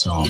song.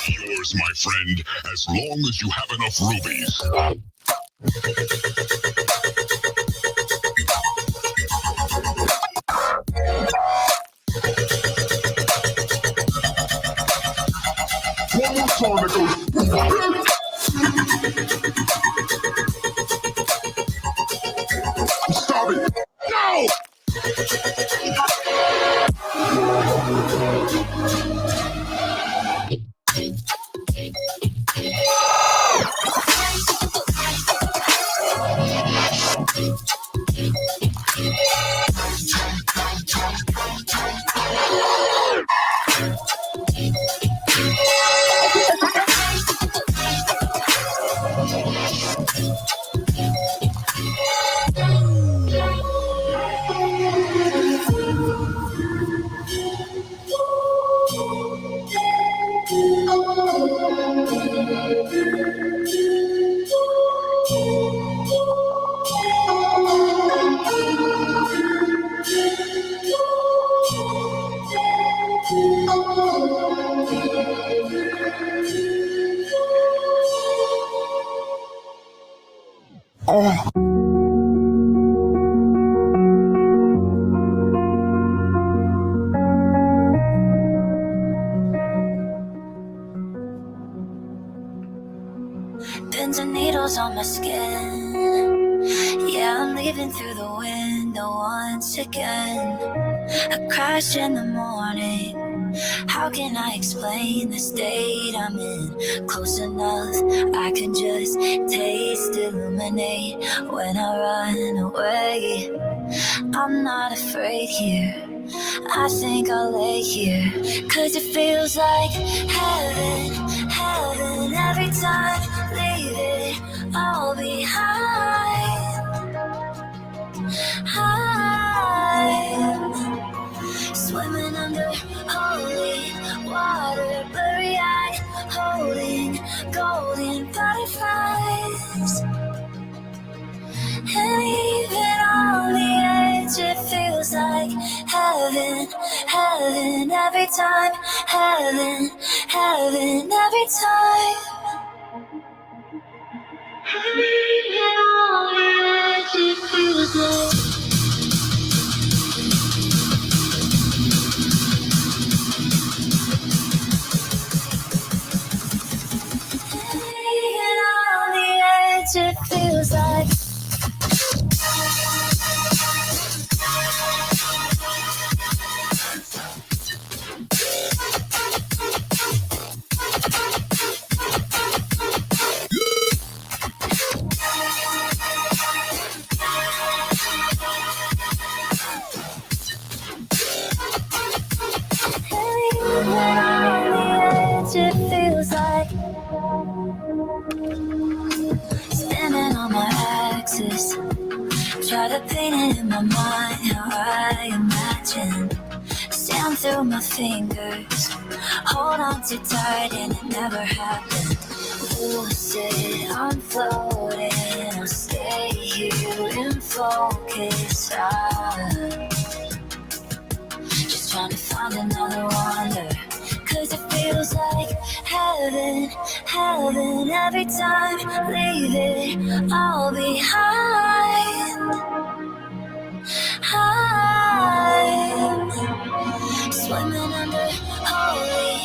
Yours, my friend, as long as you have enough rubies. One more time that goes. Stop it! No! Pins and needles on my skin. Yeah, I'm leaving through the window once again. I crashed in the morning. How can I explain the state I'm in? Close enough, I can just taste illuminate when I run away. I'm not afraid here. I think I'll lay here, 'cause it feels like heaven, heaven every time. Leave it all behind. I'm swimming under holy water, blurry-eyed, holding golden butterflies. And even on the edge, it feels like heaven, heaven every time. Heaven, heaven every time. And even on the edge, it feels like it feels like it feels like spinning on my axis. Try to paint it in my mind how I imagine. Sand through my fingers, hold on too tight and it never happened. Lucid, I'm floating, I'll stay here in focus. Just trying to find another wonder, 'cause it feels like heaven, heaven. Every time, leave it all behind. I'm swimming under holy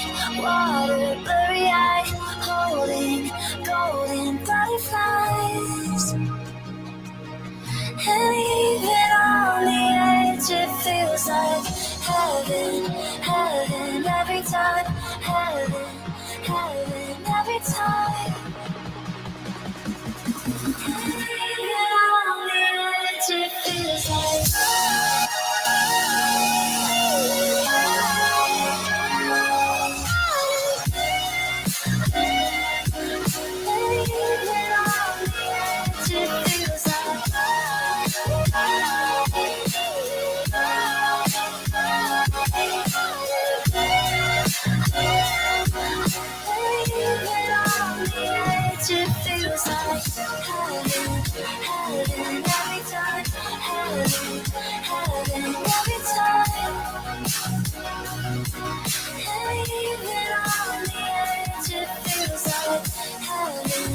water, blurry-eyed, holding golden butterflies. And even on the edge, it feels like heaven, heaven. Every time, heaven, heaven. Every time. Even on the edge, it feels like it feels like heaven, heaven. Every time, heaven, heaven. Every time. And even on the edge, it feels like heaven,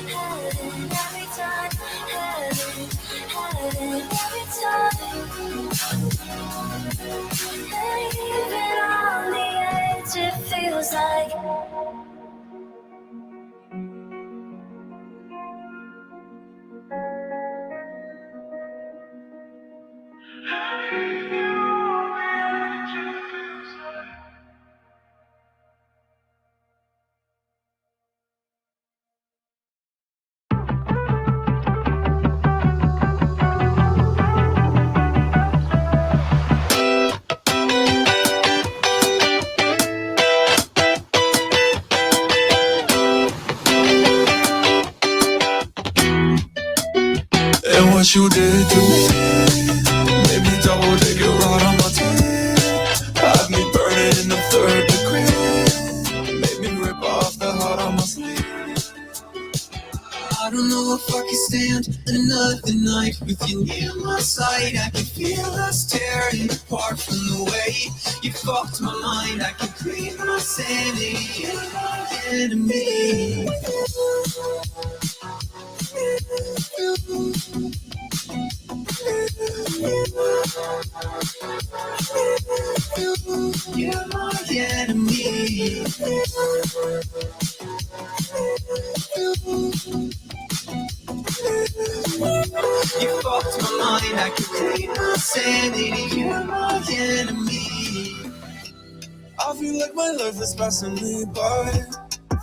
heaven. Every time, heaven, heaven. Every time. And even on the edge, it feels like. And what you did to me made me double take it right on my teeth. Had me burning in the 3rd degree. Made me rip off the heart on my sleeve. I don't know if I can stand another night with you near my side. I can feel us tearing apart from the way you fucked my mind. I can breathe my sanity. You're my enemy. You're my enemy. You fucked my mind, I can clean my sanity. You're my enemy. I feel like my life is passing me by.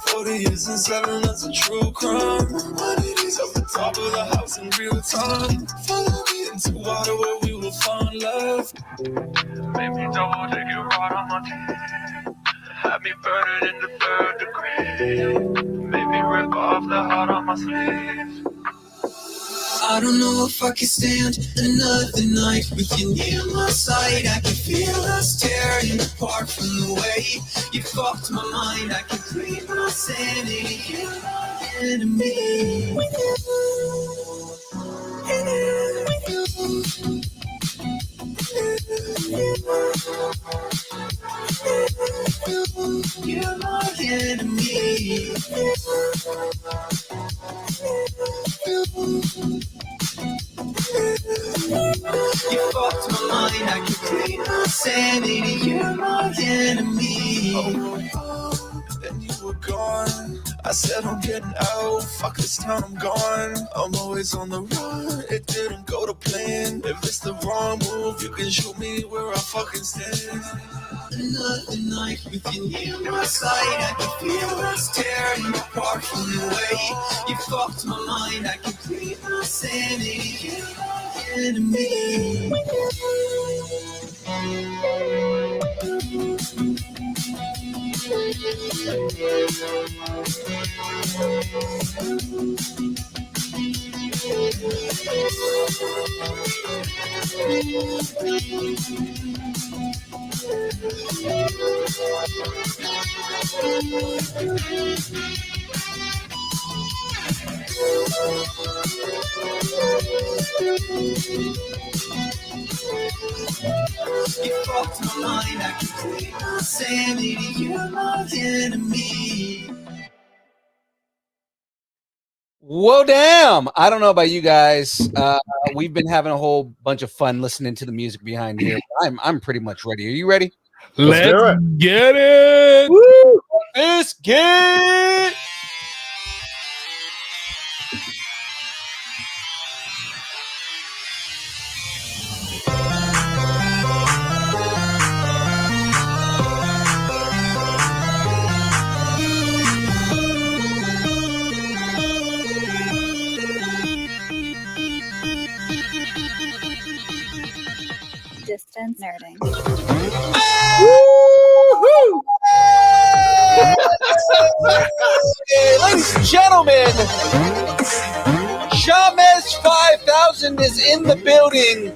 40 years and 7 months of true crime. 100 days off the top of the house in real time. Follow me into water where we will find love. Made me double take it right on my teeth. Had me burning in the 3rd degree. Made me rip off the heart on my sleeve. I don't know if I can stand another night with you near my side. I can feel us tearing apart from the way you fucked my mind. I can breathe my sanity. You're my enemy. You're my enemy. You fucked my mind, I can clean my sanity. You're my enemy. Then you were gone. I said I'm getting out. Fuck this town, I'm gone. I'm always on the run. It didn't go to plan. If it's the wrong move, you can shoot me where I fucking stand. Another night with you near my side. I can feel us tearing apart from the way you fucked my mind. I can breathe my sanity. You're my enemy. You fucked my mind, I complete insanity. You're my enemy. Whoa, damn. I don't know about you guys. We've been having a whole bunch of fun listening to the music behind here. I'm pretty much ready. Are you ready? Let's get it. Woo! Let's get it. Distance nerding. Hey, ladies and gentlemen, Shamez 5000 is in the building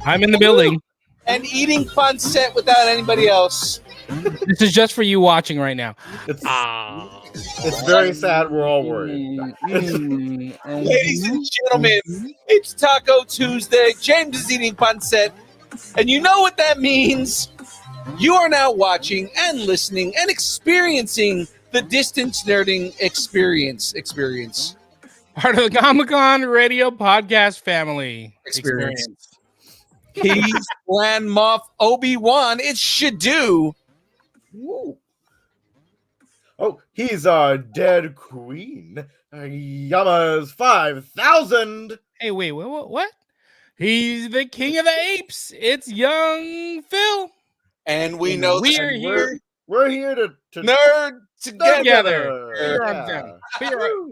I'm in the building. and eating fun set without anybody else. This is just for you watching right now. It's very sad. We're all worried. Ladies and gentlemen, it's Taco Tuesday. James is eating fun set. And you know what that means. You are now watching and listening and experiencing the Distance Nerding experience. Part of the Comic-Con Radio Podcast family. Experience. He's Grand Moff Obi-Wan. It's Shadu. Woo. Oh, he's our dead queen. Yama's 5,000. Hey, wait, what? He's the king of the apes. It's young Phil. And we know We're here We're here to nerd together. together. Put your Yeah. arms down.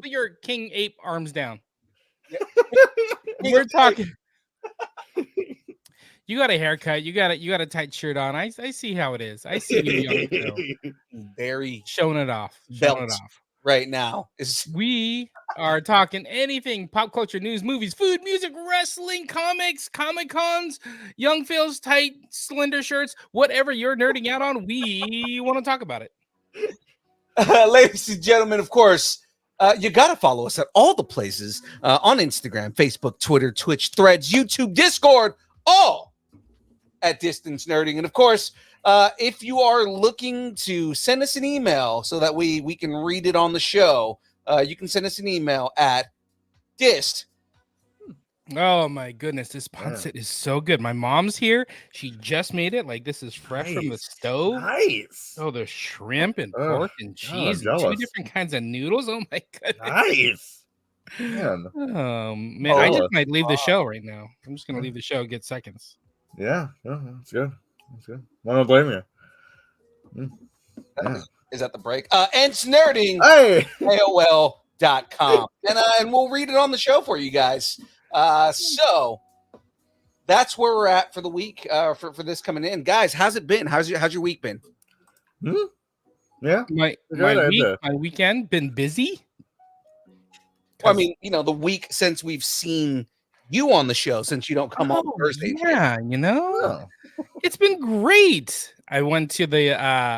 Put your king ape arms down. We're talking. You got a haircut. You got a tight shirt on. I see how it is. I see you, young Phil. Very Showing it off. Belt. right now. We are talking anything pop culture, news, movies, food, music, wrestling, comics, Comic Cons, Young Phil's tight, slender shirts, whatever you're nerding out on, we want to talk about it. Ladies and gentlemen, of course, you got to follow us at all the places on Instagram, Facebook, Twitter, Twitch, Threads, YouTube, Discord, all at Distance Nerding. And of course, if you are looking to send us an email so that we can read it on the show, you can send us an email at dist. Oh my goodness, this pancit is so good. My mom's here. She just made it. Like, this is fresh from the stove. Nice. Oh, there's shrimp and pork and cheese and two jealous. different kinds of noodles. Oh my goodness. Nice. Man. Man, I just might leave the show right now. I'm just gonna leave the show, get seconds. Yeah, that's good. That's good. I don't blame you. Yeah. Is that the break? And it's nerding. Hey. AOL.com. And we'll read it on the show for you guys. So that's where we're at for the week, for this coming in. Guys, how's it been? How's your week been? Yeah. My weekend been busy. Well, I mean, the week since we've seen you on the show, since you don't come on Thursday. Yeah, it's been great. I went to the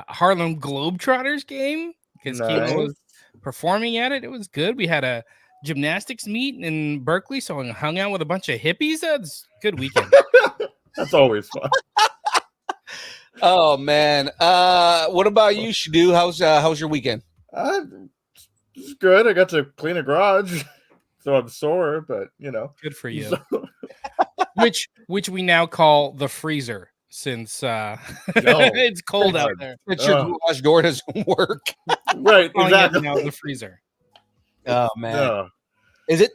Harlem Globetrotters game because Kimo was performing at it. It was good. We had a gymnastics meet in Berkeley, so I hung out with a bunch of hippies. That's a good weekend. That's always fun. Oh man. What about you, Shadu? How's your weekend? It's good. I got to clean a garage, so I'm sore, but Good for you. Which we now call the freezer since it's cold out there. But your garage door doesn't work. Right, Calling it exactly. now the freezer. Oh man. Yeah.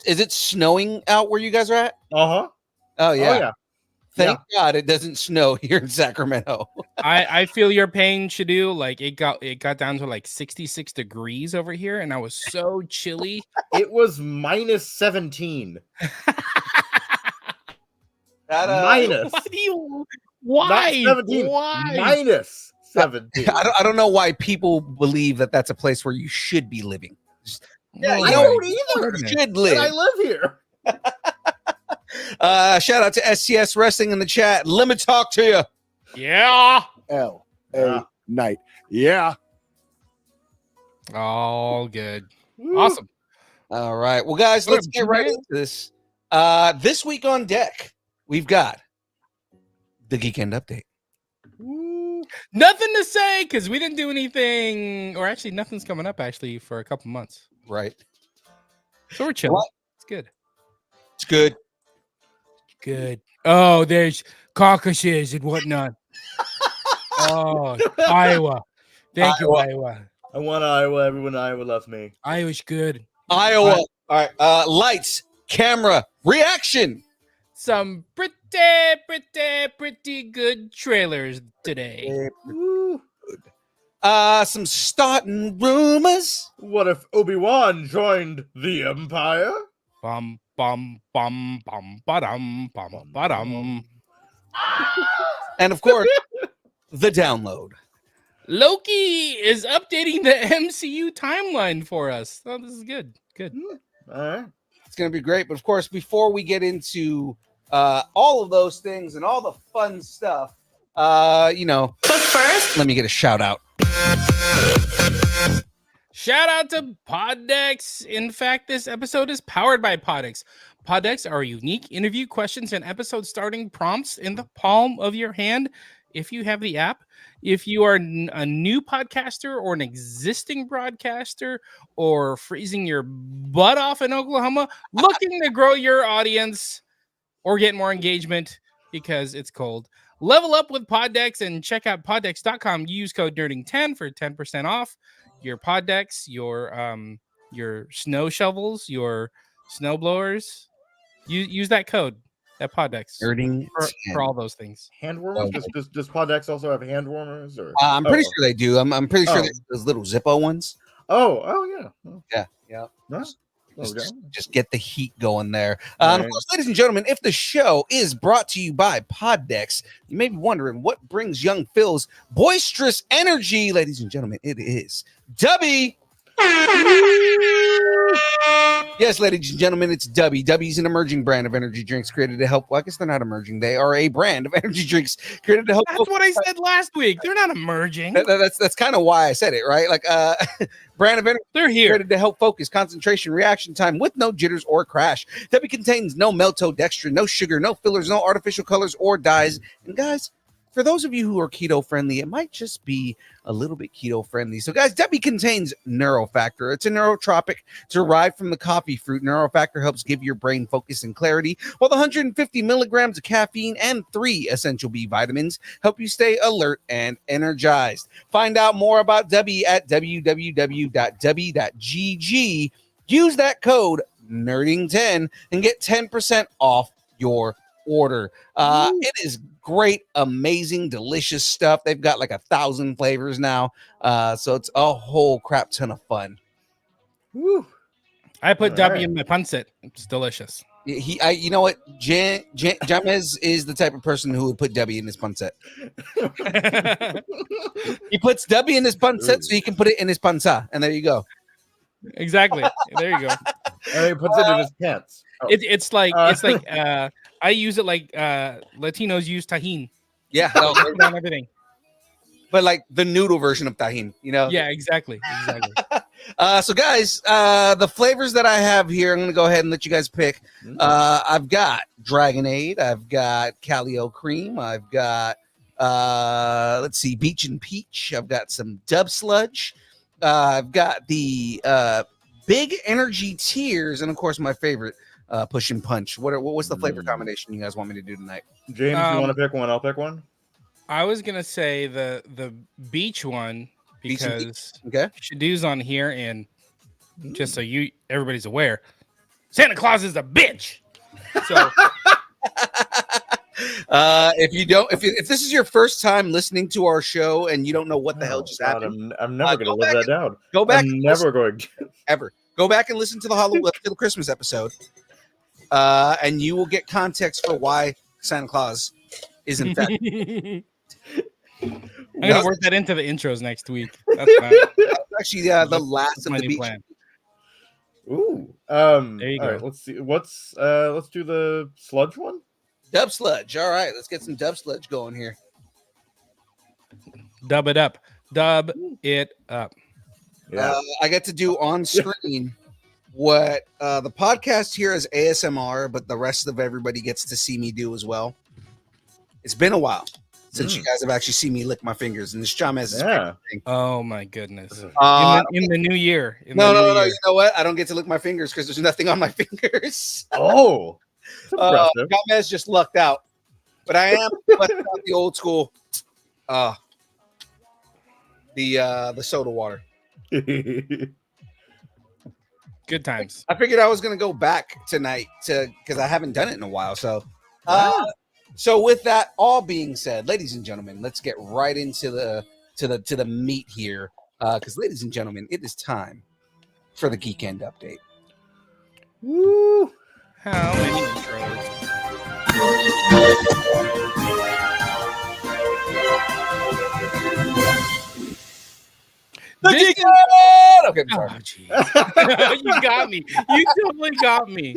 Is it snowing out where you guys are at? Uh-huh. Oh yeah. Oh, yeah. Thank God it doesn't snow here in Sacramento. I feel your pain, Shadu. Like it got down to like 66 degrees over here, and I was so chilly. It was minus 17. Minus. Why? Not 17. Why? Minus 17. I don't know why people believe that that's a place where you should be living. Yeah, Oh I my don't either. You should And live. I live here. Shout out to SCS Wrestling in the chat. Let me talk to you. Yeah. L.A. Night. Yeah. All good. Awesome. All right. Well, guys, let's get right into this. This week on deck, we've got the Geekend update. Nothing to say because we didn't do anything, or actually, nothing's coming up actually for a couple months. Right. So we're chilling. What? It's good. It's good. Good. Oh, there's caucuses and whatnot. Oh, Iowa. Thank you, Iowa. I want Iowa. Everyone in Iowa loves me. Iowa's good. Iowa. All right. Lights, camera, reaction. Some pretty good trailers today. Some starting rumors. What if Obi-Wan joined the Empire? Bum bum bum bum ba-dum bum ba-dum. And of course, the download. Loki is updating the MCU timeline for us. Oh, this is good. Good. All right. It's going to be great. But of course, before we get into all of those things and all the fun stuff, but first, let me get a shout out. Shout out to Poddex. In fact, this episode is powered by Poddex. Poddex are unique interview questions and episode starting prompts in the palm of your hand if you have the app. If you are a new podcaster or an existing broadcaster or freezing your butt off in Oklahoma, looking to grow your audience or get more engagement because it's cold, level up with Poddex and check out poddex.com. Use code NERDING10 for 10% off your Poddex, your snow shovels, your snow blowers. Use that code at Poddex for all those things. Hand warmers? Does Poddex also have hand warmers? Or I'm pretty sure they do. I'm pretty sure there's those little Zippo ones. Oh yeah. Yeah. Nice. Just get the heat going there. And of course, ladies and gentlemen, if the show is brought to you by Poddex, you may be wondering what brings young Phil's boisterous energy. Ladies and gentlemen, it is Dubby. Yes, ladies and gentlemen, it's Dubby. Dubby's an emerging brand of energy drinks created to help. Well, I guess they're not emerging. They are a brand of energy drinks created to help. That's what I said last week. They're not emerging. That's kind of why I said it, right? Like brand of energy. They're here created to help focus, concentration, reaction time with no jitters or crash. Dubby contains no maltodextrin, no sugar, no fillers, no artificial colors or dyes. And guys, for those of you who are keto friendly, it might just be a little bit keto friendly. So guys, Dubby contains Neurofactor. It's a neurotropic derived from the coffee fruit. Neurofactor helps give your brain focus and clarity, while the 150 milligrams of caffeine and 3 essential B vitamins help you stay alert and energized. Find out more about Dubby at www.dubby.gg. Use that code NERDING10 and get 10% off your order. It is great, amazing, delicious stuff. They've got like 1,000 flavors now, so it's a whole crap ton of fun. Woo. I put W in my punset. It's delicious. You know what, Jamez is the type of person who would put W in his punset. He puts W in his punset so he can put it in his panza, and there you go. Exactly. There you go. And he puts it in his pants. It's like I use it like Latinos use tahini. Yeah, on everything. But like the noodle version of tahini, you know? Yeah, exactly. So guys, the flavors that I have here, I'm gonna go ahead and let you guys pick. I've got Dragonade, I've got Calio Cream, I've got let's see, Beach and Peach, I've got some Dub Sludge, I've got the Big Energy Tears, and of course my favorite, Push and Punch. What's the flavor combination you guys want me to do tonight? James, you want to pick one? I'll pick one. I was gonna say the beach one because okay, Shadoo's on here, and just so everybody's aware, Santa Claus is a bitch. So if this is your first time listening to our show and you don't know what the hell just happened, I'm never going to live that down. Go back. I'm never going ever. Go back and listen to the Christmas episode, and you will get context for why Santa Claus is in fact. I'm gonna work that into the intros next week. That's fine. Actually, the last of the beach. Plan. Ooh. There you go. All right, let's see. Let's do the sludge one. Dub Sludge. All right, let's get some Dub Sludge going here. Dub it up. Dub it up. Yeah. I get to do on screen what the podcast here is ASMR, but the rest of everybody gets to see me do as well. It's been a while since you guys have actually seen me lick my fingers, and this John has his favorite thing. Oh my goodness! In the new year. No. You know what? I don't get to lick my fingers because there's nothing on my fingers. Oh, John has just lucked out, but I am busting out the old school. The soda water. Good times. I figured I was gonna go back tonight because I haven't done it in a while. So, so with that all being said, ladies and gentlemen, let's get right into the meat here. Because, ladies and gentlemen, it is time for the Geek End update. Woo! How many intros? Okay, I'm sorry. Oh, geez. You got me. You totally got me.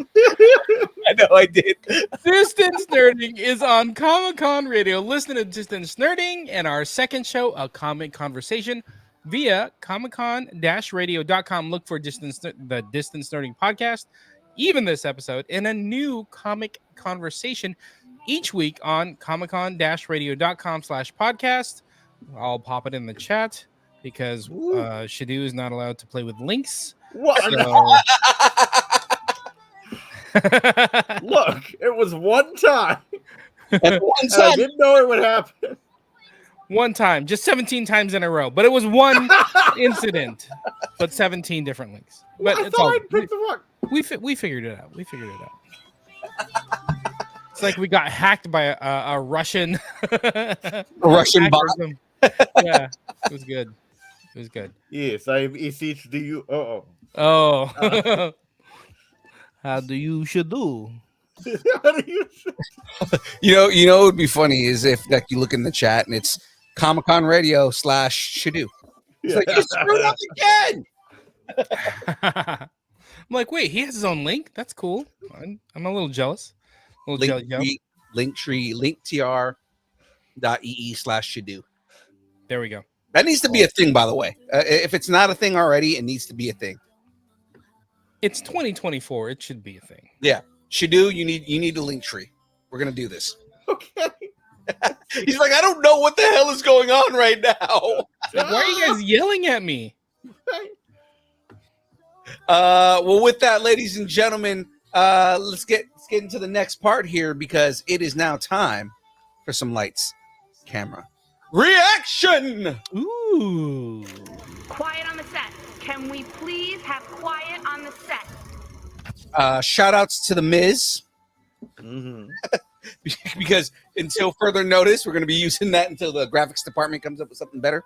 I know I did. Distance Nerding is on Comic-Con Radio. Listen to Distance Nerding and our second show, A Comic Conversation, via comiccon-radio.com. Look for the Distance Nerding podcast, even this episode, and a new comic conversation each week on comiccon-radio.com/podcast. I'll pop it in the chat because Shadu is not allowed to play with links. What? So... Look, it was one time. And I didn't know it would happen. One time, just 17 times in a row. But it was one incident, but 17 different links. But I it's thought all I'd pick the rock. we figured it out. It's like we got hacked by a Russian Russian bot. Yeah, it was good. It was good. Yes, I am SHDU. Oh. How do you should do? You know what would be funny is if like you look in the chat and it's Comic-Con Radio /Shadu. It's like you screwed up again. I'm like, wait, he has his own link. That's cool. I'm a little jealous. Linktree linktr.ee/Shadu. There we go. That needs to be a thing, by the way. If it's not a thing already, it needs to be a thing. It's 2024. It should be a thing. Yeah, Shadu, you need a Linktree. We're gonna do this. Okay. He's like, I don't know what the hell is going on right now. Like, why are you guys yelling at me? Well, with that, ladies and gentlemen, let's get into the next part here because it is now time for some lights, camera, reaction. Ooh. Quiet on the set. Can we please have quiet on the set? Shout outs to the Miz. Because until further notice, we're going to be using that until the graphics department comes up with something better.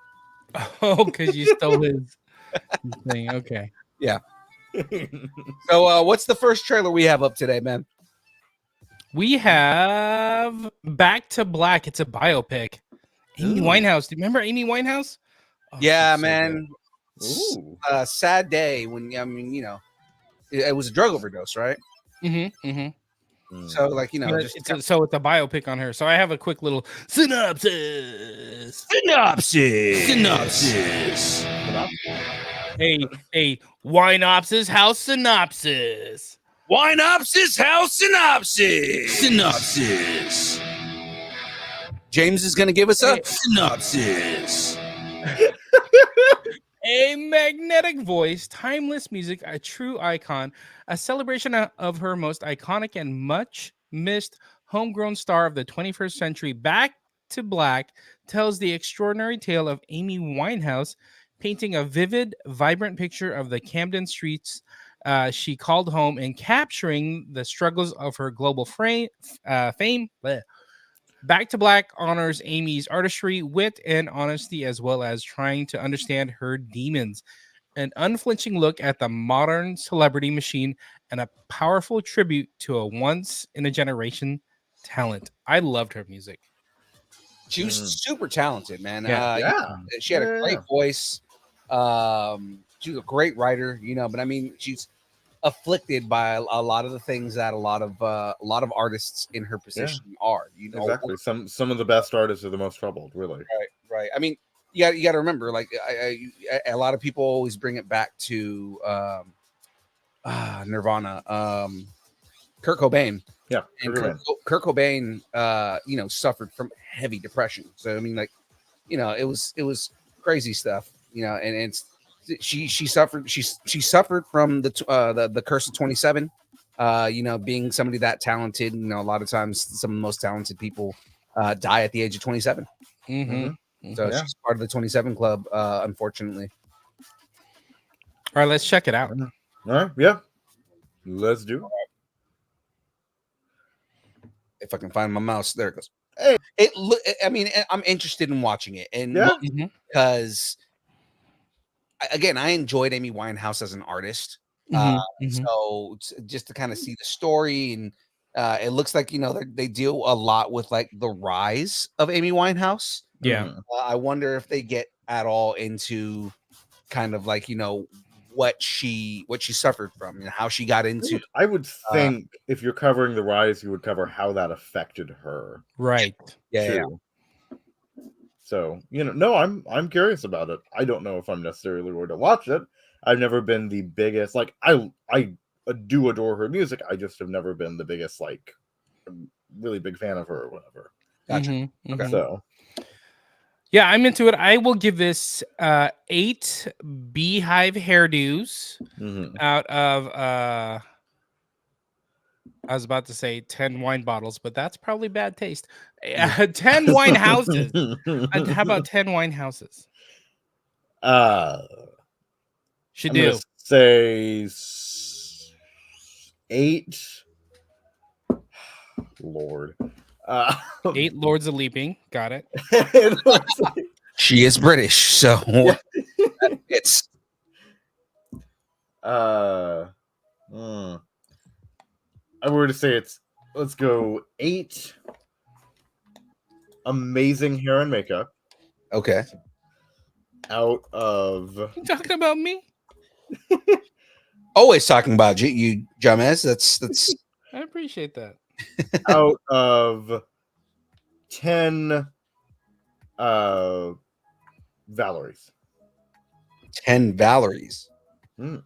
Oh, because you stole his thing. Okay. Yeah. So what's the first trailer we have up today, man? We have Back to Black. It's a biopic. Amy Winehouse. Do you remember Amy Winehouse? Oh, yeah, so man. Ooh. Sad day when, I mean, you know, it was a drug overdose, right? Mm-hmm. Mm-hmm. So, like, you know, It's a biopic on her. So I have a quick little synopsis. Hey, Wineopsis House synopsis. Synopsis. James is going to give us a synopsis. A magnetic voice, timeless music, a true icon, a celebration of her most iconic and much missed homegrown star of the 21st century. Back to Black tells the extraordinary tale of Amy Winehouse, painting a vivid, vibrant picture of the Camden streets she called home and capturing the struggles of her global fame. Back to Black honors Amy's artistry, wit, and honesty, as well as trying to understand her demons. An unflinching look at the modern celebrity machine and a powerful tribute to a once-in-a-generation talent. I loved her music. She was super talented, man. Yeah. She had a great voice. She was a great writer, you know, but I mean, she's afflicted by a lot of the things that a lot of artists in her position are, you know. Exactly. Some of the best artists are the most troubled, really. Right. I mean, you got to remember, like, a lot of people always bring it back to Nirvana, Kurt Cobain. Yeah, And Kurt Kurt Cobain, suffered from heavy depression. So I mean, like, it was crazy stuff. And it's she suffered from the curse of 27. Being somebody that talented. A lot of times some of the most talented people die at the age of 27. Mm-hmm. So she's part of the 27 club, unfortunately. All right, let's check it out. All right, yeah, let's do it. If I can find my mouse, there it goes. Hey. I mean, I'm interested in watching it, and Yeah. because again, I enjoyed Amy Winehouse as an artist. So just to kind of see the story, and it looks like they deal a lot with like the rise of Amy Winehouse. Yeah. I wonder if they get at all into kind of like what she suffered from, how she got into. I would think if you're covering the rise, you would cover how that affected her. Right. Yeah. So no, I'm curious about it. I don't know if I'm necessarily going to watch it. I've never been the biggest, like, I do adore her music. I just have never been the biggest, like, really big fan of her or whatever. Gotcha. Okay. So yeah, I'm into it. I will give this 8 beehive hairdos out of I was about to say 10 wine bottles, but that's probably bad taste. 10 wine houses. How about 10 wine houses? Should do. Say 8. Lord. 8 Lords of Leaping. Got it. She is British, so it's I were to say let's go 8 amazing hair and makeup. Okay. Out of You talking about me? Always talking about you, Jamez. That's I appreciate that. out of 10 Valeries. 10 Valeries. All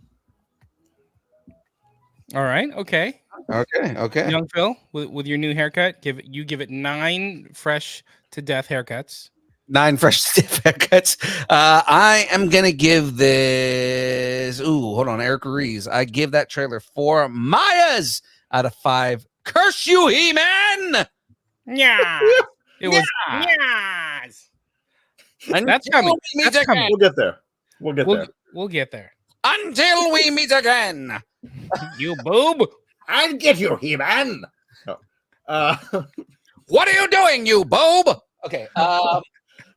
right. Okay. Okay. Young Phil, with your new haircut, give it 9 fresh to death haircuts. 9 fresh stiff haircuts. I am gonna give this. Ooh, hold on, Eric Rees. I give that trailer 4 Mayas out of 5. Curse you, He-Man! Yeah, it was. Yes. That's coming. That's coming. We'll get there. We'll get there. Until we meet again. You boob. I'll get you, He-Man. What are you doing, you boob? Okay.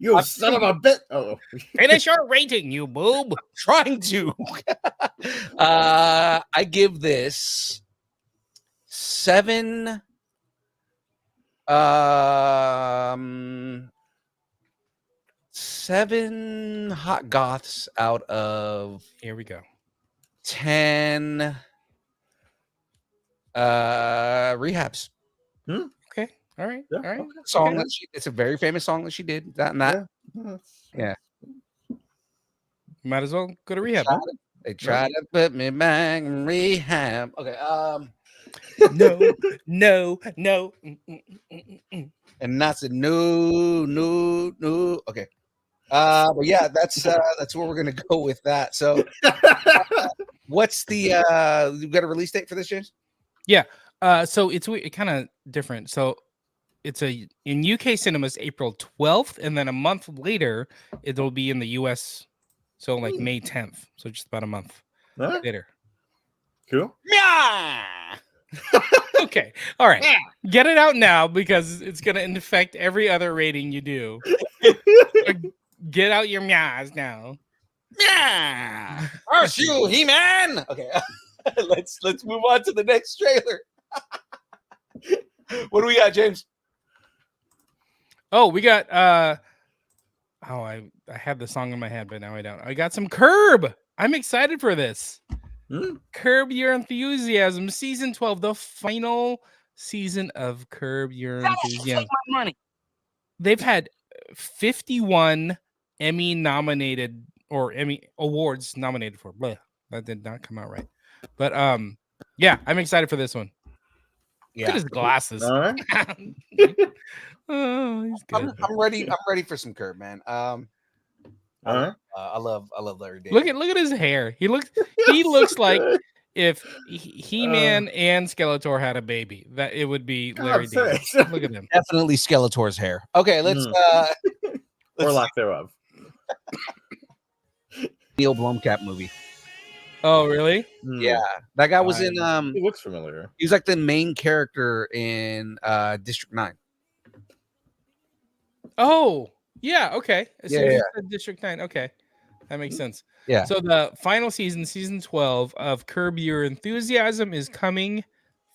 You son of a bit. Oh, Finish your rating, you boob. Trying to. I give this 7. 7 hot goths out of. Here we go. 10 rehabs. Okay. All right. Yeah. All right. Song Okay. that it's a very famous song that she did. That. Yeah. Might as well go to rehab. They tried to put me back in rehab. Okay. No. And that's a no. Okay. But yeah, that's where we're gonna go with that. So, what's the you got a release date for this, James? Yeah. So it's kind of different. So it's in UK cinemas April 12th, and then a month later it'll be in the US. So like May 10th. So just about a month later. Cool. Yeah. Okay. All right. Get it out now because it's gonna affect every other rating you do. Get out your meows now. Yeah. Curse you, He-Man. Okay. let's move on to the next trailer. What do we got, James? Oh, we got I had the song in my head, but now I don't. I got some Curb. I'm excited for this. Curb Your Enthusiasm, season 12, the final season of Curb Your Enthusiasm. Money. They've had 51 Emmy nominated or Emmy awards nominated for. Bleh, that did not come out right. But yeah, I'm excited for this one. Look at his glasses. All right. Oh, he's good. I'm ready. I'm ready for some Curb, man. All right. I love Larry David. Look at his hair. He looks like if He-Man and Skeletor had a baby, that it would be Larry God David. sakes. Look at him. Definitely Skeletor's hair. Okay, let's Or lack thereof. Neil Blomkamp movie. Oh, really? Yeah, that guy was in He looks familiar. he was like the main character in District 9. Oh, yeah. Okay. As soon as Yeah. you said District 9. Okay, that makes sense. Yeah. So the final season, season 12 of Curb Your Enthusiasm, is coming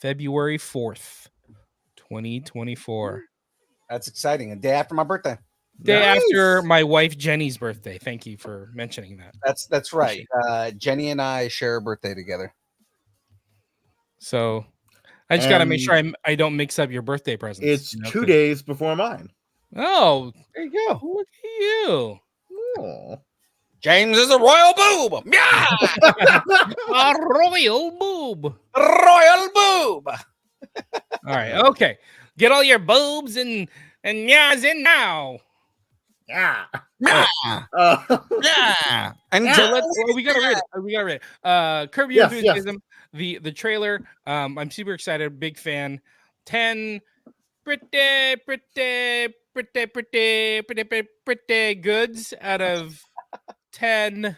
February 4th, 2024. That's exciting. A day after my birthday. Day Nice. after my wife Jenny's birthday. Thank you for mentioning that. That's right. Jenny and I share a birthday together. So I just got to make And- sure I don't mix up your birthday presents. It's you know, 2 'cause- days before mine. Oh, There you go. look at you. Oh. James is a royal boob. Yeah, A royal boob. royal boob. All right. Okay. Get all your boobs and yas in now. Yeah. Yeah, Yeah. And So we gotta read it. We gotta read it. Curb Your Yes, yes. Enthusiasm. The trailer. I'm super excited. Big fan. 10 pretty goods out of 10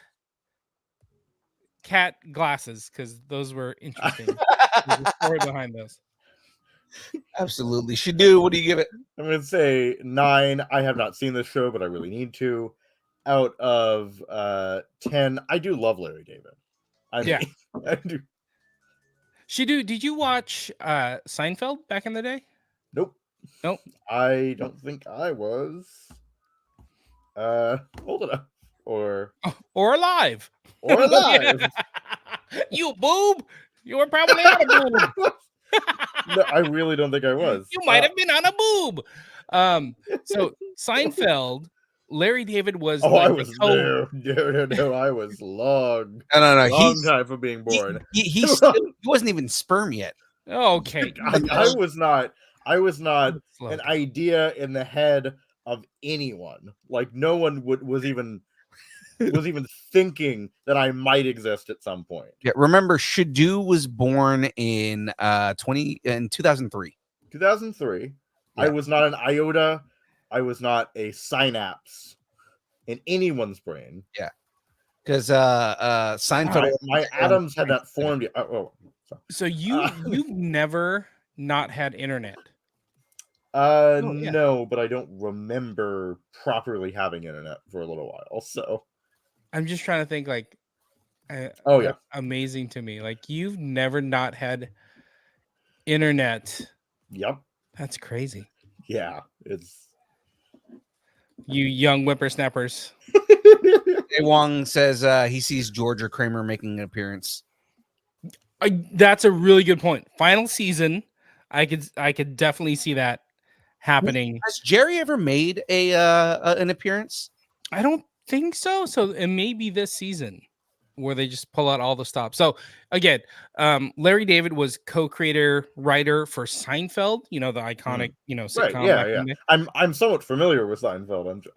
cat glasses, because those were interesting. There's a story behind those. absolutely. Shadu, what do you give it? I'm going to say 9. I have not seen this show, but I really need to. Out of 10, I do love Larry David. Yeah. I do. Shidu, did you watch Seinfeld back in the day? Nope. Nope. I don't think I was old enough or Or alive? alive. You boob? You were probably on a boob. No, I really don't think I was. You might have been on a boob. So Seinfeld, Larry David was. Oh, like I the was no. I was long No. time for being born. He wasn't even sperm yet. Okay. I was not. I was not Slow. an idea in the head of anyone. Like no one was even thinking that I might exist at some point. Yeah, remember Shadu was born in 2003. 2003. I Yeah. was not an iota. I was not a synapse in anyone's brain. Because Seinfeld. My atoms had not formed yet. Oh, So you've never not had internet. yeah. Oh, No, but I don't remember properly having internet for a little while. So, I'm just trying to think like. oh yeah, That's amazing to me. Like you've never not had internet. yep, That's crazy. yeah. It's You young whippersnappers. Jay Wong says he sees George or Kramer making an appearance. That's a really good point. Final season, I could definitely see that happening. Has Jerry ever made an appearance? I don't think so. So it may be this season where they just pull out all the stops. So again, Larry David was co-creator writer for Seinfeld. You know, the iconic sitcom. right. Yeah, back in yeah. the day. I'm somewhat familiar with Seinfeld. I'm just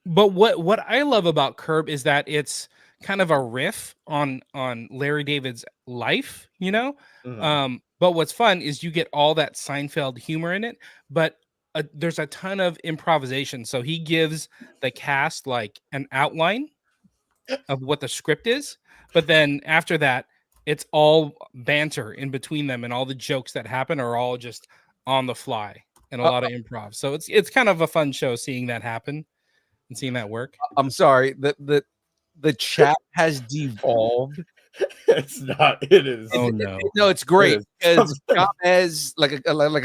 But what I love about Curb is that it's kind of a riff on Larry David's life, you know. Mhm. But what's fun is you get all that Seinfeld humor in it, but there's a ton of improvisation. So he gives the cast like an outline of what the script is, but then after that, it's all banter in between them, and all the jokes that happen are all just on the fly and a lot of improv. So it's kind of a fun show seeing that happen and seeing that work. I'm sorry. The chat has devolved. It's not. It is. Oh no. No, it's great is. because Jamez, like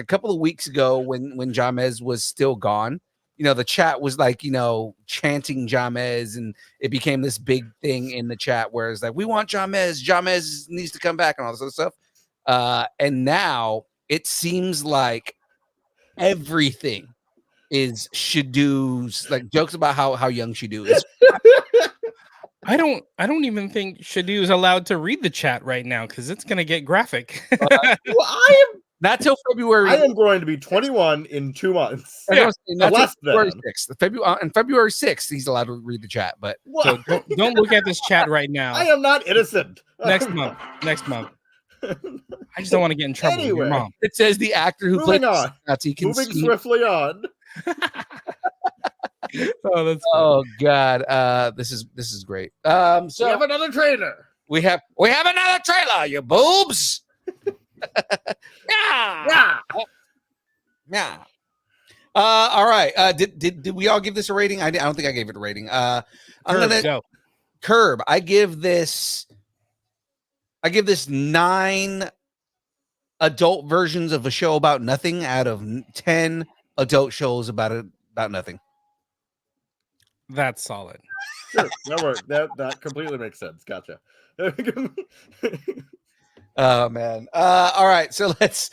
a couple of weeks ago when Jamez was still gone, you know, the chat was like, you know, chanting Jamez, and it became this big thing in the chat where it's like, we want Jamez needs to come back and all this other stuff. And now it seems like everything is Shadu's, like jokes about how young Shadu is. I don't even think Shadu is allowed to read the chat right now because it's gonna get graphic. Well, I am Not till February. I am going to be 21 in 2 months. Not till Less February than. 6th. And February 6th, he's allowed to read the chat. But So don't look at this chat right now. I am not innocent. Next month. I just don't want to get in trouble with your mom. It says the actor who played Moving on. Nazi can Moving see. swiftly on. Oh, that's Oh God, this is great. So We have another trailer. we have another trailer, you boobs. Yeah. Yeah. All right. Did we all give this a rating? I don't think I gave it a rating. I'm gonna go. Curb. I give this 9 adult versions of a show about nothing out of 10 adult shows about nothing. That's solid. Sure, that works. That completely makes sense. Gotcha. Oh man. All right. So let's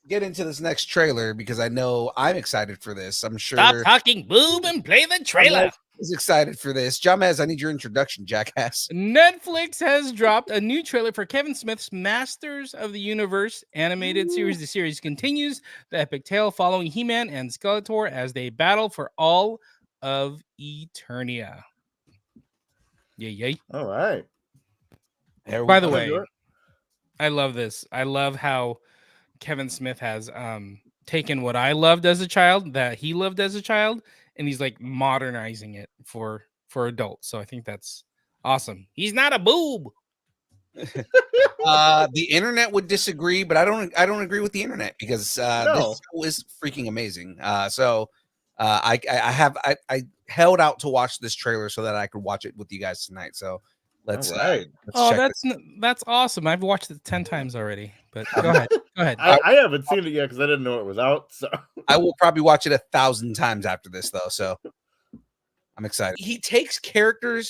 get into this next trailer because I know I'm excited for this. I'm sure Stop talking boob and play the trailer. is excited for this. Jamez, I need your introduction, jackass. Netflix has dropped a new trailer for Kevin Smith's Masters of the Universe animated series. The series continues the epic tale following He-Man and Skeletor as they battle for all of Eternia. Yay. All right. By the way, I love this. I love how Kevin Smith has taken what I loved as a child, that he loved as a child, and he's like modernizing it for adults. So I think that's awesome. He's not a boob. The internet would disagree, but I don't agree with the internet because No. this show is freaking amazing. I held out to watch this trailer so that I could watch it with you guys tonight. So let's All right. Oh, check that's awesome. I've watched it 10 times already. But go ahead. Go ahead. I haven't seen it yet because I didn't know it was out. So I will probably watch it 1,000 times after this, though. So I'm excited. He takes character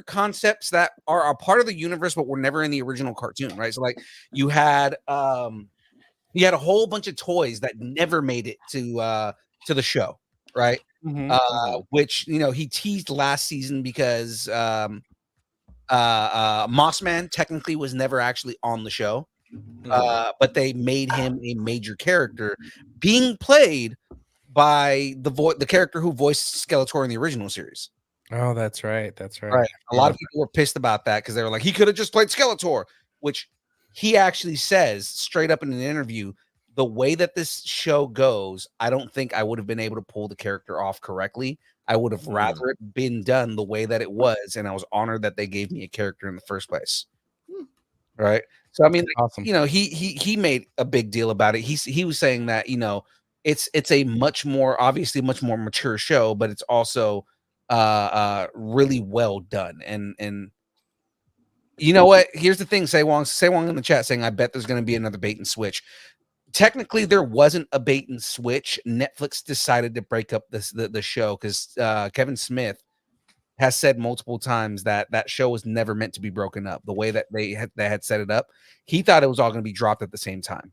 concepts that are a part of the universe, but were never in the original cartoon, right? So, like, you had a whole bunch of toys that never made it to the show, right? Which he teased last season because Mossman technically was never actually on the show. But they made him a major character, being played by the character who voiced Skeletor in the original series. Oh, that's right. That's right. Right. A lot of people were pissed about that because they were like, he could have just played Skeletor, which he actually says straight up in an interview. The way that this show goes, I don't think I would have been able to pull the character off correctly. I would have rather it been done the way that it was, and I was honored that they gave me a character in the first place. Right. So I mean, Awesome. he made a big deal about it. He was saying that it's a much more mature show, but it's also really well done. And you know what? Here's the thing. Say Wong in the chat saying, I bet there's going to be another bait and switch. Technically, there wasn't a bait and switch. Netflix decided to break up the show because Kevin Smith has said multiple times that show was never meant to be broken up. The way that they had set it up, he thought it was all going to be dropped at the same time.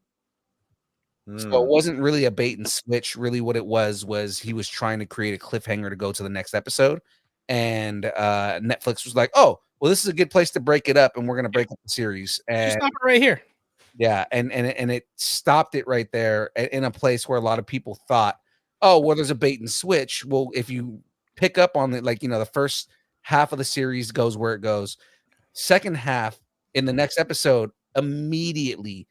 So it wasn't really a bait and switch. Really, what it was he was trying to create a cliffhanger to go to the next episode, and Netflix was like, "Oh, well, this is a good place to break it up, and we're going to break up the series." And stop it right here. Yeah, and it stopped it right there in a place where a lot of people thought, "Oh, well, there's a bait and switch." Well, if you pick up on it, the first half of the series goes where it goes. Second half in the next episode immediately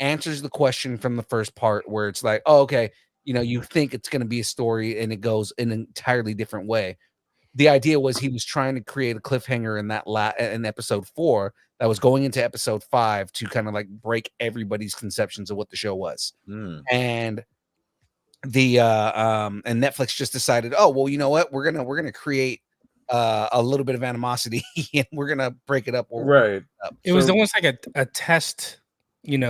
answers the question from the first part, where it's like, oh, okay, you think it's going to be a story and it goes in an entirely different way. The idea was he was trying to create a cliffhanger in that in episode 4 that was going into episode 5 to kind of like break everybody's conceptions of what the show was. And the and Netflix just decided, oh, well, you know what, we're gonna create a little bit of animosity and we're gonna break it up. Right. It was almost like a test,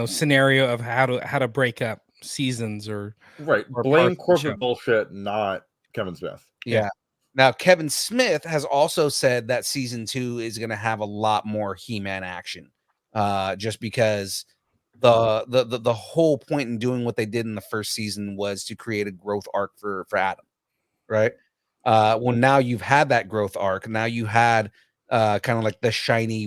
scenario of how to break up seasons or blame corporate bullshit, not Kevin Smith. Yeah. Now Kevin Smith has also said that season 2 is going to have a lot more He-Man action, just because the whole point in doing what they did in the first season was to create a growth arc for Adam, right? Well, now you've had that growth arc. Now you had kind of like the shiny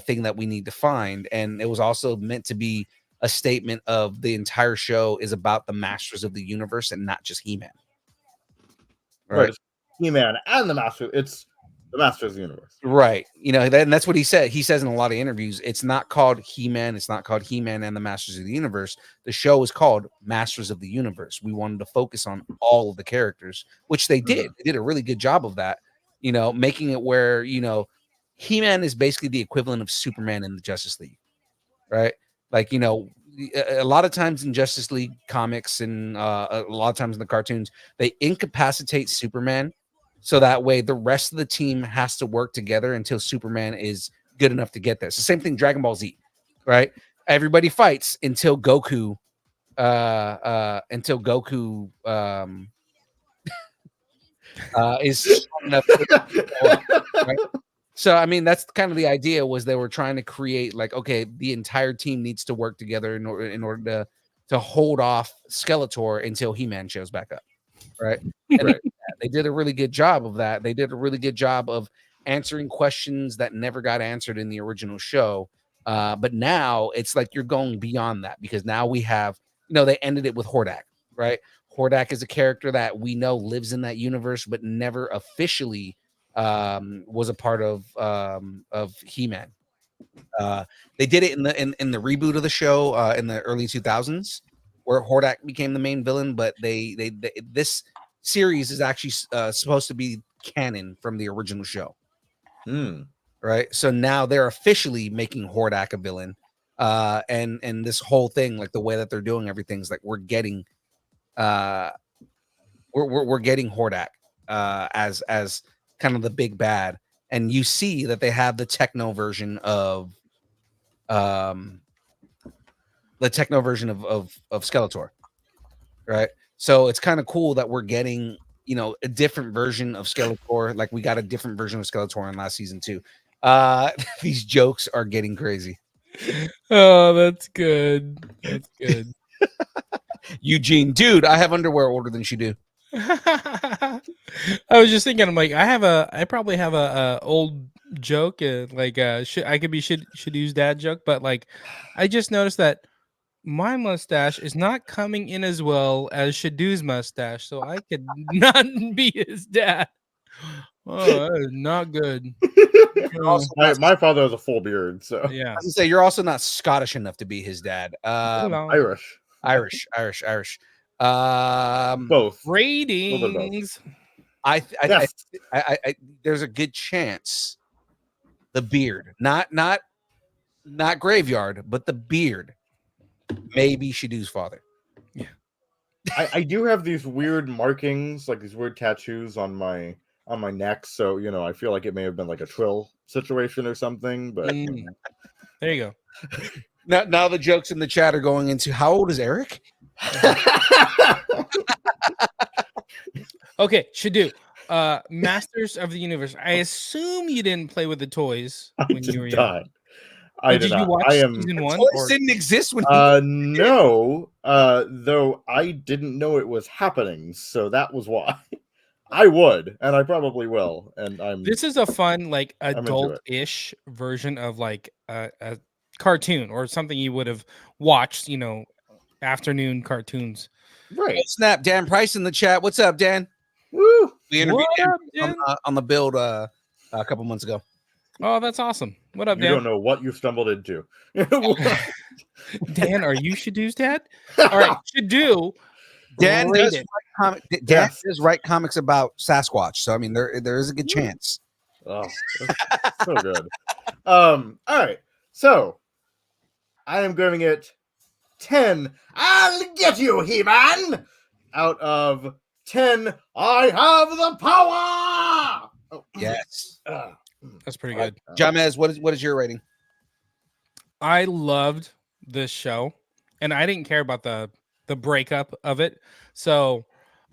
thing that we need to find. And it was also meant to be a statement of the entire show is about the Masters of the Universe and not just He-Man. Right. He-Man and the Master. It's the Masters of the Universe. Right. And that's what he said. He says in a lot of interviews, it's not called He-Man. It's not called He-Man and the Masters of the Universe. The show is called Masters of the Universe. We wanted to focus on all of the characters, which they did. They did a really good job of that, making it where, He-Man is basically the equivalent of Superman in the Justice League, right? Like, a lot of times in Justice League comics and a lot of times in the cartoons, they incapacitate Superman so that way the rest of the team has to work together until Superman is good enough to get there. It's the same thing Dragon Ball Z, right? Everybody fights until Goku is strong enough right? So, I mean, that's kind of the idea was they were trying to create like, okay, the entire team needs to work together in order to hold off Skeletor until He-Man shows back up, right? And they did a really good job of that. They did a really good job of answering questions that never got answered in the original show. But now it's like you're going beyond that because now we have, they ended it with Hordak, right? Hordak is a character that we know lives in that universe, but never officially was a part of He-Man. They did it in the reboot of the show in the early 2000s, where Hordak became the main villain. But they this series is actually supposed to be canon from the original show, right? So now they're officially making Hordak a villain, and this whole thing, like the way that they're doing everything's like we're getting Hordak as kind of the big bad, and you see that they have the techno version of Skeletor, right? So it's kind of cool that we're getting a different version of Skeletor. Like we got a different version of Skeletor in last season too. These jokes are getting crazy. Oh, that's good. That's good. Eugene, dude, I have underwear older than you do. I was just thinking, I'm like, I probably have a old joke, I could be should use dad joke, but like, I just noticed that my mustache is not coming in as well as Shadoo's mustache, so I could not be his dad. Oh, that is not good. My father has a full beard, so Yeah. I was gonna say you're also not Scottish enough to be his dad. Irish. Both Ratings. I there's a good chance the beard, not Graveyard, but the beard, maybe Shadoo's father. Yeah, I do have these weird markings, like these weird tattoos on my neck, so I feel like it may have been like a Trill situation or something. But there you go. Now the jokes in the chat are going into how old is Eric? Okay, Shadoo. Masters of the Universe. I assume you didn't play with the toys when you were young. I did Did you not. watch season one? Toys didn't exist when No, though I didn't know it was happening, so that was why. I would, and I probably will. And This is a fun, like adult-ish version of like a cartoon or something you would have watched, afternoon cartoons. Right. Oh, snap, Dan Price in the chat. What's up, Dan? Woo! We interviewed Dan? him on the build a couple months ago. Oh, that's awesome. What up, You Dan? don't know what you stumbled into. Dan, are you Shadoo's dad? All right, Shadoo. Dan rate does it. Dan does write comics about Sasquatch, so I mean there is a good chance. Oh, that's so good. All right. So I am giving it 10. I'll get you, He-Man. Out of 10, I have the power. Oh, Yes. That's pretty good. Jamez, what is your rating? I loved this show, and I didn't care about the breakup of it. So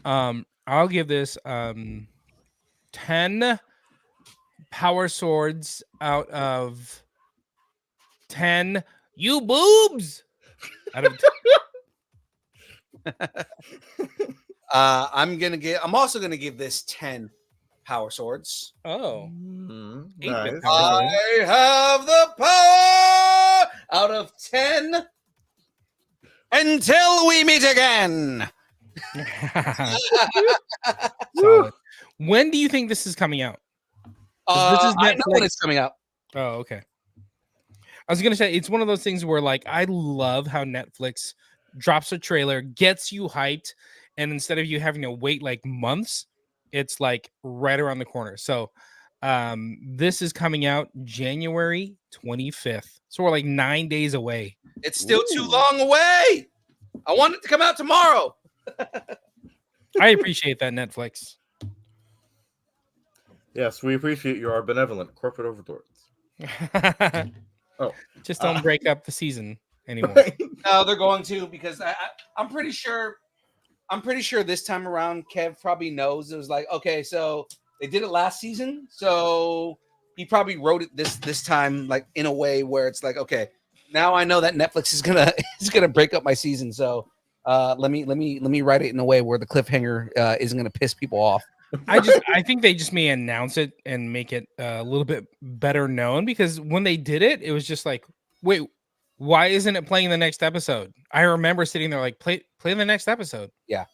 I'll give this 10 power swords out of 10 you boobs. Out of I'm also gonna give this 10 Power Swords. Oh, Mhm, 8-bit nice. Power Swords. I have the power out of 10 until we meet again. Solid. When do you think this is coming out? This is I know when Netflix. it's coming out. Oh, okay. I was gonna say it's one of those things where like I love how Netflix drops a trailer, gets you hyped, and instead of you having to wait like months, it's like right around the corner. So this is coming out January 25th. So we're like 9 days away. It's still too long away. I want it to come out tomorrow. I appreciate that, Netflix. Yes, we appreciate you, our benevolent corporate overlords. Oh, Just don't break up the season anymore. No, they're going to because I'm pretty sure. I'm pretty sure this time around, Kev probably knows. It was like, okay, so they did it last season, so he probably wrote it this time like in a way where it's like, okay, now I know that Netflix is gonna break up my season, so let me write it in a way where the cliffhanger isn't gonna piss people off. I think they just may announce it and make it a little bit better known, because when they did it, it was just like, wait, why isn't it playing the next episode? I remember sitting there like, play the next episode. Yeah.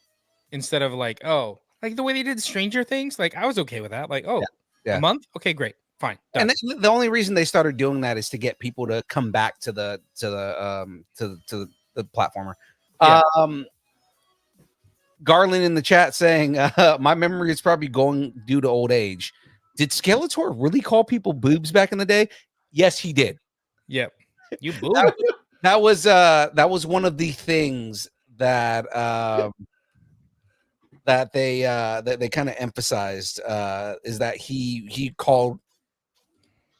Instead of like, oh, like the way they did Stranger Things, like I was okay with that. Like, oh, Yeah. a month? Okay, great. Fine. Done. And the only reason they started doing that is to get people to come back to the platformer. Yeah. Garland in the chat saying, my memory is probably going due to old age. Did Skeletor really call people boobs back in the day? Yes, he did. Yep. You boo. That was one of the things that that they kind of emphasized is that he called,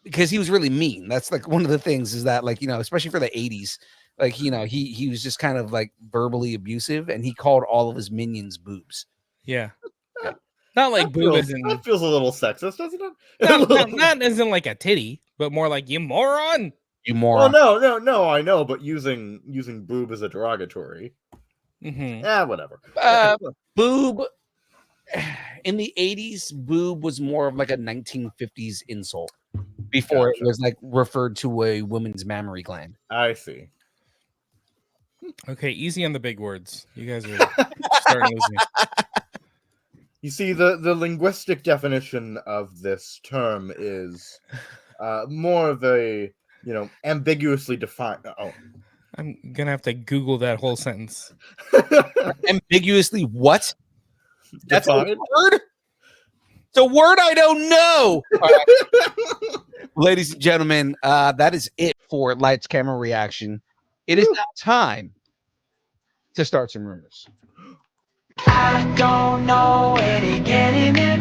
because he was really mean. That's like one of the things is that, like, you know, especially for the 80s, like, you know, he was just kind of like verbally abusive, and he called all of his minions boobs. Yeah. Not like boob as in that feels a little sexist, doesn't it? not as in like a titty, but more like you moron. You Well, moron. no, I know, but using boob as a derogatory. Mm-hmm. Yeah, whatever. Boob in the 80s, boob was more of like a 1950s insult before Gotcha. it was like referred to a woman's mammary gland. I see. Okay, easy on the big words. You guys are starting to lose me. You see, the linguistic definition of this term is more of a, you know, ambiguously defined. Oh, I'm gonna have to Google that whole sentence. Ambiguously what? That's a defined. word? It's a word I don't know. All right. Ladies and gentlemen, that is it for Lights Camera Reaction. It is now time to start some rumors. I don't know where to get him in.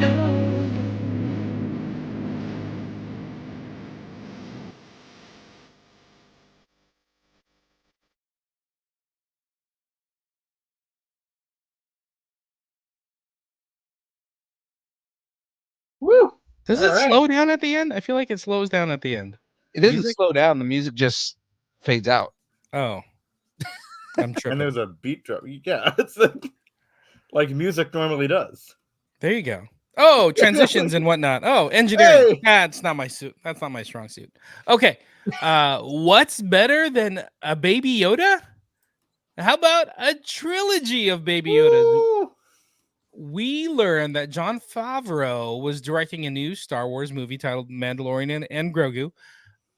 Woo! Does it All right. slow down at the end? I feel like it slows down at the end. It doesn't Music? slow down. The music just fades out. Oh, I'm And tripping. there's a beat drop. Yeah, it's like music normally does. There you go. Oh, transitions and whatnot. Oh, engineering. Hey! That's not my suit. That's not my strong suit. Okay. What's better than a Baby Yoda? How about a trilogy of Baby Yoda? Woo! We learned that Jon Favreau was directing a new Star Wars movie titled Mandalorian and Grogu.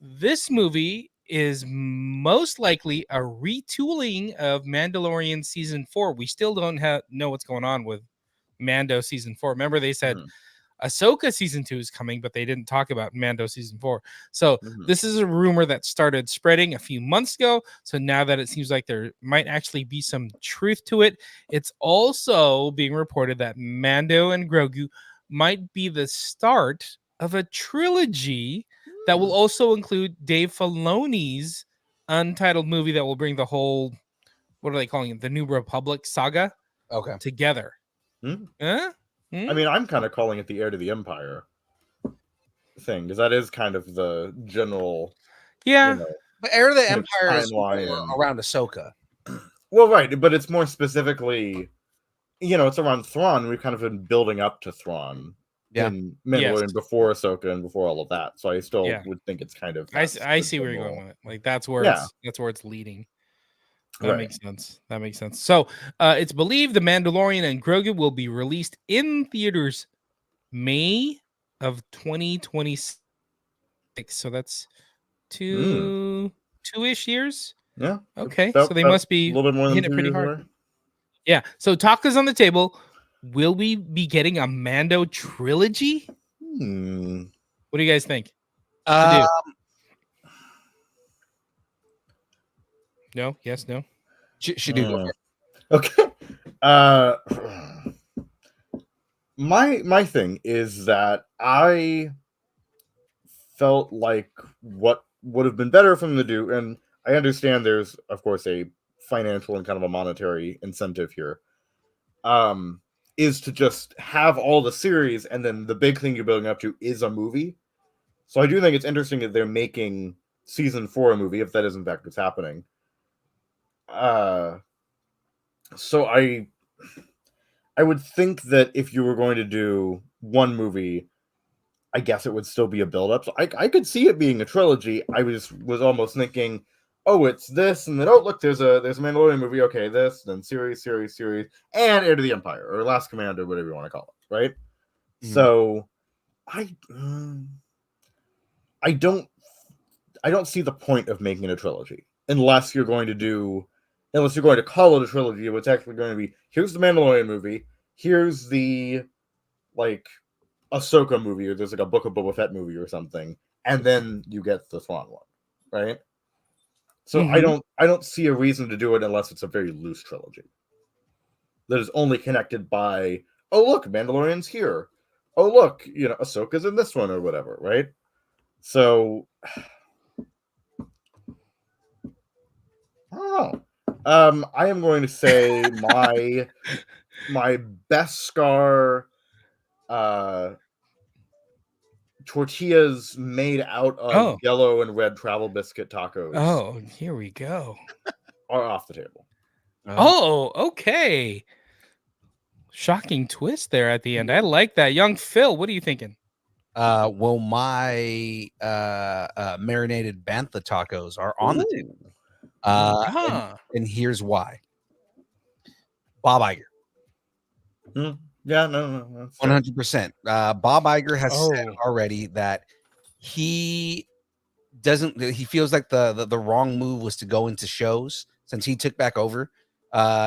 This movie is most likely a retooling of Mandalorian season 4. We still don't know what's going on with Mando season 4. Remember, they said Ahsoka season 2 is coming, but they didn't talk about Mando season 4. So this is a rumor that started spreading a few months ago. So now that it seems like there might actually be some truth to it, it's also being reported that Mando and Grogu might be the start of a trilogy that will also include Dave Filoni's untitled movie that will bring the whole, what are they calling it? The New Republic saga together. Huh? I mean, I'm kind of calling it the Heir to the Empire thing, because that is kind of the general. Yeah. You know, But Heir of the kind of Empire is timeline more and- around Ahsoka. Well, right, but it's more specifically, you know, it's around Thrawn. We've kind of been building up to Thrawn Yeah. in Mandalorian Yes. before Ahsoka and before all of that. So I still Yeah. would think it's kind of. I that's see the where you're general- going with it. Like that's where Yeah. it's leading. That Right. makes sense. That makes sense. So it's believed The Mandalorian and Grogu will be released in theaters May of 2026. So that's two-ish years. Yeah. Okay. About- So they about must be a little bit more than hitting it 2 pretty years hard. away. Yeah. So talk is on the table. Will we be getting a Mando trilogy? What do you guys think? Uh, No? Yes? No? should do. Go Okay. My thing is that I felt like what would have been better for them to do, and I understand there's of course a financial and kind of a monetary incentive here, is to just have all the series and then the big thing you're building up to is a movie. So I do think it's interesting that they're making season 4 a movie, if that is in fact what's happening. So I would think that if you were going to do one movie, I guess it would still be a build-up. So I could see it being a trilogy. I was almost thinking, oh, it's this, and then oh look, there's a Mandalorian movie. Okay, this, then series, and Heir to the Empire or Last Command or whatever you want to call it, right? Mhm. So I don't see the point of making it a trilogy unless you're going to call it a trilogy. It's actually going to be, here's the Mandalorian movie, here's the like Ahsoka movie, or there's like a Book of Boba Fett movie or something, and then you get the Thrawn one, right? So I don't see a reason to do it unless it's a very loose trilogy that is only connected by, oh look, Mandalorian's here, oh look, Ahsoka's in this one or whatever, right? So I don't know. I am going to say my Beskar tortillas made out of yellow and red travel biscuit tacos. Oh, here we go. Are off the table. Oh, okay. Shocking twist there at the end. I like that. Young Phil, what are you thinking? Well, my marinated bantha tacos are on the table. And here's why. Bob Iger. Yeah, no. 100%. Bob Iger has said already that he feels like the wrong move was to go into shows since he took back over.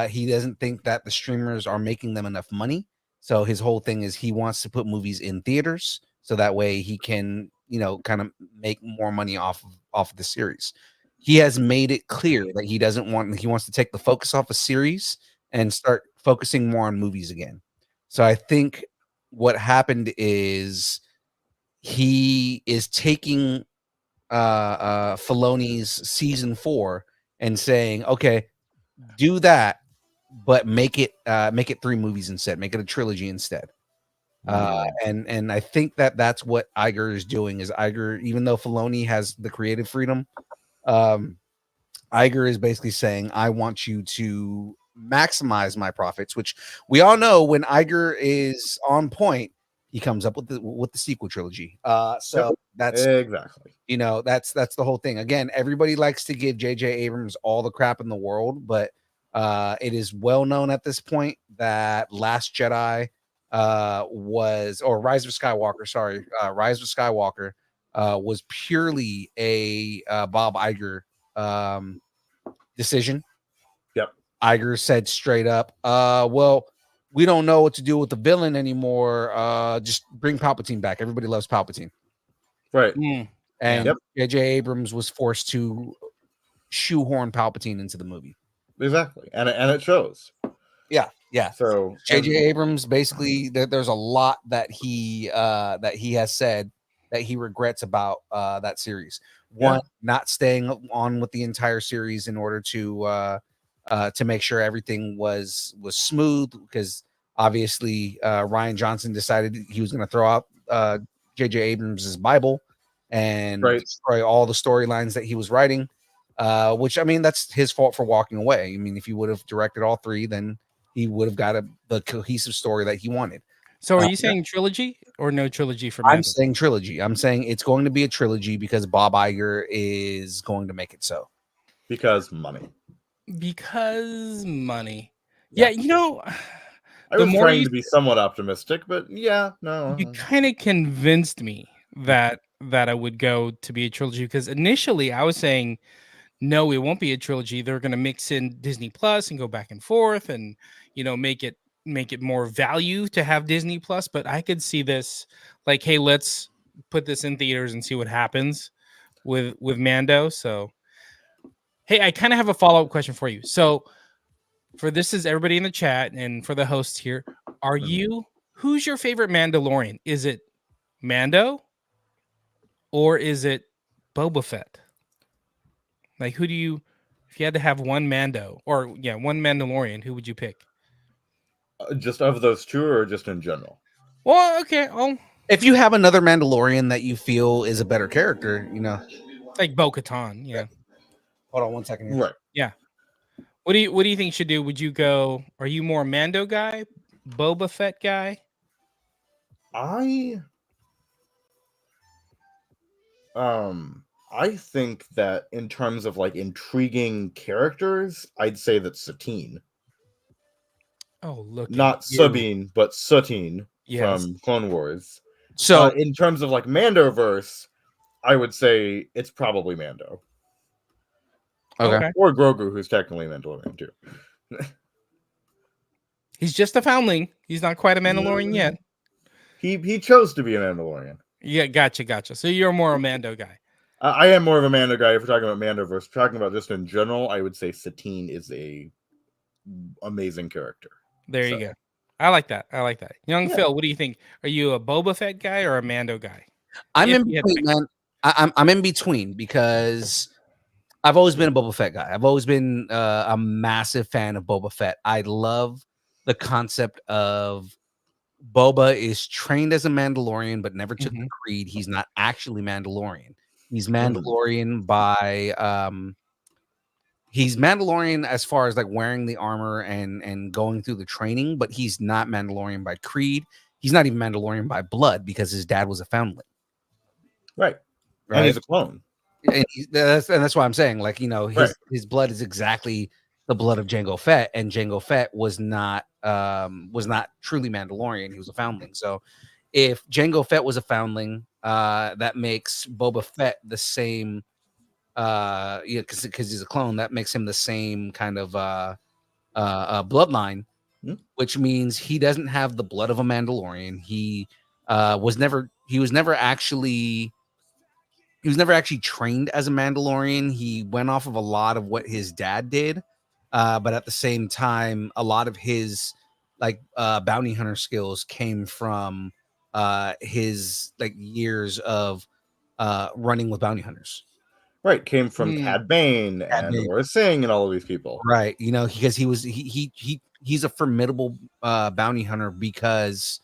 He doesn't think that the streamers are making them enough money. So his whole thing is he wants to put movies in theaters so that way he can, kind of make more money off of the series. He has made it clear that he wants to take the focus off a series and start focusing more on movies again. So I think what happened is he is taking Filoni's season 4 and saying, okay, do that, but make it 3 movies instead. Make it a trilogy instead. And I think that's what Iger is doing. Is Iger, even though Filoni has the creative freedom, Iger is basically saying, I want you to maximize my profits, which we all know when Iger is on point, he comes up with the sequel trilogy. So that's exactly, that's the whole thing. Again, everybody likes to give JJ Abrams all the crap in the world, but it is well known at this point that Last Jedi Rise of Skywalker was purely a Bob Iger decision. Yep. Iger said straight up, well, we don't know what to do with the villain anymore. Just bring Palpatine back. Everybody loves Palpatine. Right. And JJ Abrams was forced to shoehorn Palpatine into the movie. Exactly. And it shows. Yeah. So JJ Abrams basically there's a lot that he has said that he regrets about that series. One, not staying on with the entire series in order to make sure everything was smooth, because obviously Rian Johnson decided he was going to throw out JJ Abrams' Bible and destroy all the storylines that he was writing, which, I mean, that's his fault for walking away. I mean, if he would have directed all 3, then he would have got the cohesive story that he wanted. So are you saying trilogy or no trilogy for I'm Mando? saying trilogy. I'm saying it's going to be a trilogy because Bob Iger is going to make it so. Because money. Because money. Yeah. Yeah, you know, I the was more trying you to be somewhat optimistic, but yeah, no. you kind of convinced me that I would go to be a trilogy, because initially I was saying no, it won't be a trilogy. They're going to mix in Disney Plus and go back and forth, and make it more value to have Disney Plus. But I could see this like, hey, let's put this in theaters and see what happens with Mando. So, hey, I kind of have a follow up question for you. So, for this is everybody in the chat and for the hosts here, who's your favorite Mandalorian? Is it Mando or is it Boba Fett? Like, who do you, if you had to have one Mando or one Mandalorian, who would you pick? Just of those two, or just in general? Well, okay. If you have another Mandalorian that you feel is a better character, like Bo-Katan. Yeah. Hold on one second. Here. Right. Yeah. What do you think should do? Would you go? Are you more Mando guy, Boba Fett guy? I think that in terms of like intriguing characters, I'd say that Satine. Oh, look. Not Sabine, but Satine from Clone Wars. So in terms of like Mandoverse, I would say it's probably Mando. Okay. Or Grogu, who's technically Mandalorian too. He's just a foundling. He's not quite a Mandalorian yet. He chose to be a Mandalorian. Yeah, gotcha. So you're more a Mando guy. I am more of a Mando guy if we're talking about Mandoverse. Talking about just in general, I would say Satine is a amazing character. There you go. I like that. Young Phil, what do you think? Are you a Boba Fett guy or a Mando guy? I'm in between, man. I'm in between because I've always been a Boba Fett guy. I've always been a massive fan of Boba Fett. I love the concept of Boba is trained as a Mandalorian, but never took the creed. He's not actually Mandalorian. He's Mandalorian he's Mandalorian as far as like wearing the armor and going through the training, but he's not Mandalorian by creed. He's not even Mandalorian by blood because his dad was a foundling. Right. And he's a clone. And that's why I'm saying, like, his blood is exactly the blood of Jango Fett, and Jango Fett was not truly Mandalorian. He was a foundling. So if Jango Fett was a foundling, that makes Boba Fett the same. Because he's a clone, that makes him the same kind of bloodline, which means he doesn't have the blood of a Mandalorian. He was never actually trained as a Mandalorian. He went off of a lot of what his dad did, but at the same time, a lot of his bounty hunter skills came from his years of running with bounty hunters. Right, came from Cad Bane and Aurra Sing and all of these people. Right, because he's a formidable bounty hunter because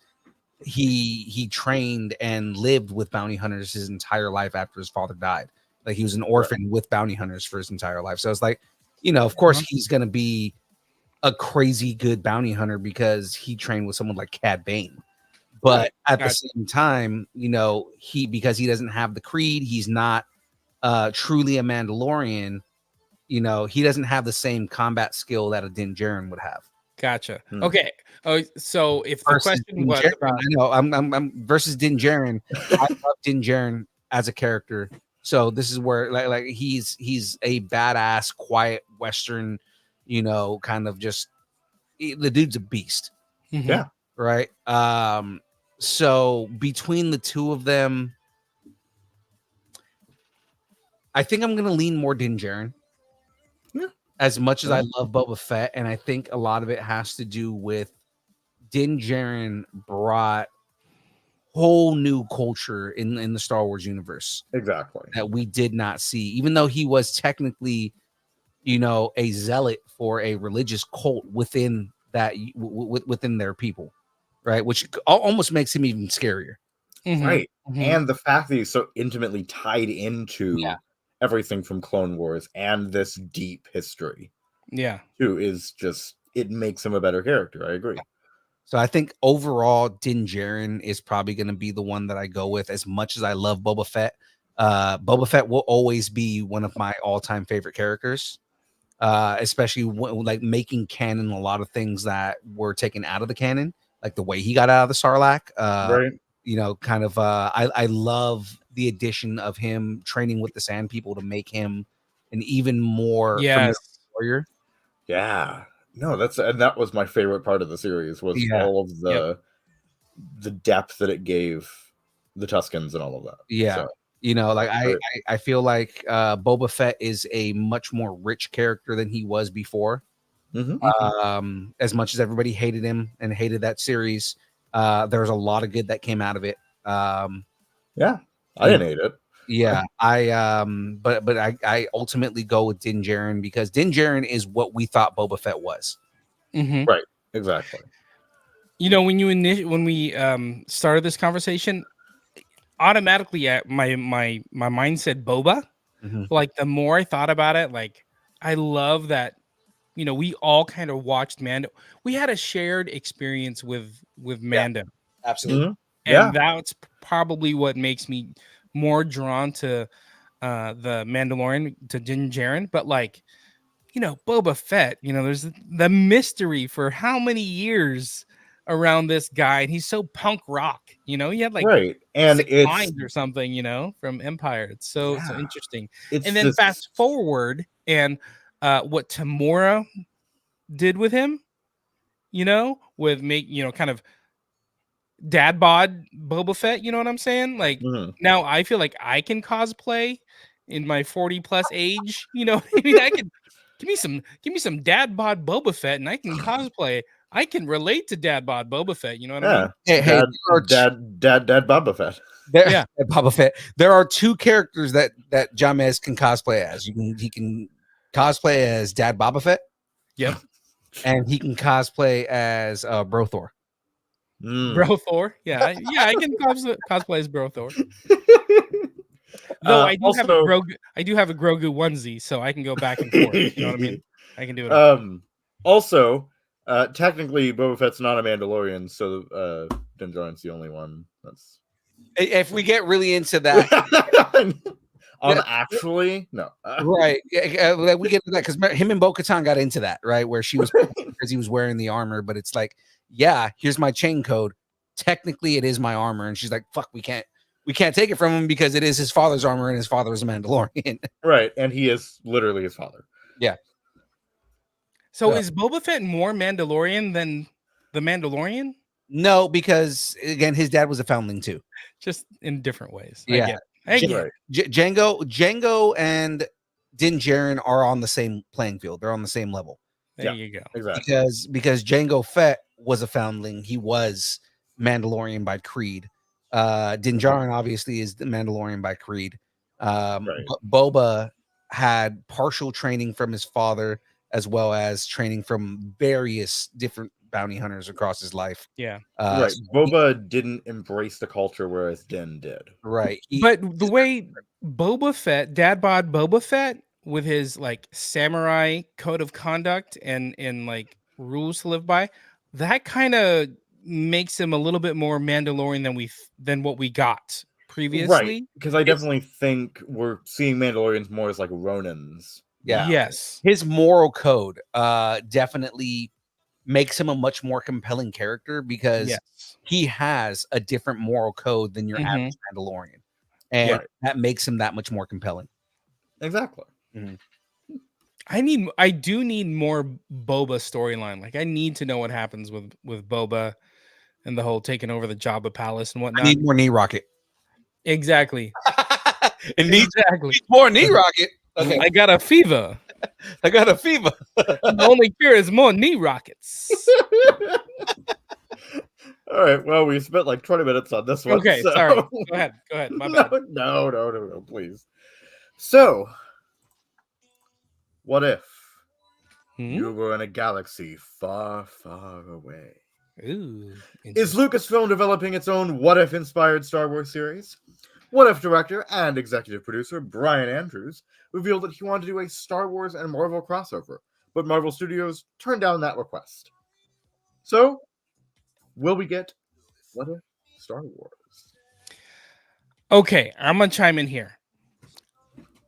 he trained and lived with bounty hunters his entire life after his father died. Like, he was an orphan with bounty hunters for his entire life. So it's like, of course he's gonna be a crazy good bounty hunter because he trained with someone like Cad Bane. But at the same time, because he doesn't have the creed, he's not truly a Mandalorian. He doesn't have the same combat skill that a Din Djarin would have. Gotcha. Okay. Oh, so if the question was about, I know I'm versus Din Djarin, I love Din Djarin as a character. So this is where like he's a badass, quiet Western, kind of just the dude's a beast. Yeah. Right. So between the two of them, I think I'm gonna lean more Din Djarin. Yeah. As much as I love Boba Fett, and I think a lot of it has to do with Din Djarin brought whole new culture in the Star Wars universe. Exactly. That we did not see, even though he was technically, a zealot for a religious cult within that within their people, right? Which almost makes him even scarier. Right. And the fact that he's so intimately tied into everything from Clone Wars and this deep history. Yeah. Too is just, it makes him a better character. I agree. So I think overall, Din Djarin is probably going to be the one that I go with. As much as I love Boba Fett, Boba Fett will always be one of my all-time favorite characters. Especially like making canon a lot of things that were taken out of the canon, like the way he got out of the Sarlacc. Right. You know, kind of. I love the addition of him training with the Sand People to make him an even more formidable Yes. warrior. Yeah. No, that was my favorite part of the series was Yeah. all of the depth that it gave the Tuskens and all of that. Yeah. So, You know, like Right. I feel like Boba Fett is a much more rich character than he was before. mhm. As much as everybody hated him and hated that series, there was a lot of good that came out of it. Yeah. I didn't hate it. Yeah, but I ultimately go with Din Djarin because Din Djarin is what we thought Boba Fett was. Mhm. Right. Exactly. You know, when we started this conversation, automatically my mind said Boba. Mhm. Like the more I thought about it, like I love that. You know, we all kind of watched Mando. We had a shared experience with Mando, Absolutely. Mhm. and Yeah. that's probably what makes me more drawn to the Mandalorian, to Din Djarin. But like, you know, Boba Fett, you know, there's the mystery for how many years around this guy, and he's so punk rock. You know, he had like Right. And 6 it's lines or something, you know, from Empire. It's so Yeah. interesting. it's And then this fast forward, and what Tamora did with him, you know, with kind of dad bod Boba Fett, you know what I'm saying? Like Mhm. now I feel like I can cosplay in my 40 plus age, you know. I mean, I can give me some dad bod Boba Fett and I can cosplay. I can relate to dad bod Boba Fett, you know what I mean? Yeah. Hey, Dad Boba Fett. there, Yeah. Boba Fett. There are two characters that Jamez can cosplay as. He can cosplay as Dad Boba Fett. Yep. And he can cosplay as Brothor. Mm. Bro Thor. Yeah, I can cosplay as Bro Thor. Though I do have a also- Grogu, onesie, so I can go back and forth. You know what I mean? I can do it. all. Also, technically, Boba Fett's not a Mandalorian, so Din Djarin's the only one. That's If we get really into that, actually no. right? We get into that because him and Bo-Katan got into that, right? Where she was because he was wearing the armor, but it's like, yeah, here's my chain code. Technically, it is my armor, and she's like, "Fuck, we can't take it from him because it is his father's armor, and his father is a Mandalorian." Right, and he is literally his father. So is Boba Fett more Mandalorian than the Mandalorian? No, because again, his dad was a foundling too. Just in different ways. Yeah. I get it. Right. Django and Din Djarin are on the same playing field. They're on the same level. There Yeah. you go. Exactly. Because Jango Fett was a foundling. He was Mandalorian by creed. Din Djarin obviously is the Mandalorian by creed. But Boba had partial training from his father as well as training from various different bounty hunters across his life. Yeah. Right. So Boba didn't embrace the culture, whereas Din did. right. But the way Boba Fett, dad bod Boba Fett, with his like samurai code of conduct and like rules to live by, that kind of makes him a little bit more Mandalorian than what we got previously. Right. Because I definitely think we're seeing Mandalorians more as like Ronins. Yeah. Yes. His moral code definitely makes him a much more compelling character because Yes. he has a different moral code than your Mhm. average Mandalorian. And Right. that makes him that much more compelling. Exactly. I do need more Boba storyline. Like I need to know what happens with Boba and the whole taking over the Jabba palace and I whatnot. need more knee rocket. Exactly. It needs Exactly. more knee rocket. Okay, I got a fever. I got a fever. The only cure is more knee rockets. All right. Well, we spent like 20 minutes on this one. Okay, so- sorry. Go ahead. My bad. No, please. So, what if Hmm? you were in a galaxy far, far away? Ooh, Is Lucasfilm developing its own What If inspired Star Wars series? What If director and executive producer Brian Andrews revealed that he wanted to do a Star Wars and Marvel crossover, but Marvel Studios turned down that request. So, will we get what if Star Wars? Okay, I'm gonna chime in here.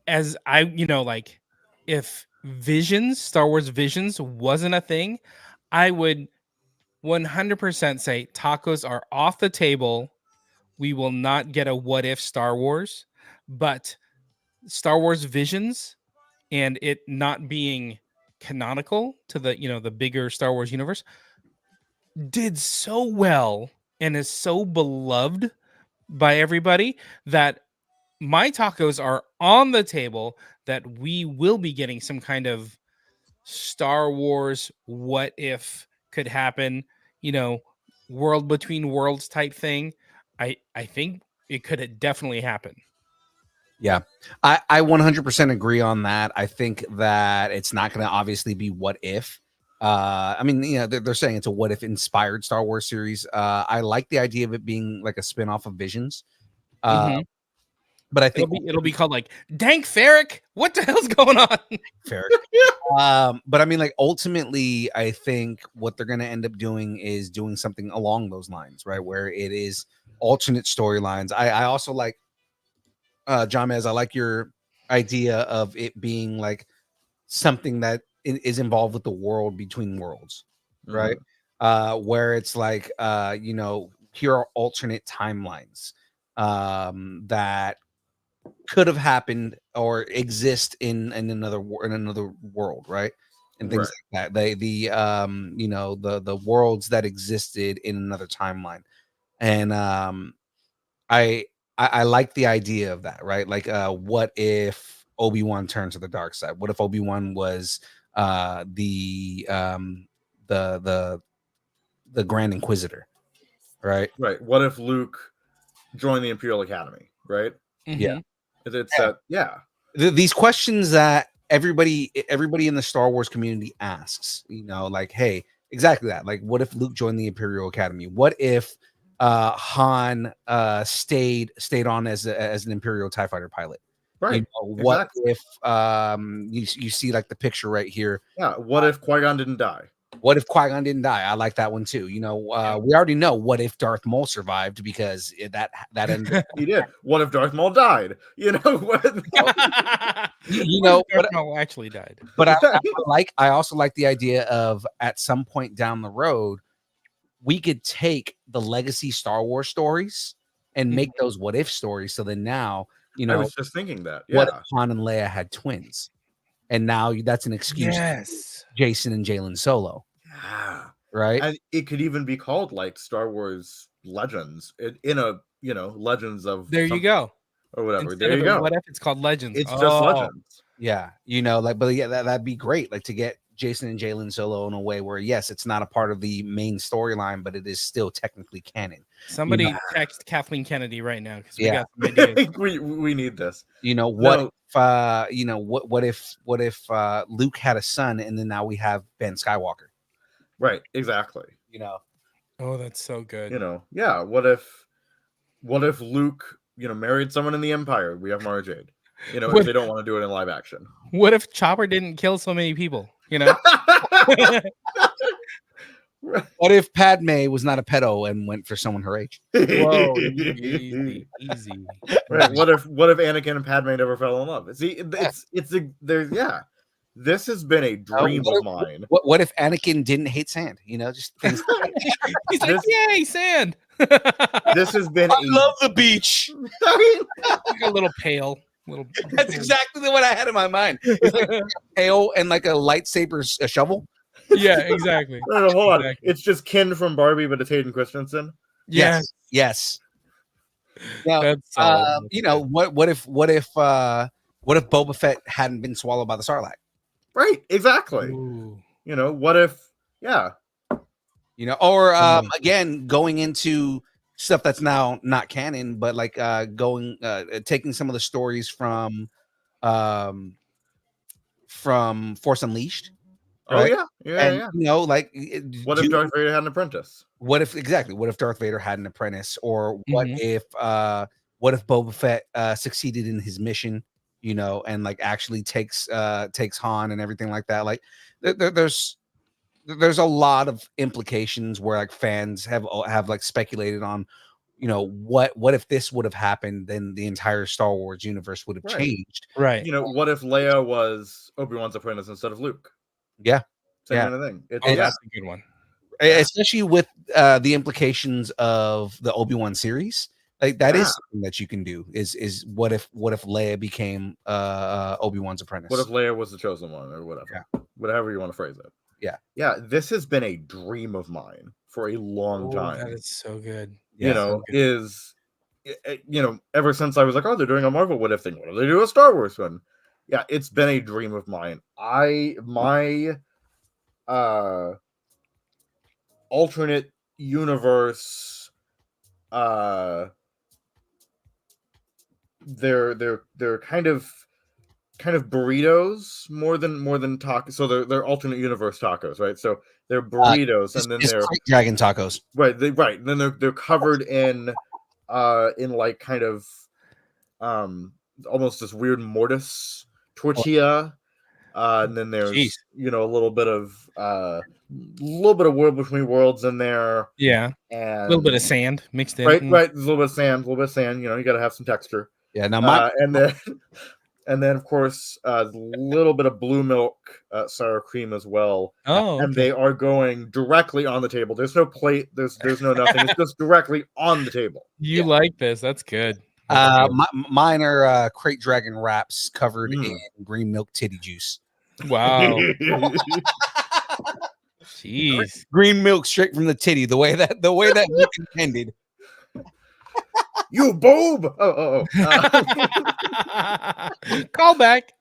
As I, like, if Star Wars Visions wasn't a thing, I would 100% say tacos are off the table. We will not get a what if Star Wars, but Star Wars Visions and it not being canonical to the, the bigger Star Wars universe did so well and is so beloved by everybody that my tacos are on the table that we will be getting some kind of Star Wars what if could happen, world between worlds type thing. I think it could definitely happen. Yeah, I 100% agree on that. I think that it's not going to obviously be what if. I mean, they're saying it's a what if inspired Star Wars series. I like the idea of it being like a spin-off of Visions. But I think it'll be called like Dank Ferrick. What the hell's going on? Ferrick. But I mean, like, ultimately, I think what they're going to end up doing is doing something along those lines, right? Where it is alternate storylines. I also like, John Mez, I like your idea of it being like something that is involved with the world between worlds, right? Where it's like, here are alternate timelines that could have happened or exist in another world, right? And things like that. The worlds that existed in another timeline. And I like the idea of that, right? Like, what if Obi-Wan turned to the dark side? What if Obi-Wan was the Grand Inquisitor, right? Right. What if Luke joined the Imperial Academy, right? Yeah. These questions that everybody in the Star Wars community asks, like, hey, exactly that. Like, what if Luke joined the Imperial Academy? What if Han stayed on as an Imperial TIE fighter pilot? Right. What if you see like the picture right here? Yeah. What if Qui-Gon didn't die? What if Qui-Gon didn't die? I like that one too. We already know what if Darth Maul survived, because that ended. He did. What if Darth Maul died? Darth Maul actually died. But I also like the idea of, at some point down the road, we could take the legacy Star Wars stories and make those what if stories. So then now, I was just thinking that. Yeah. What if Han and Leia had twins? And now that's an excuse. Yes. Jason and Jalen Solo. Yeah. Right. And it could even be called like Star Wars Legends Legends of. There you go. Or whatever. Instead there you go. What if it's called Legends? It's just Legends. Yeah. But yeah, that'd be great. Like, to get Jason and Jalen Solo in a way where, yes, it's not a part of the main storyline, but it is still technically canon. Somebody text Kathleen Kennedy right now, because we got some ideas. we need this. What if Luke had a son, and then now we have Ben Skywalker? Right, exactly. Oh, that's so good. Yeah. What if Luke, married someone in the Empire? We have Mara Jade. If they don't want to do it in live action. What if Chopper didn't kill so many people? What if Padme was not a pedo and went for someone her age? Whoa, easy. Right. What if Anakin and Padme never fell in love? See, this has been a dream of mine. What if Anakin didn't hate sand? Just things. He's like, yay, sand. This has been. I love the beach. Like a little pale. That's exactly what I had in my mind. It's like pale and like a lightsaber, a shovel. Yeah, exactly. No, hold on. It's just Ken from Barbie, but it's Hayden Christensen. Yes. Now, what if Boba Fett hadn't been swallowed by the Sarlacc? Right, exactly. Ooh. What if? Yeah. Again, going into stuff that's now not canon, but like taking some of the stories from Force Unleashed. Right? Oh yeah. Like, what if Darth Vader had an apprentice? What if Darth Vader had an apprentice? Or what if Boba Fett succeeded in his mission? And like actually takes Han and everything like that. Like, there's there's a lot of implications where like fans have like speculated on, what if this would have happened, then the entire Star Wars universe would have Right. changed. Right. What if Leia was Obi-Wan's apprentice instead of Luke? Yeah. Same Yeah. kind of thing. Oh, that's a good one. Especially with the implications of the Obi-Wan series. Like that is Yeah. something that you can do. Is what if Leia became Obi-Wan's apprentice? What if Leia was the chosen one, or whatever? Whatever you want to phrase it. Yeah. This has been a dream of mine for a long time. That is so good. Ever since I was like, oh, they're doing a Marvel What If thing. What if they do a Star Wars one? Yeah, it's been a dream of mine. My alternate universe, they're kind of burritos more than tacos. So they're alternate universe tacos, right? So they're burritos, and then they're Crate Dragon tacos. right. Then they're covered in like kind of almost this weird mortise tortilla. And then there's a little bit of World Between Worlds in there. Yeah, and a little bit of sand mixed in. Right. There's a little bit of sand. You got to have some texture. Yeah. Now and then of course a little bit of blue milk sour cream as well. Oh, and they are going directly on the table. There's no plate. There's no nothing. It's just directly on the table. You like this? That's good. Mine are Crate Dragon wraps covered in green milk titty juice. Wow. Jeez. Green milk straight from the titty, the way that you intended. You boob. Call back.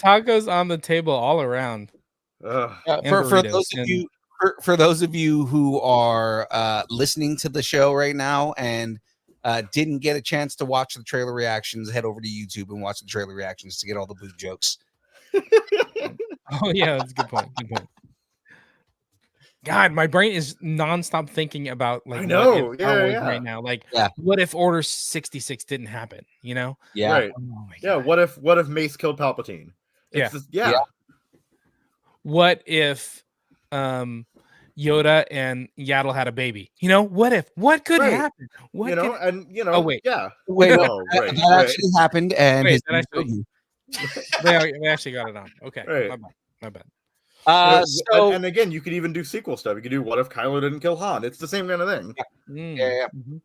Tacos on the table all around. For those of you who are listening to the show right now and didn't get a chance to watch the trailer reactions, head over to YouTube and watch the trailer reactions to get all the boob jokes. Oh yeah, that's a good point. God, my brain is nonstop thinking about like I know, what if Star Wars right now. Like, what if Order 66 didn't happen? Yeah. Right. Oh what if Mace killed Palpatine? What if Yoda and Yaddle had a baby? What could happen? Oh wait, wait, that actually happened, and they actually got it on. Okay, right. My bad. And again, you could even do sequel stuff. You could do what if Kylo didn't kill Han? It's the same kind of thing. Yeah. Mm-hmm.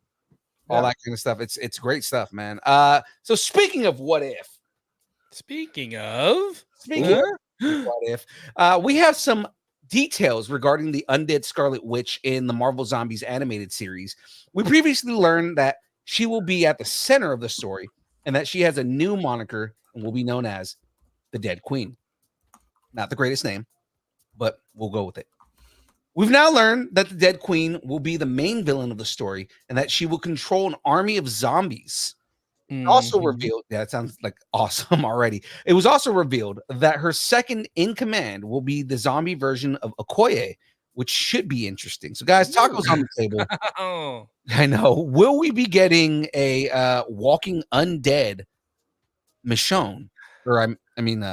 All that kind of stuff. It's great stuff, man. So speaking of what if, what if, we have some details regarding the undead Scarlet Witch in the Marvel Zombies animated series. We previously learned that she will be at the center of the story and that she has a new moniker and will be known as the Dead Queen. Not the greatest name, but we'll go with it. We've now learned that the Dead Queen will be the main villain of the story and that she will control an army of zombies. Also revealed, that sounds like awesome already. It was also revealed that her second in command will be the zombie version of Okoye, which should be interesting. So, guys, tacos on the table. Oh, I know. Will we be getting a walking undead Michonne? Or I mean,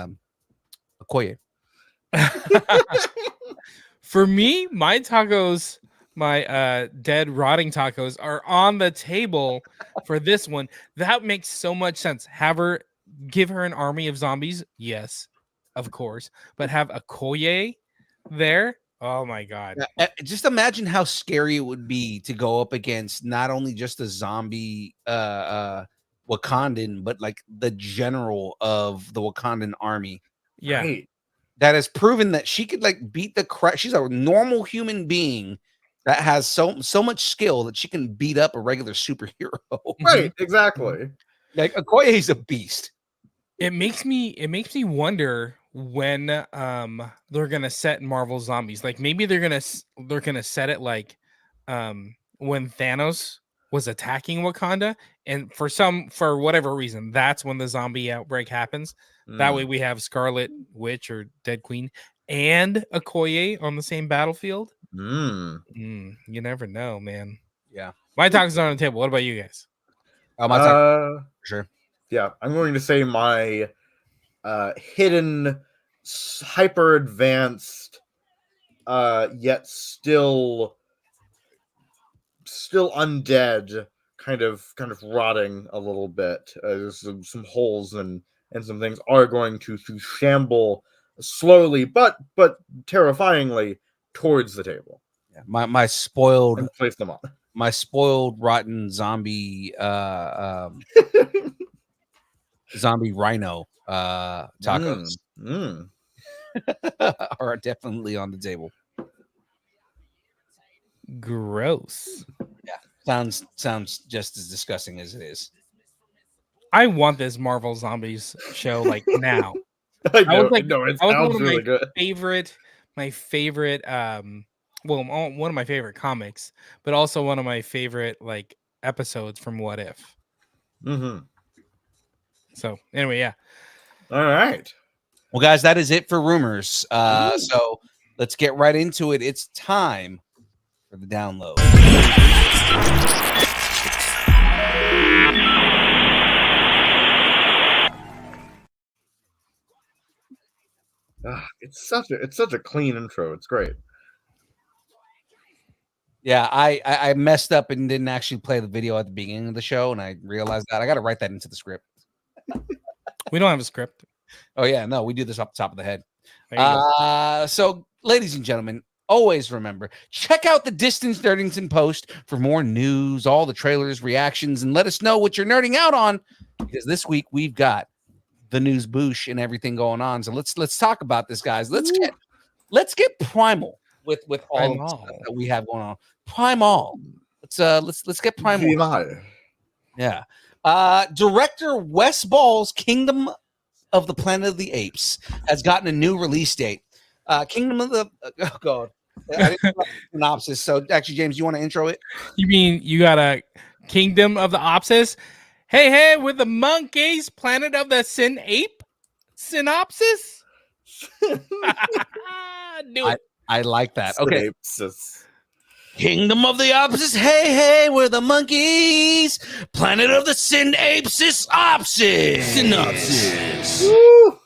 Okoye. For me, my tacos, my dead rotting tacos are on the table for this one. That makes so much sense. Give her an army of zombies, yes, of course, but have Okoye there. Oh my god! Just imagine how scary it would be to go up against not only just a zombie Wakandan, but like the general of the Wakandan army. Yeah. Right. That has proven that she could like beat the crap. She's a normal human being that has so much skill that she can beat up a regular superhero. Right, exactly. Like Okoye's a beast. It makes me wonder when they're gonna set Marvel Zombies. Like maybe they're gonna set it like when Thanos was attacking Wakanda, and for whatever reason, that's when the zombie outbreak happens. That way we have Scarlet Witch or Dead Queen and Okoye on the same battlefield. You never know, man. Yeah. My tacos are on the table. What about you guys? Oh, my taco, for sure. Yeah, I'm going to say my hidden, hyper advanced yet still undead, kind of rotting a little bit. There's some holes and some things are going to shamble slowly but terrifyingly towards the table. Yeah, my spoiled And place them on. my spoiled rotten zombie zombie rhino tacos are definitely on the table. Gross. Sounds just as disgusting as it is. I want this Marvel Zombies show like now. I know, was like, no, it I was sounds one of really good. my favorite well, one of my favorite comics, but also one of my favorite like episodes from What If. Mm-hmm. So anyway, yeah. All right. Well, guys, that is it for rumors. So let's get right into it. It's time for the download. It's such a clean intro. It's great. Yeah, I messed up and didn't actually play the video at the beginning of the show, and I realized that I got to write that into the script. We don't have a script. Oh yeah, no, we do this off the top of the head. There you go. So, ladies and gentlemen, always remember, check out the Distance Nerdington post for more news, all the trailers, reactions, and let us know what you're nerding out on, because this week we've got the news boosh and everything going on. So let's talk about this, guys. Let's get primal with all of the stuff that we have going on. Primal. Let's get primal. Yeah. Director Wes Ball's Kingdom of the Planet of the Apes has gotten a new release date. Kingdom of the oh god, I didn't know the synopsis. So actually, James, you want to intro it? You mean you got a Kingdom of the Opsis? Hey, with the monkeys, Planet of the Sin Ape synopsis. Do it. I like that. Okay. Synapsis. Kingdom of the Opsis. Hey, we're the monkeys. Planet of the Sin Apes. Synopsis. Woo!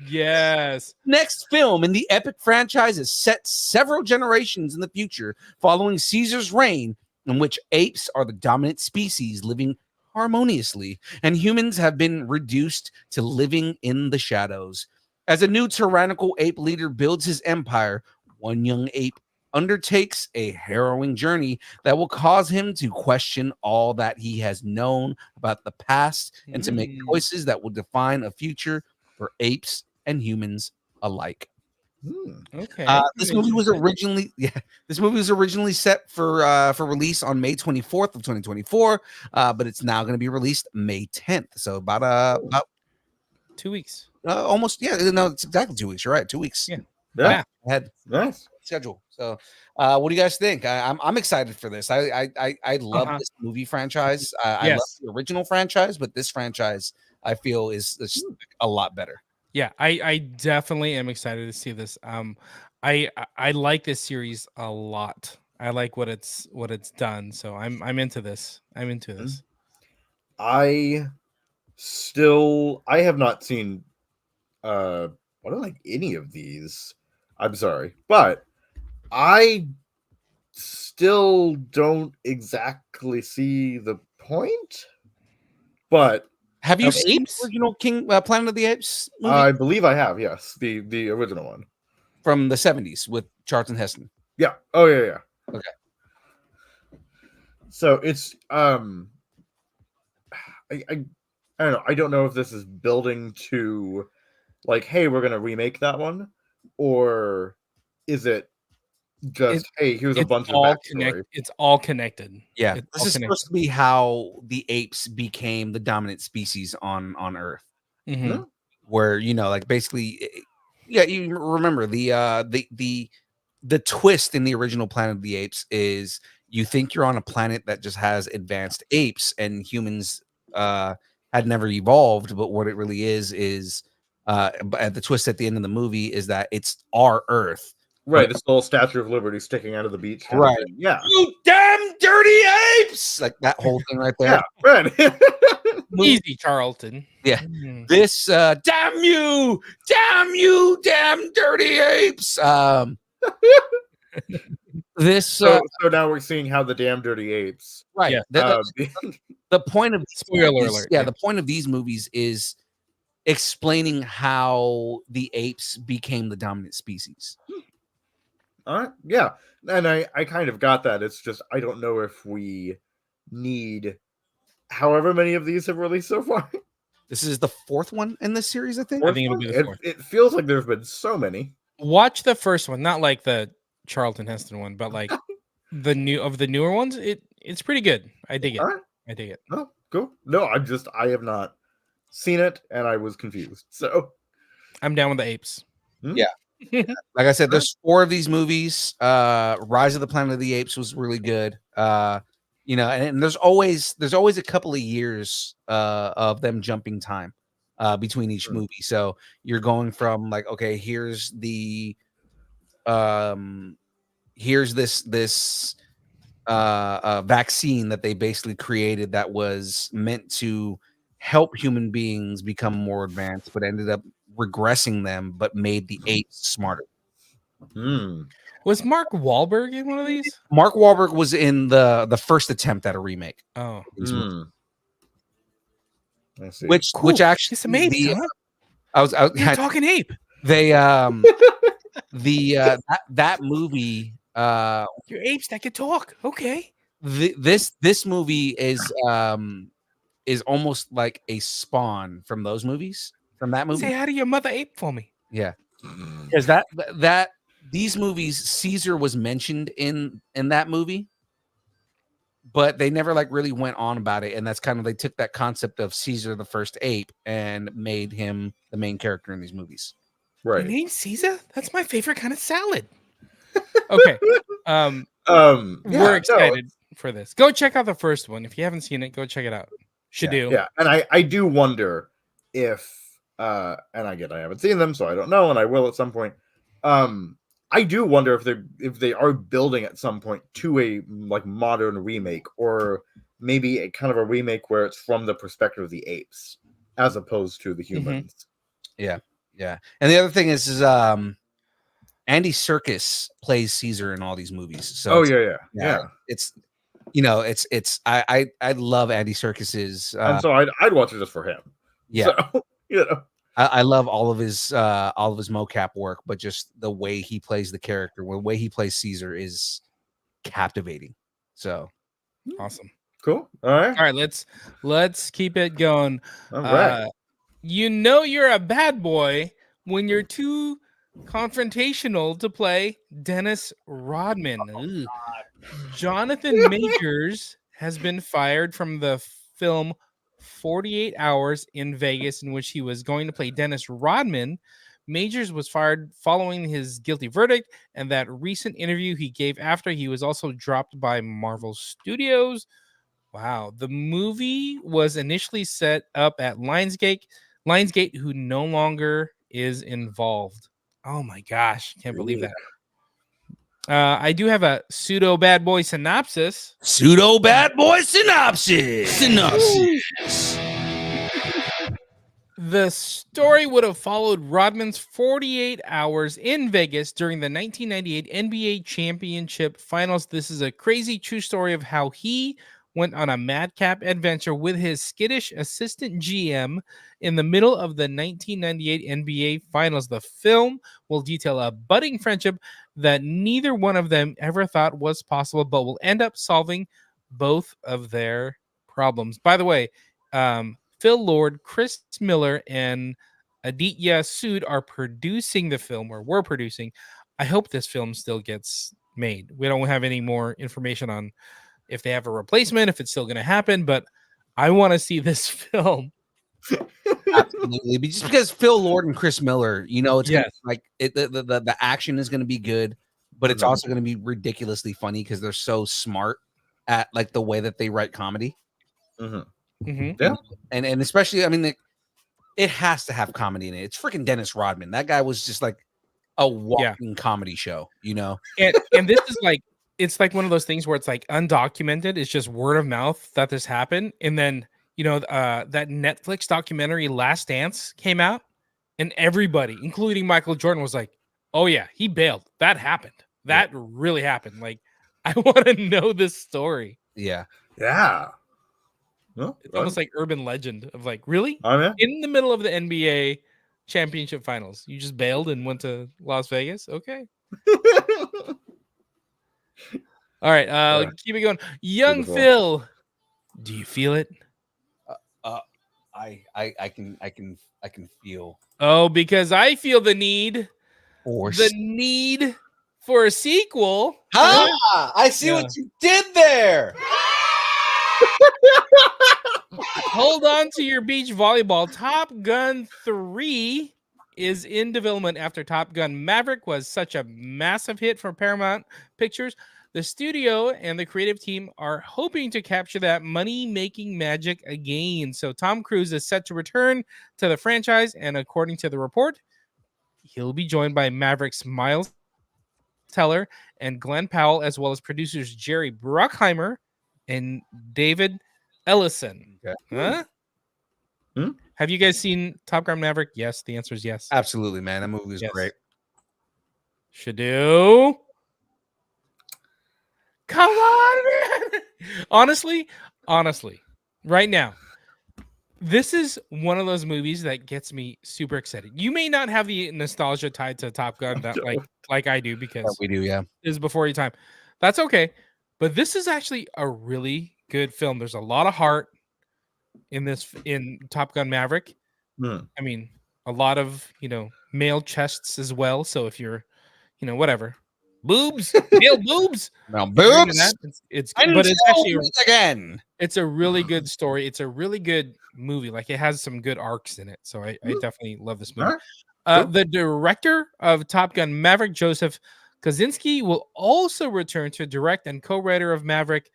Yes. Next film in the epic franchise is set several generations in the future, following Caesar's reign, in which apes are the dominant species living harmoniously, and humans have been reduced to living in the shadows. As a new tyrannical ape leader builds his empire, one young ape undertakes a harrowing journey that will cause him to question all that he has known about the past and to make choices that will define a future for apes and humans alike. Okay. This movie was originally set for release on May 24th of 2024, but it's now going to be released May 10th. So about 2 weeks. Almost, yeah. No, it's exactly 2 weeks. You're right, 2 weeks. Yeah. Ahead Nice. schedule. So, what do you guys think? I'm excited for this. I love this movie franchise. I love the original franchise, but this franchise I feel is a lot better. Yeah, I definitely am excited to see this. I like this series a lot. I like what it's done. So I'm into this. I'm into this. I have not seen I don't like any of these. I'm sorry, but I still don't exactly see the point. But have you seen the original Planet of the Apes movie? I believe I have, yes. The original one. From the 70s with Charlton Heston. Yeah. Oh, yeah. Okay. So it's I don't know. I don't know if this is building to like, hey, we're gonna remake that one, or is it just hey, here's a bunch of backstory? It's all connected. Yeah, this is supposed to be how the apes became the dominant species on Earth. Mm-hmm. Where like basically, yeah, you remember the twist in the original Planet of the Apes is you think you're on a planet that just has advanced apes and humans had never evolved, but what it really is the twist at the end of the movie is that it's our Earth. Right, this whole Statue of Liberty sticking out of the beach. Right. Yeah. You damn dirty apes! Like that whole thing right there. Yeah, right. Easy, Charlton. Yeah. Mm. This damn you, damn dirty apes. This So now we're seeing how the damn dirty apes. right. Yeah. The point of Spoiler movies- alert, Yeah, yeah. the point of these movies is explaining how the apes became the dominant species. All right, yeah, and I kind of got that. It's just I don't know if we need however many of these have released so far. This is the fourth one in this series, I think. I think it'll be the fourth. It feels like there's been so many. Watch the first one, not like the Charlton Heston one, but like the newer ones. It's pretty good. I dig it. All right. I dig it. Oh, cool. No, I have not seen it, and I was confused. So I'm down with the apes. Yeah. Like I said, there's 4 of these movies. Rise of the Planet of the Apes was really good. And there's always a couple of years of them jumping time between each movie. So you're going from like, okay, here's this vaccine that they basically created that was meant to help human beings become more advanced, but ended up regressing them, but made the apes smarter. Was Mark Wahlberg in one of these? Mark Wahlberg was in the first attempt at a remake. Oh, I see. Which actually it's amazing. You're talking ape. They that movie Your apes that can talk. Okay. this movie is almost like a spawn from those movies. From that movie. Say hi to your mother ape for me. Yeah. Because that these movies, Caesar was mentioned in that movie, but they never like really went on about it. And that's kind of, they took that concept of Caesar the first ape and made him the main character in these movies. Your Right. name's Caesar? That's my favorite kind of salad. Okay. We're excited for this. Go check out the first one. If you haven't seen it, go check it out. Should do. Yeah, and I do wonder if and again I haven't seen them, so I don't know, and I will at some point. I do wonder if they are building at some point to a like modern remake, or maybe a kind of a remake where it's from the perspective of the apes as opposed to the humans. Yeah. And the other thing is Andy Serkis plays Caesar in all these movies. So yeah. It's I love Andy Serkis's And so I'd watch it just for him. Yeah. So, I love all of his mocap work, but just the way he plays the character, the way he plays Caesar is captivating. So awesome. Cool. All right. Let's keep it going. All right. You know you're a bad boy when you're too confrontational to play Dennis Rodman. Ugh. Jonathan Majors has been fired from the film 48 Hours in Vegas, in which he was going to play Dennis Rodman. Majors was fired following his guilty verdict and that recent interview he gave after he was also dropped by Marvel Studios. Wow. The movie was initially set up at Lionsgate, who no longer is involved. Oh my gosh. Can't believe that. I do have a pseudo bad boy synopsis. The story would have followed Rodman's 48 hours in Vegas during the 1998 NBA Championship Finals. This is a crazy true story of how he went on a madcap adventure with his skittish assistant GM in the middle of the 1998 NBA Finals. The film will detail a budding friendship that neither one of them ever thought was possible, but will end up solving both of their problems. By the way, Phil Lord, Chris Miller, and Aditya Sood are producing the film, or were producing. I hope this film still gets made. We don't have any more information on if they have a replacement, if it's still going to happen, but I want to see this film. Absolutely, but just because Phil Lord and Chris Miller, it's Yes. gonna, like the action is going to be good, but it's also going to be ridiculously funny because they're so smart at like the way that they write comedy. Yeah, and especially, I mean, it has to have comedy in it. It's freaking Dennis Rodman. That guy was just like a walking comedy show, And this is like, it's like one of those things where it's like undocumented. It's just word of mouth that this happened, and then that Netflix documentary Last Dance came out, and everybody, including Michael Jordan, was like, "Oh yeah, he bailed. That happened. That really happened." Like, I want to know this story. Yeah. Yeah. Well, It's almost like urban legend of like, really? I'm in. In the middle of the NBA championship finals, you just bailed and went to Las Vegas? Okay. All right, keep it going. Young Beautiful. Phil, do you feel it? I can feel Oh, because I feel the need force. for a sequel. I see Yeah. what you did there. Hold on to your beach volleyball. Top Gun 3 is in development after Top Gun Maverick was such a massive hit for Paramount Pictures. The studio and the creative team are hoping to capture that money-making magic again. So Tom Cruise is set to return to the franchise, and according to the report, he'll be joined by Maverick's Miles Teller and Glenn Powell, as well as producers Jerry Bruckheimer and David Ellison. Okay. Huh? Hmm? Have you guys seen Top Gun Maverick? Yes, the answer is yes. Absolutely, man. That movie was Yes. great. Should do. Come on, man. Honestly, right now, this is one of those movies that gets me super excited. You may not have the nostalgia tied to Top Gun that like I do because We do, yeah. is before your time. That's okay. But this is actually a really good film. There's a lot of heart in Top Gun Maverick. Hmm. I mean, a lot of, male chests as well. So if you're, whatever. Boobs, male boobs. Now, If you're into boobs. that, it's but it's actually again. it's a really good story. It's a really good movie. Like it has some good arcs in it. So I definitely love this movie. Alright. The director of Top Gun Maverick, Joseph Kosinski, will also return to direct, and co-writer of Maverick,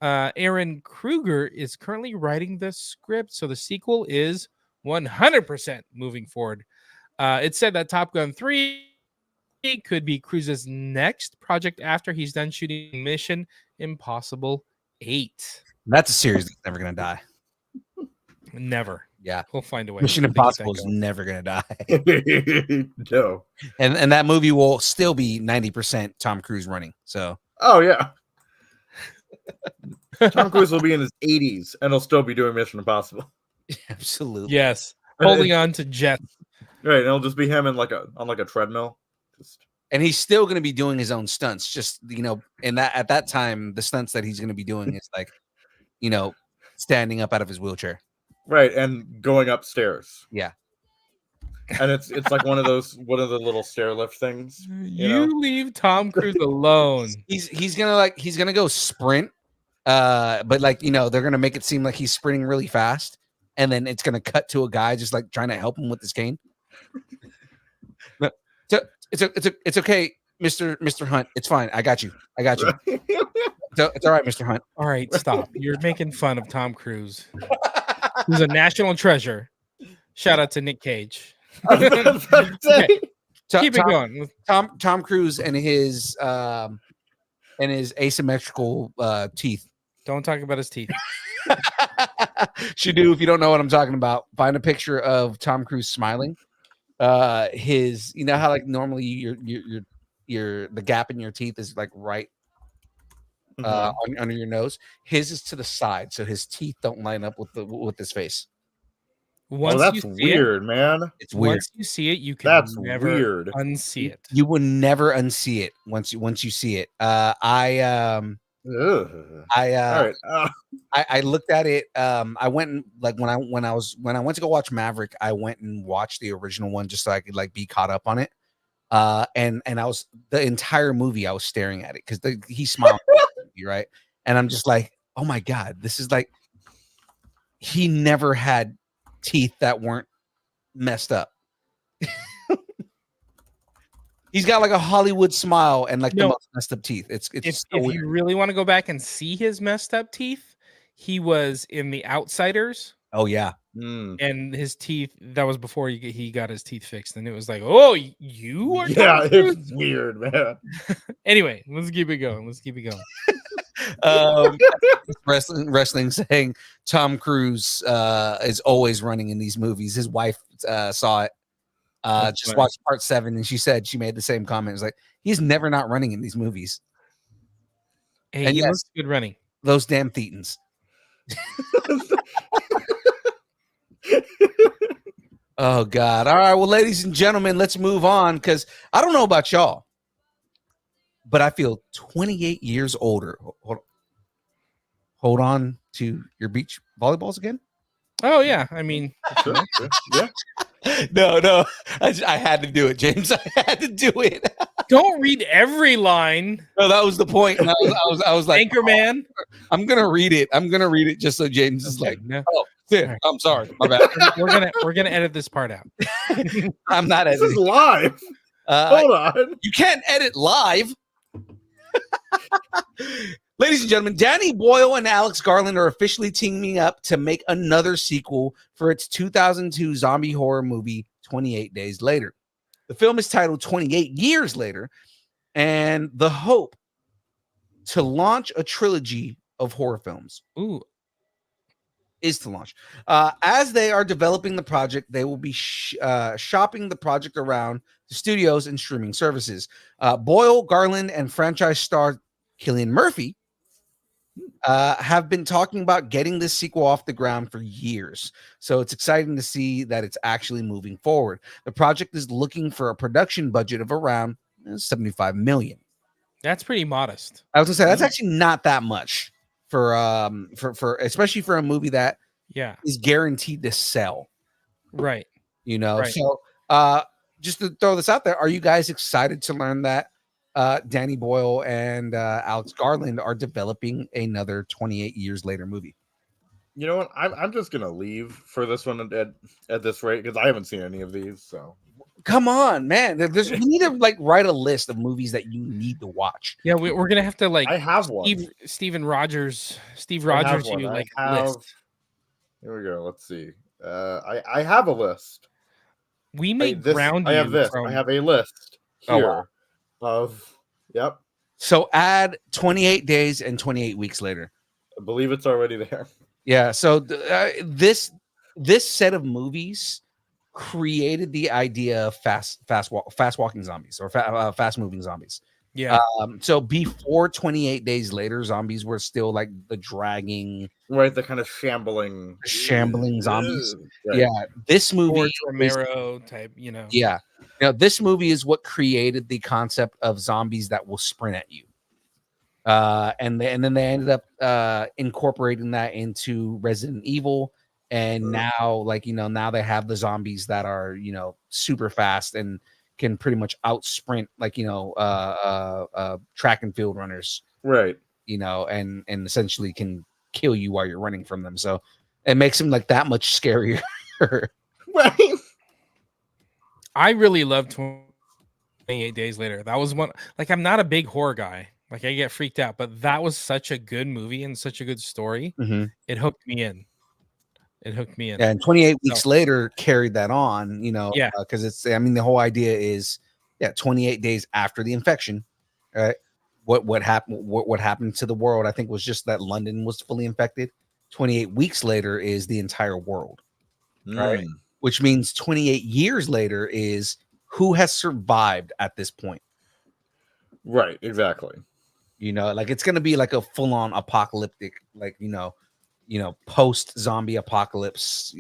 Aaron Kruger, is currently writing the script. So the sequel is 100% moving forward. It said that Top Gun 3 could be Cruise's next project after he's done shooting Mission Impossible 8. That's a series that's never gonna die. Never. Yeah. He'll find a way. Mission to get that Impossible is going. never gonna die. No. And that movie will still be 90% Tom Cruise running. So Oh yeah. Tom Cruise will be in his 80s and he'll still be doing Mission Impossible. absolutely. Yes. Holding on to jets. Right, and it'll just be him in on a treadmill. Just And he's still gonna be doing his own stunts. Just and that at that time, the stunts that he's gonna be doing is like, standing up out of his wheelchair. right, and going upstairs. Yeah. And it's like one of the little stair lift things. You leave Tom Cruise alone. He's gonna go sprint. But they're gonna make it seem like he's sprinting really fast, and then it's gonna cut to a guy just like trying to help him with his cane. It's okay, Mr. Hunt. It's fine. I got you. It's all right, Mr. Hunt. All right, stop. You're making fun of Tom Cruise, who's a national treasure. Shout out to Nick Cage. Okay, keep it going. Tom Cruise and his asymmetrical teeth. Don't talk about his teeth. Should do if you don't know what I'm talking about. Find a picture of Tom Cruise smiling. His, how like normally your the gap in your teeth is like right under your nose. His is to the side, so his teeth don't line up with his face. Once that's you see weird, man. It's weird. Once you see it, you can That's never weird. unsee it. You will never unsee it once you see it. Ugh. All I right. looked at it. I went and when I went to go watch Maverick, I went and watched the original one just so I could be caught up on it. And I was the entire movie I was staring at it because he smiled, right? And I'm just like, oh my god, this is like he never had teeth that weren't messed up. He's got like a Hollywood smile and the most messed up teeth. It's If so weird. you really want to go back and see his messed up teeth, he was in The Outsiders, Oh yeah. and his teeth, that was before he got his teeth fixed, and it was like, oh, you are Yeah, Tom Cruise? it's weird, man. Anyway, let's keep it going. wrestling saying Tom Cruise is always running in these movies. His wife saw it. Just funny. watched part 7, and she said she made the same comment. It was like, he's never not running in these movies. Hey, And he yes, looks good running. those damn Thetans. Oh God! All right, well, ladies and gentlemen, let's move on because I don't know about y'all, but I feel 28 years older. Hold on to your beach volleyballs again. Oh yeah, I mean, Sure, yeah. No, I had to do it, James. I had to do it. don't read every line. No, that was the point. And I was like, Anchorman. I'm gonna read it. I'm gonna read it just so James is like, no. oh, yeah, Right. I'm sorry, my bad. we're gonna edit this part out. I'm not This is editing. live. Hold on. You can't edit live. Ladies and gentlemen, Danny Boyle and Alex Garland are officially teaming up to make another sequel for its 2002 zombie horror movie, 28 Days Later. The film is titled 28 Years Later, and the hope to launch a trilogy of horror films. Ooh, Is to launch. As they are developing the project, they will be shopping the project around to studios and streaming services. Boyle, Garland, and franchise star Cillian Murphy have been talking about getting this sequel off the ground for years. So it's exciting to see that it's actually moving forward. The project is looking for a production budget of around $75 million. that's pretty modest. I was gonna say that's actually not that much for especially for a movie that Yeah, is guaranteed to sell. right. You know, Right. so just to throw this out there, are you guys excited to learn that Danny Boyle and Alex Garland are developing another 28 years later movie? You know what? I'm just gonna leave for this one at this rate because I haven't seen any of these. So Come on, man. We need to like write a list of movies that you need to watch. Yeah, we're gonna have to like I have one. Steve Rogers, I have one. you I like have- list. Here we go. Let's see. I have a list. We may this, ground I have you this. from I have a list Oh, here wow. of. Yep, So add 28 days and 28 weeks later. I believe it's already there. Yeah. So this set of movies created the idea of fast walking zombies or fast moving zombies. yeah. So before 28 days later, zombies were still like the dragging, Right, the kind of shambling zombies. Right. Yeah, this movie George is- Romero type, you know. yeah. Now, this movie is what created the concept of zombies that will sprint at you. And then they ended up incorporating that into Resident Evil. And now, like, now they have the zombies that are, super fast and can pretty much out sprint, like, track and field runners, Right. and essentially can kill you while you're running from them. So it makes them like that much scarier. Right. I really loved 28 Days Later. That was one, like, I'm not a big horror guy. Like, I get freaked out, but that was such a good movie and such a good story. Mhm. It hooked me in. And 28 weeks later carried that on, Yeah. because the whole idea is, 28 days after the infection, right? What happened to the world, I think, was just that London was fully infected. 28 weeks later is the entire world, right? Mm. Which means 28 years later is who has survived at this point. Right, exactly. Like it's going to be like a full-on apocalyptic, like, post zombie apocalypse,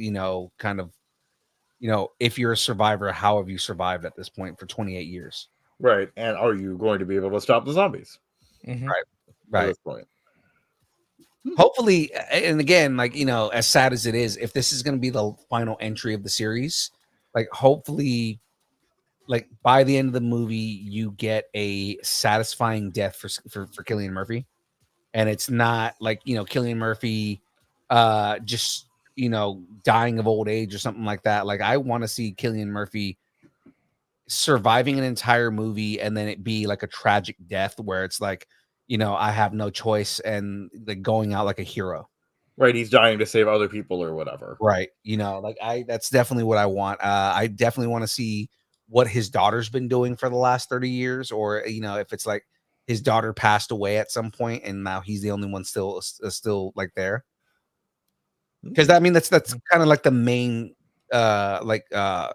kind of, if you're a survivor, how have you survived at this point for 28 years? Right. And are you going to be able to stop the zombies Mhm. at Right. this point? Hopefully, and again, like, as sad as it is, if this is going to be the final entry of the series, like, hopefully, like, by the end of the movie, you get a satisfying death for Cillian Murphy. And it's not like, Cillian Murphy just, dying of old age or something like that. Like, I want to see Cillian Murphy surviving an entire movie and then it be like a tragic death where it's like, I have no choice and like going out like a hero. Right. He's dying to save other people or whatever. Right. That's definitely what I want. I definitely want to see what his daughter's been doing for the last 30 years, or, if it's like, his daughter passed away at some point, and now he's the only one still like there. Because I mean, that's kind of like the main the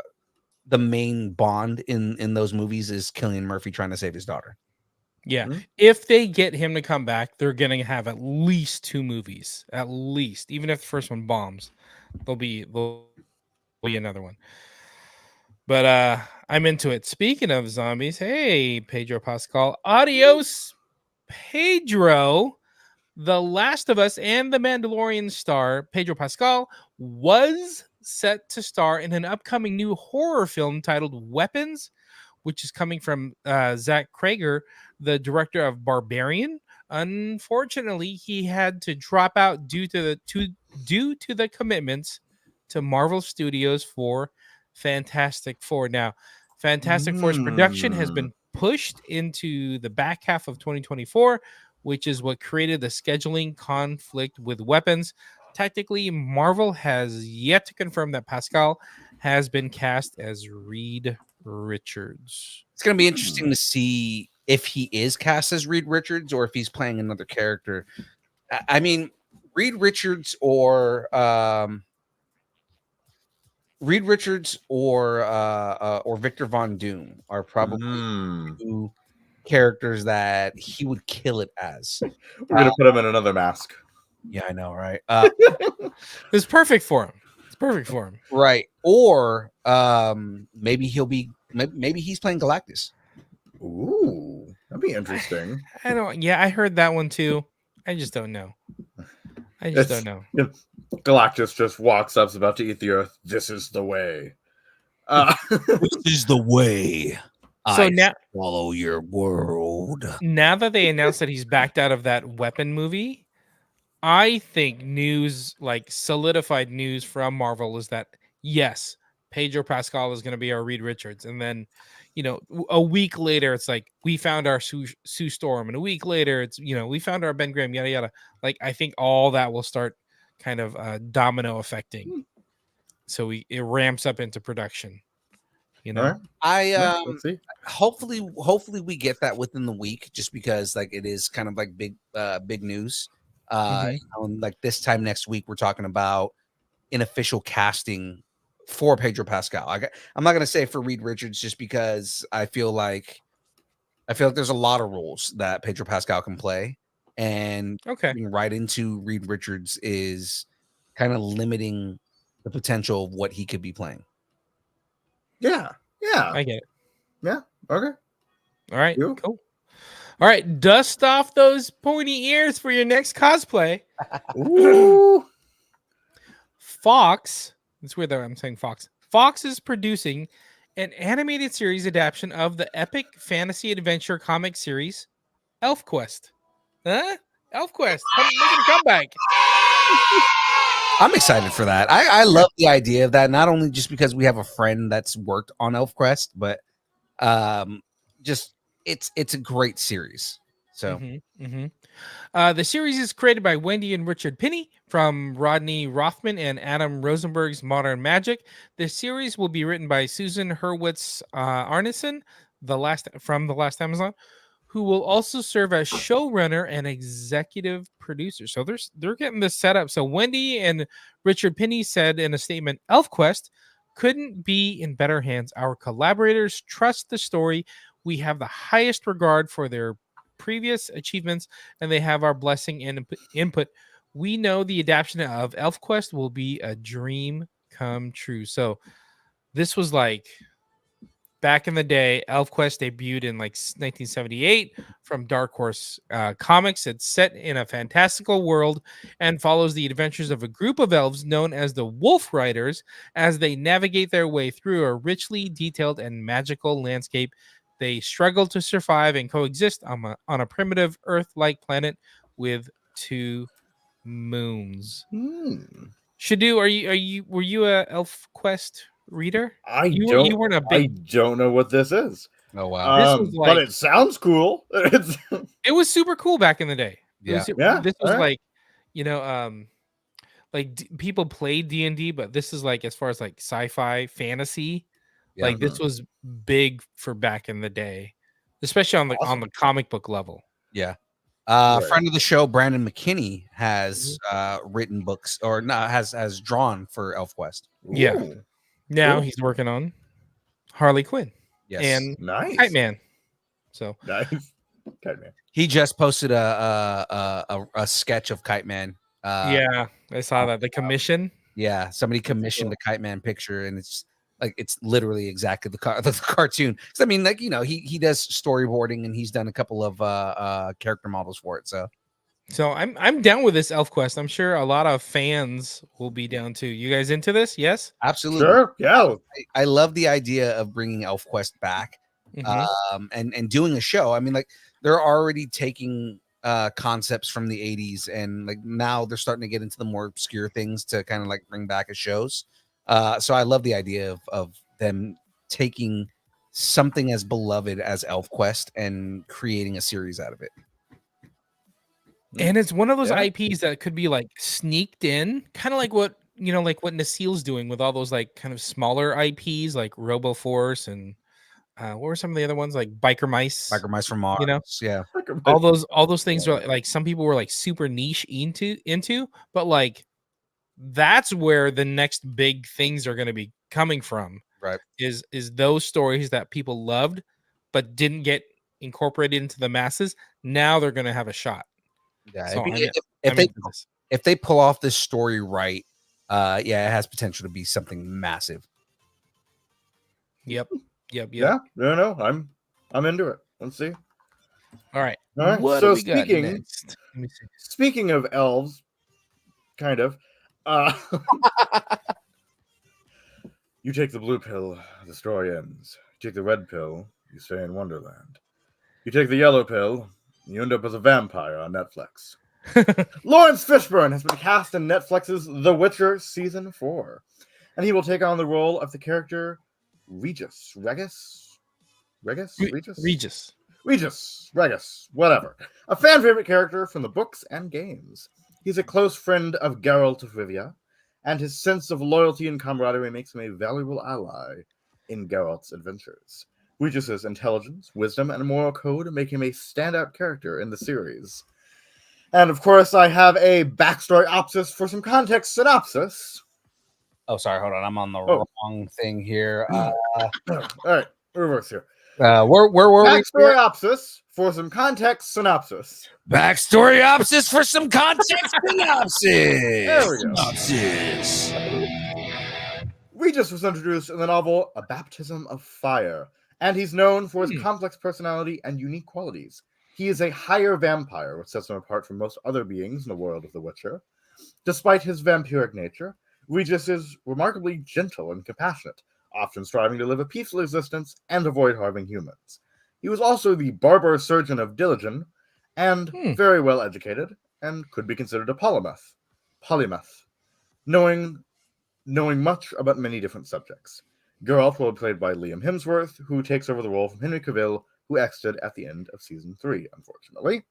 main bond in those movies is Cillian Murphy trying to save his daughter. Yeah. Mhm. If they get him to come back, they're going to have at least 2 movies. At least. Even if the first one bombs, there'll be another one. But I'm into it. Speaking of zombies, hey, Pedro Pascal. Adios, Pedro. The Last of Us and The Mandalorian star Pedro Pascal was set to star in an upcoming new horror film titled Weapons, which is coming from Zach Krager, the director of Barbarian. Unfortunately, he had to drop out due to the commitments to Marvel Studios for Fantastic Four. Now, Fantastic Four's production has been pushed into the back half of 2024, which is what created the scheduling conflict with Weapons. Technically, Marvel has yet to confirm that Pascal has been cast as Reed Richards. It's going to be interesting to see if he is cast as Reed Richards or if he's playing another character. I mean, Reed Richards or Victor Von Doom are probably 2 characters that he would kill it as. We're gonna put him in another mask. Yeah, I know, right? It's perfect for him. It's perfect for him. Right. Or maybe he's playing Galactus. Ooh, that'd be interesting. I don't. Yeah, I heard that one too. I just don't know. Don't know. Galactus just walks up, is about to eat the Earth. This is the way. This is the way. So now, follow your world. now that they announced that he's backed out of that Weapon movie, I think solidified news from Marvel is that yes, Pedro Pascal is going to be our Reed Richards, and then a week later it's like we found our Sue Storm, and a week later it's we found our Ben Grimm, yada yada. Like I think all that will start kind of domino affecting, so it ramps up into production. Right. Let's see. Hopefully we get that within the week, just because like it is kind of like big news. Like this time next week we're talking about an official casting for Pedro Pascal. I'm not gonna say for Reed Richards just because I feel like there's a lot of roles that Pedro Pascal can play, and getting right into Reed Richards is kind of limiting the potential of what he could be playing. Yeah. I get it. Yeah. Okay. All right. Cool. All right. Dust off those pointy ears for your next cosplay. Ooh. Fox. That's weird that I'm saying Fox. Fox is producing an animated series adaptation of the epic fantasy adventure comic series ElfQuest. Huh? ElfQuest. Making a comeback. I'm excited for that. I love the idea of that, not only just because we have a friend that's worked on ElfQuest, but just it's a great series. So the series is created by Wendy and Richard Pinney from Rodney Rothman and Adam Rosenberg's Modern Magic. The series will be written by Susan Hurwitz Arneson, from The Last Amazon, who will also serve as showrunner and executive producer. So they're getting this set up. So Wendy and Richard Pinney said in a statement, ElfQuest couldn't be in better hands. Our collaborators trust the story. We have the highest regard for their previous achievements, and they have our blessing and input. We know the adaptation of ElfQuest will be a dream come true. So this was like back in the day. ElfQuest debuted in like 1978 from Dark Horse Comics. It's set in a fantastical world and follows the adventures of a group of elves known as the Wolf Riders as they navigate their way through a richly detailed and magical landscape. They struggle to survive and coexist on a primitive Earth-like planet with 2 moons. Shadu, were you a ElfQuest reader? You weren't a big. I don't know what this is. Oh wow! This was but it sounds cool. It was super cool back in the day. Yeah, This was like, people played D&D, but this is like as far as like sci-fi fantasy. Yeah. Like this was big for back in the day. especially on the comic book level. Yeah. Right. Friend of the show, Brandon McKinney, has written books or has drawn for ElfQuest. Yeah. Ooh, Now Cool. he's working on Harley Quinn Yes. and nice. Kite Man. So Nice. Kite Man. He just posted a sketch of Kite Man. yeah, I saw that. The commission. Yeah, somebody commissioned a Kite Man picture, and it's like it's literally exactly the cartoon. So, I mean, like, you know, he does storyboarding, and he's done a couple of character models for it. So I'm down with this ElfQuest. I'm sure a lot of fans will be down too. You guys into this? Yes. Absolutely, Sure. Yeah. I love the idea of bringing ElfQuest back, Mhm. and doing a show. I mean, like, they're already taking concepts from the 80s, and like now they're starting to get into the more obscure things to kind of like bring back as shows. So I love the idea of them taking something as beloved as ElfQuest and creating a series out of it. And it's one of those Yeah. IPs that could be like sneaked in, kind of like what like what Naseel's doing with all those like kind of smaller IPs like RoboForce and what were some of the other ones like Biker Mice? Biker Mice from Mars, You know? yeah. All those things are like some people were like super niche into, but like that's where the next big things are going to be coming from. Right. Is those stories that people loved but didn't get incorporated into the masses. Now they're going to have a shot. Yeah, So if they pull off this story right, yeah, it has potential to be something massive. Yep. Yeah. No. I'm into it. Let's see. All right. All right. What So do we got next? Let me see. speaking of elves, kind of. You take the blue pill, the story ends. You take the red pill, you stay in Wonderland. You take the yellow pill, you end up as a vampire on Netflix. Lawrence Fishburne has been cast in Netflix's The Witcher Season 4, and he will take on the role of the character Regis, whatever. A fan favorite character from the books and games. He's a close friend of Geralt of Rivia, and his sense of loyalty and camaraderie makes him a valuable ally in Geralt's adventures. Regis's intelligence, wisdom, and moral code make him a standout character in the series. And of course, I have a backstory opsis for some context synopsis. Oh, sorry, hold on, I'm on the wrong thing here. All right, reverse here. Where were we? Backstory opsis for some context synopsis. Backstory opsis for some context synopsis. There we go. Synopsis. Regis was introduced in the novel A Baptism of Fire, and he's known for his complex personality and unique qualities. He is a higher vampire, which sets him apart from most other beings in the world of The Witcher. Despite his vampiric nature, Regis is remarkably gentle and compassionate, often striving to live a peaceful existence and avoid harming humans. He was also the barber surgeon of Diligen, and very well educated, and could be considered a polymath, knowing much about many different subjects. Geralt will be played by Liam Hemsworth, who takes over the role from Henry Cavill, who exited at the end of Season 3, unfortunately.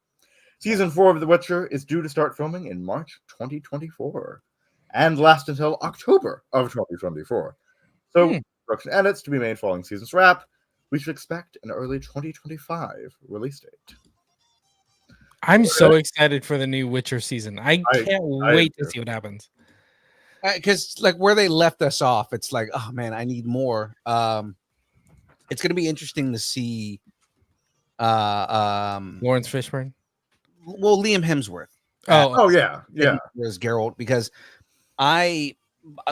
Season 4 of The Witcher is due to start filming in March 2024, and last until October of 2024. So, production edits to be made following season's wrap. We should expect an early 2025 release date. I'm so excited for the new Witcher season. I can't wait to see what happens. Because like where they left us off, it's like, oh man, I need more. It's gonna be interesting to see Lawrence Fishburne. Well, Liam Hemsworth. Yeah. As Geralt, because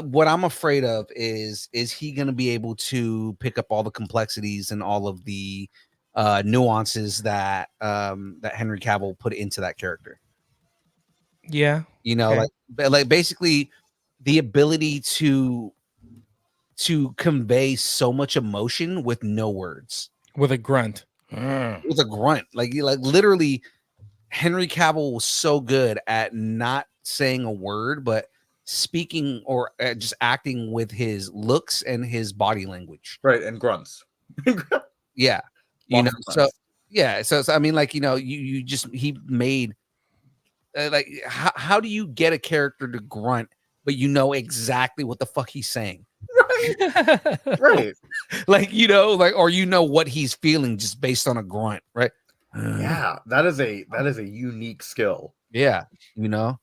what I'm afraid of is he going to be able to pick up all the complexities and all of the nuances that that Henry Cavill put into that character. Yeah, you know, like basically the ability to convey so much emotion with no words, with a grunt, with a grunt, like literally. Henry Cavill was so good at not saying a word, but speaking or just acting with his looks and his body language. Right, and grunts. Yeah. You know, so yeah. So I mean, like, you know, he made like, how do you get a character to grunt, but you know exactly what the fuck he's saying? Right. Like, you know, like, or you know what he's feeling just based on a grunt, right? Yeah, that is a unique skill. Yeah, you know.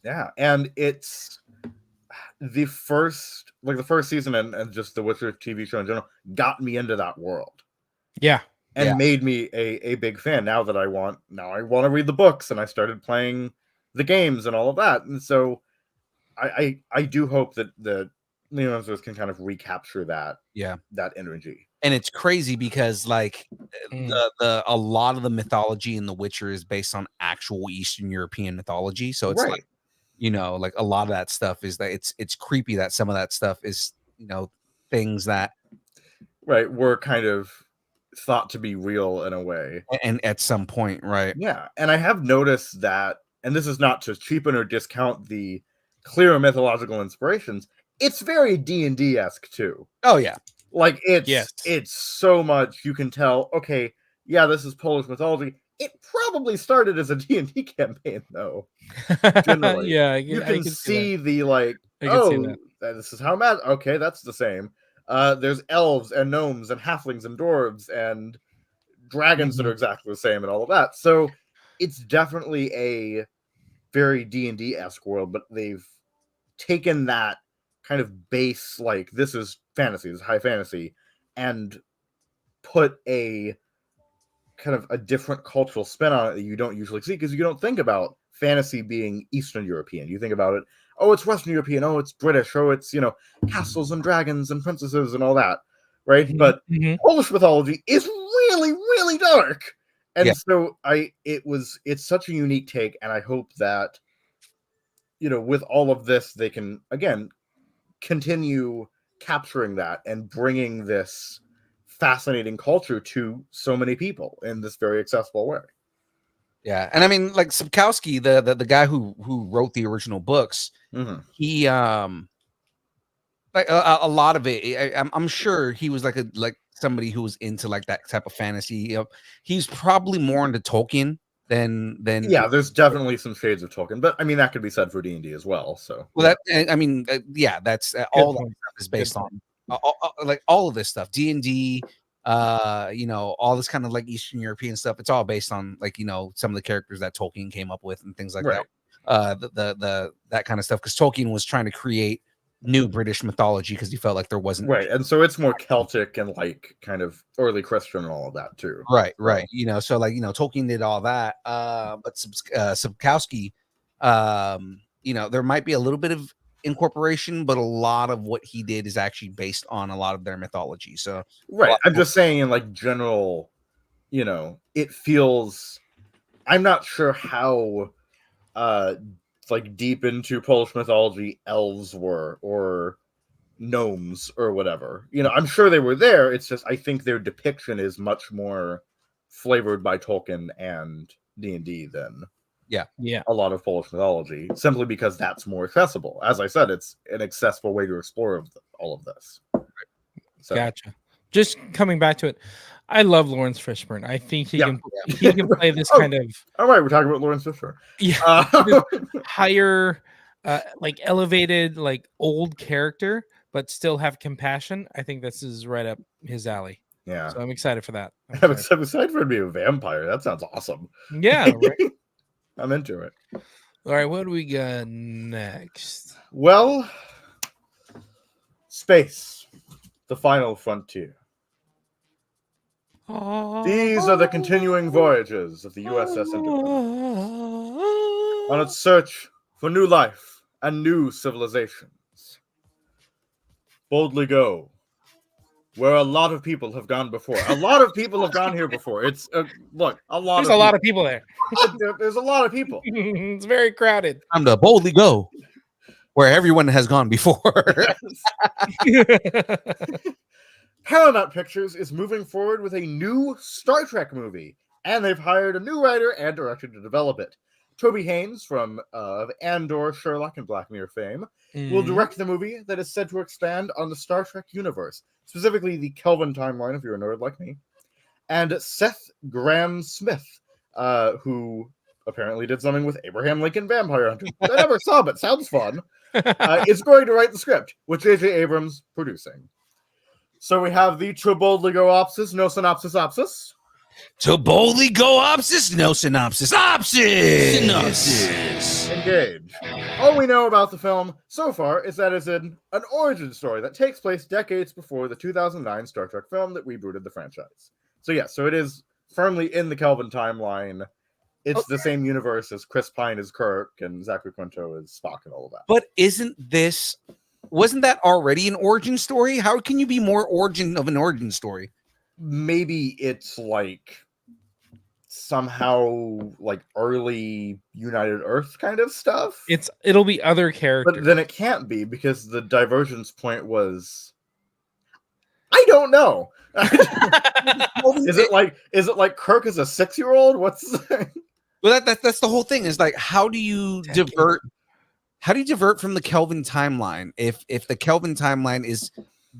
Yeah, and it's the first season and just the Witcher TV show in general got me into that world. Yeah. And made me a big fan. Now I want to read the books, and I started playing the games and all of that. And so I do hope that the Leonos can kind of recapture that energy. And it's crazy because like a lot of the mythology in The Witcher is based on actual Eastern European mythology. So it's like, you know, like a lot of that stuff is that it's creepy that some of that stuff is, you know, things that were kind of thought to be real in a way. And at some point, right? Yeah. And I have noticed that, and this is not to cheapen or discount the clear mythological inspirations, it's very D&D-esque too. Oh yeah. Like it's so much you can tell, okay, yeah, this is Polish mythology. It probably started as a D&D campaign though. Generally. Yeah, you can see the this is how okay, that's the same. There's elves and gnomes and halflings and dwarves and dragons that are exactly the same and all of that. So it's definitely a very D&D-esque world, but they've taken that kind of base, like this is fantasy, this is high fantasy, and put a kind of a different cultural spin on it that you don't usually see, because you don't think about fantasy being Eastern European. You think about it, oh, it's Western European, oh, it's British, oh, it's, you know, castles and dragons and princesses and all that, right? But Polish mythology is really, really dark. And so it's such a unique take, and I hope that, you know, with all of this, they can, again, continue capturing that and bringing this fascinating culture to so many people in this very accessible way. Yeah, and I mean, like Sapkowski, the guy who wrote the original books, he like a lot of it. I'm sure he was like somebody who was into like that type of fantasy. You know, he's probably more into Tolkien than yeah. There's definitely some shades of Tolkien, but I mean that could be said for D&D as well. So well, that I mean, yeah, that's all that stuff is based on like all of this stuff. D&D. You know, all this kind of like Eastern European stuff, it's all based on like, you know, some of the characters that Tolkien came up with and things like that. The that kind of stuff, because Tolkien was trying to create new British mythology because he felt like there wasn't and so it's more Celtic and like kind of early Christian and all of that too. Right. You know, so like, you know, Tolkien did all that, but Sapkowski, you know, there might be a little bit of incorporation, but a lot of what he did is actually based on a lot of their mythology. So I'm just saying in like general, you know, it feels, I'm not sure how like deep into Polish mythology elves were or gnomes or whatever. You know, I'm sure they were there. It's just I think their depiction is much more flavored by Tolkien and D&D than a lot of Polish mythology, simply because that's more accessible. As I said, it's an accessible way to explore all of this. So. Gotcha. Just coming back to it, I love Lawrence Fishburne. I think he can play this kind of. All right, we're talking about Lawrence Fishburne. Yeah, higher, like elevated, like old character, but still have compassion. I think this is right up his alley. Yeah, so I'm excited for that. I'm excited for him to be a vampire. That sounds awesome. Yeah, right. I'm into it. All right, what do we got next? Well, space, the final frontier. These are the continuing voyages of the USS Enterprise on its search for new life and new civilizations. Boldly go where a lot of people have gone before. A lot of people have gone here before. It's look, There's a lot of people there. There's a lot of people. It's very crowded. Time to boldly go where everyone has gone before. Paramount Pictures is moving forward with a new Star Trek movie, and they've hired a new writer and director to develop it. Toby Haynes from Andor, Sherlock, and Black Mirror fame will direct the movie that is said to expand on the Star Trek universe, specifically the Kelvin timeline, if you're a nerd like me. And Seth Grahame-Smith, who apparently did something with Abraham Lincoln Vampire Hunter. I never saw, but sounds fun. Is going to write the script, with J.J. Abrams producing. So we have the To Boldly Go Opsis, No Synopsis Opsis. To boldly go opsis, no synopsis. Synopsis. Engage. All we know about the film so far is that it's an origin story that takes place decades before the 2009 Star Trek film that rebooted the franchise. So so it is firmly in the Kelvin timeline. It's the same universe as Chris Pine as Kirk and Zachary Quinto as Spock and all of that. But wasn't that already an origin story? How can you be more origin of an origin story? Maybe it's like somehow like early United Earth kind of stuff. It'll be other characters. But then it can't be because the divergence point was I don't know. Is it like Kirk is a 6-year-old? What's Well, that's the whole thing. Is like, how do you divert from the Kelvin timeline if the Kelvin timeline is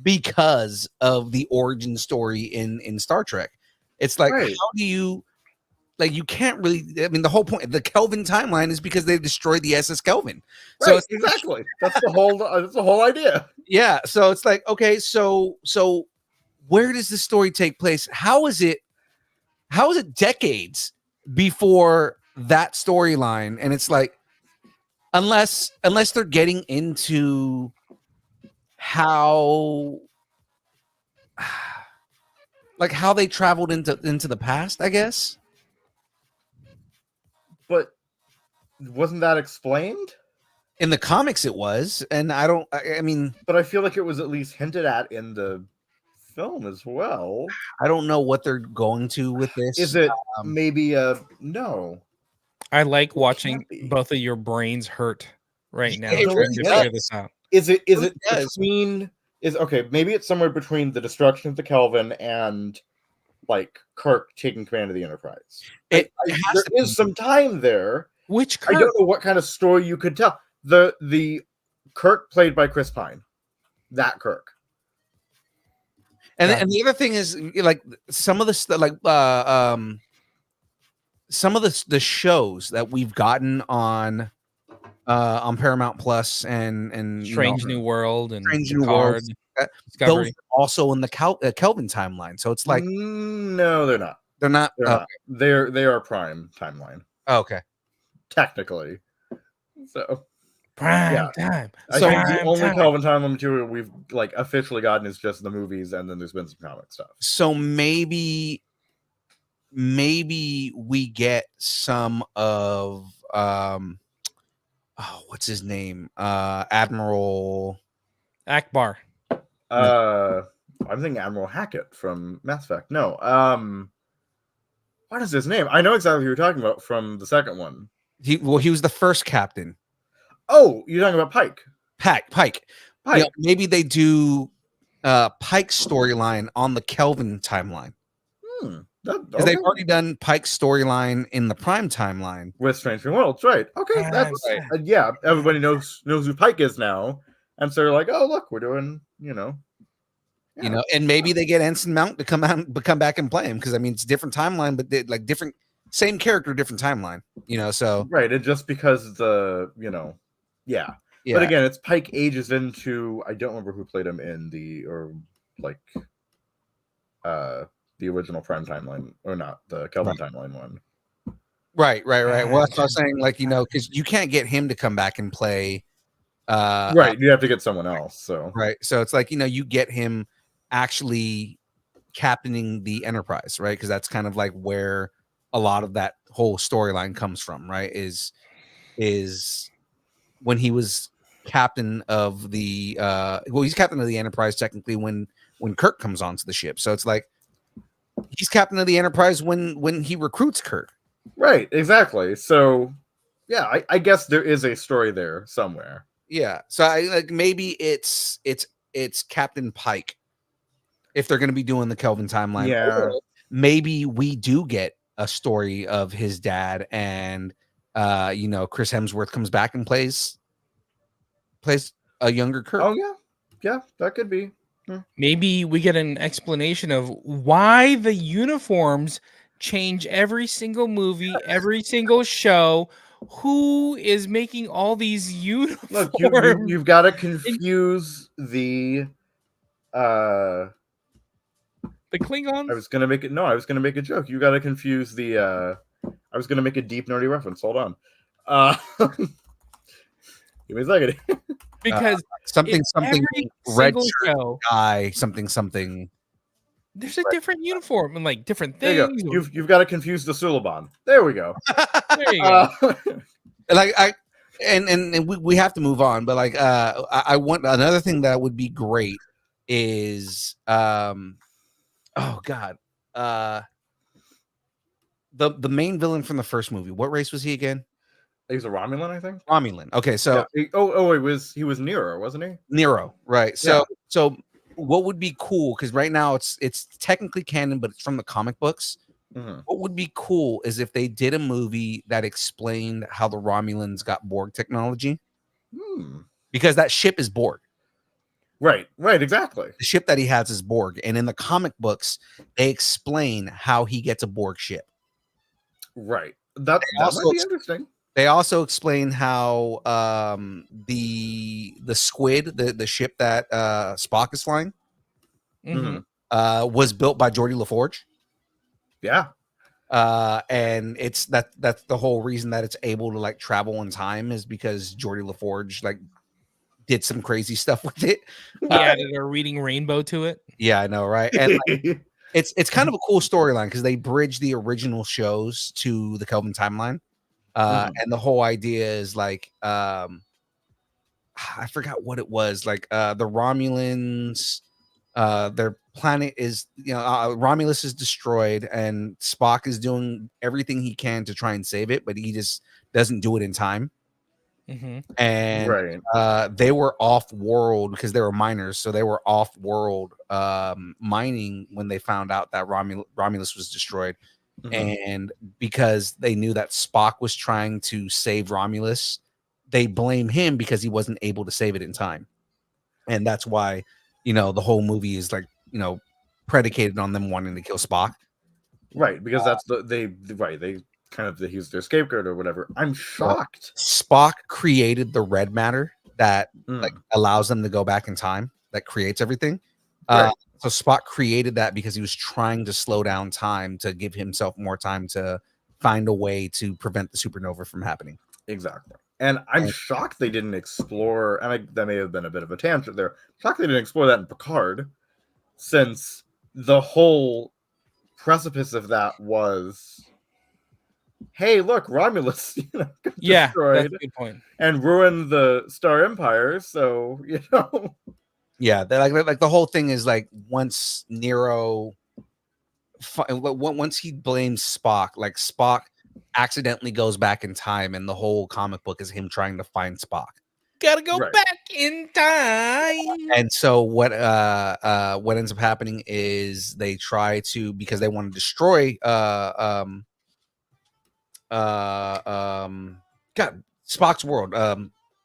because of the origin story in Star Trek? It's like, Right. How do you you can't really? I mean, the whole point the Kelvin timeline is because they destroyed the SS Kelvin. So right, exactly. That's the whole idea. yeah. So it's like, okay, so where does the story take place? How is it decades before that storyline? And it's like, unless they're getting into how they traveled into the past, I guess. But wasn't that explained? In the comics it was, and I mean, but I feel like it was at least hinted at in the film as well. I don't know what they're going to with this. Is it maybe no? I like watching both of your brains hurt right now It trying really to does. figure this out. Is it really does. between maybe it's somewhere between the destruction of the Kelvin and like Kirk taking command of the Enterprise. It has There to be. is some time there. Which I Kirk? don't know what kind of story you could tell. The Kirk played by Chris Pine. That Kirk. And the other thing is, like, some of the some of the shows that we've gotten on Paramount Plus and Strange New World and Strange New Picard, World, those Discovery. are also in the Kelvin timeline. So it's like No, they're not. they're not. They're not. They are Prime timeline Okay. technically. So Prime time. I So think the prime only time. Kelvin timeline material we've like officially gotten is just the movies, and then there's been some comic stuff. So maybe we get some of what's his name? Admiral Akbar. I'm thinking Admiral Hackett from Mass Effect. No, what is his name? I know exactly who you're talking about from the second one. he was the first captain. Oh, you're talking about Pike. Pike. Pike. You know, maybe they do Pike's storyline on the Kelvin timeline. Because they've already done Pike's storyline in the Prime timeline. With Strange New Worlds, right? Okay, that's right. Yeah, everybody knows who Pike is now, and so they're like, oh look, we're doing, You know, and maybe they get Ensign Mount to come back and play him, because I mean it's different timeline, but they, like different, same character, different timeline. So right, and just because yeah. Yeah. But again, it's Pike ages into, I don't remember who played him in the original Prime timeline, or not the Kelvin timeline one. Right. Well, that's what I was saying, because you can't get him to come back and play. Right, you have to get someone else. So right, so it's like you get him actually captaining the Enterprise, right? Because that's kind of like where a lot of that whole storyline comes from, right? Is when he was captain of the he's captain of the Enterprise technically when Kirk comes onto the ship. So it's like he's captain of the Enterprise when he recruits Kirk. right, exactly. So yeah, I guess there is a story there somewhere. Yeah. So I like maybe it's Captain Pike if they're going to be doing the Kelvin timeline. Yeah. Or maybe we do get a story of his dad, and Chris Hemsworth comes back and plays a younger Kirk. Oh yeah, that could be. Maybe we get an explanation of why the uniforms change every single movie, every single show. Who is making all these uniforms? Look, you've got to confuse the Klingons. I was gonna make a joke. You got to confuse the I was gonna make a deep nerdy reference. Hold on. Give me a second. Because something every red single shirt show, guy, something. there's a different uniform and like different There you things. go. You've got to confuse the Suliban. There we go. There you go. Like and we have to move on, but like I want another thing that would be great is oh god, the main villain from the first movie. What race was he again? He's a Romulan, I think. Romulan. Okay, so he was Nero, wasn't he? Nero, right? So what would be cool, because right now it's technically canon, but it's from the comic books. Mm-hmm. What would be cool is if they did a movie that explained how the Romulans got Borg technology, because that ship is Borg. Right, exactly. The ship that he has is Borg, and in the comic books, they explain how he gets a Borg ship. Right. That might be interesting. They also explain how the squid, the ship that Spock is flying, was built by Geordi LaForge. Yeah. And that's the whole reason that it's able to like travel in time is because Geordi LaForge like did some crazy stuff with it. He added a reading rainbow to it. Yeah, I know, right? And like, it's kind of a cool storyline because they bridge the original shows to the Kelvin timeline. And the whole idea is like I forgot what it was, like the Romulans, their planet is, Romulus is destroyed and Spock is doing everything he can to try and save it, but he just doesn't do it in time. And they were off world because they were miners, so they were off world mining when they found out that Romulus was destroyed. And because they knew that Spock was trying to save Romulus, they blame him because he wasn't able to save it in time. And that's why, the whole movie is like, predicated on them wanting to kill Spock. Right, because that's they kind of use their scapegoat or whatever. I'm shocked. Spock created the red matter that like allows them to go back in time, that creates everything. So Spock created that because he was trying to slow down time to give himself more time to find a way to prevent the supernova from happening. Exactly. And I'm shocked they didn't explore, and that may have been a bit of a tangent there. Shocked they didn't explore that in Picard, since the whole precipice of that was, hey, look, Romulus, got destroyed, that's a good point, and ruined the Star Empire. So yeah, like the whole thing is like once Nero, once he blames Spock, like Spock accidentally goes back in time, and the whole comic book is him trying to find Spock. Gotta go back in time. And so what ends up happening is they try to, because they want to destroy Spock's world,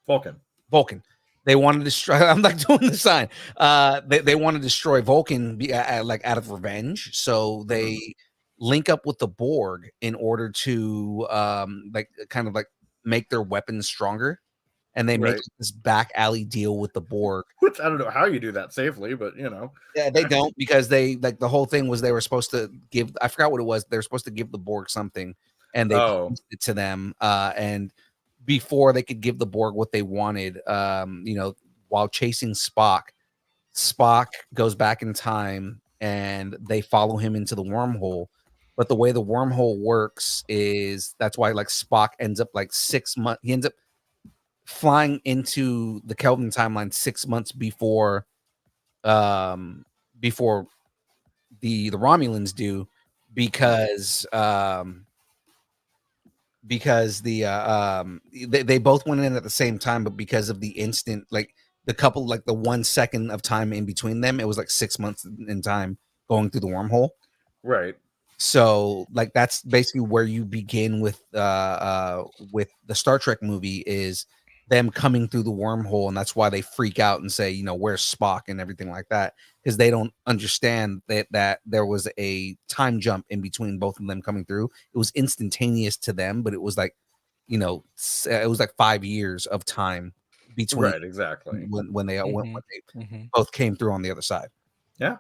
Vulcan. They want to destroy. I'm like doing the sign. They want to destroy Vulcan, like out of revenge. So they link up with the Borg in order to like kind of like make their weapons stronger, and they make this back alley deal with the Borg. Which I don't know how you do that safely, but yeah, they don't, because they like the whole thing was they were supposed to give. I forgot what it was. They were supposed to give the Borg something, and they promised it to them, and before they could give the Borg what they wanted, while chasing Spock goes back in time and they follow him into the wormhole. But the way the wormhole works is that's why like Spock ends up like 6 months. He ends up flying into the Kelvin timeline 6 months before the Romulans do, because they both went in at the same time, but because of the instant, like the couple, like the 1 second of time in between them, it was like 6 months in time going through the wormhole. Right. So like that's basically where you begin with the Star Trek movie, is them coming through the wormhole, and that's why they freak out and say, where's Spock and everything like that, because they don't understand that there was a time jump in between both of them coming through. It was instantaneous to them, but it was like, it was like 5 years of time between Right, exactly. when they both came through on the other side. Yeah.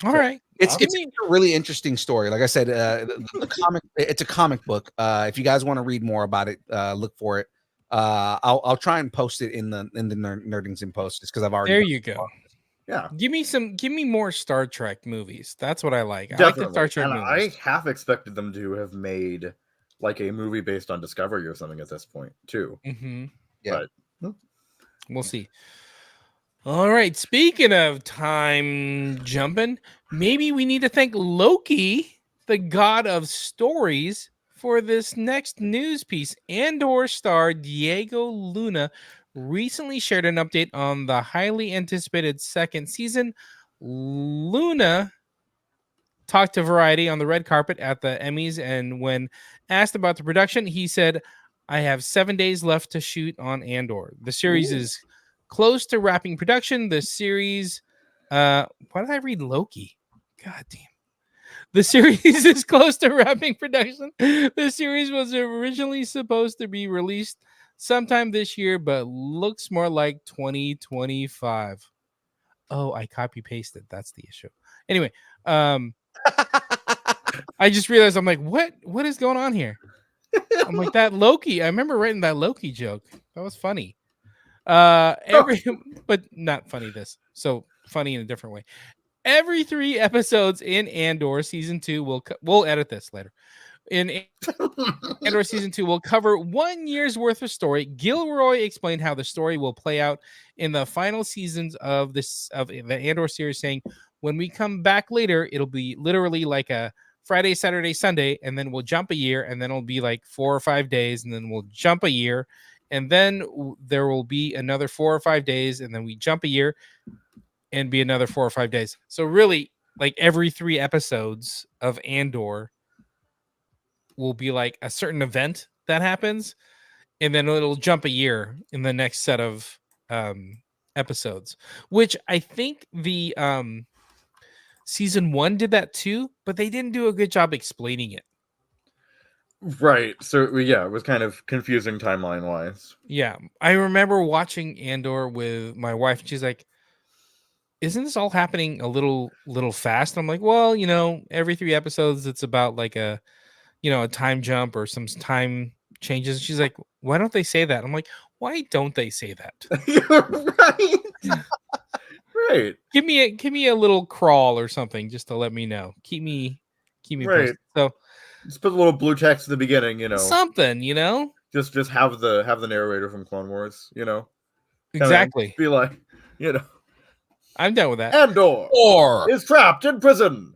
All right. It's a really interesting story. Like I said, the comic, it's a comic book. If you guys want to read more about it, look for it. I'll try and post it in the Nerdings in post, just because I've already. There you go. Yeah. Give me more Star Trek movies. That's what I like. Definitely. I like the Star Trek and movies. I half expected them to have made like a movie based on Discovery or something at this point too. Mm-hmm. Yeah. But we'll see. All right. Speaking of time jumping, maybe we need to thank Loki, the god of stories, for this next news piece. Andor star Diego Luna recently shared an update on the highly anticipated second season. Luna talked to Variety on the red carpet at the Emmys, and when asked about the production, he said, "I have 7 days left to shoot on Andor. The series is close to wrapping production. The series, why did I read Loki? God damn. The series is close to wrapping production. The series was originally supposed to be released sometime this year, but looks more like 2025. Oh, I copy pasted. That's the issue. Anyway, I just realized, I'm like, what is going on here? I'm like, that Loki. I remember writing that Loki joke. That was funny. But not funny this. So funny in a different way. Every 3 episodes in Andor season 2 we'll edit this later. In Andor season 2 will cover 1 year's worth of story. Gilroy explained how the story will play out in the final seasons of the Andor series, saying, "When we come back later, it'll be literally like a Friday, Saturday, Sunday, and then we'll jump a year, and then it'll be like 4 or 5 days, and then we'll jump a year, and then there will be another 4 or 5 days, and then we jump a year and be another 4 or 5 days." So really, like every 3 episodes of Andor will be like a certain event that happens, and then it'll jump a year in the next set of episodes, which I think the season 1 did that too, but they didn't do a good job explaining it. right. So yeah, it was kind of confusing timeline wise. Yeah, I remember watching Andor with my wife, and she's like, "Isn't this all happening a little fast?" I'm like, "Well, every 3 episodes, it's about like a time jump or some time changes." She's like, "Why don't they say that?" I'm like, "Why don't they say that?" Right. Right. Give me a little crawl or something just to let me know. Keep me Right. posted. So Just put a little blue text at the beginning, something, Just have the narrator from Clone Wars, Kinda exactly. be like, I'm done with that. Andor War, is trapped in prison.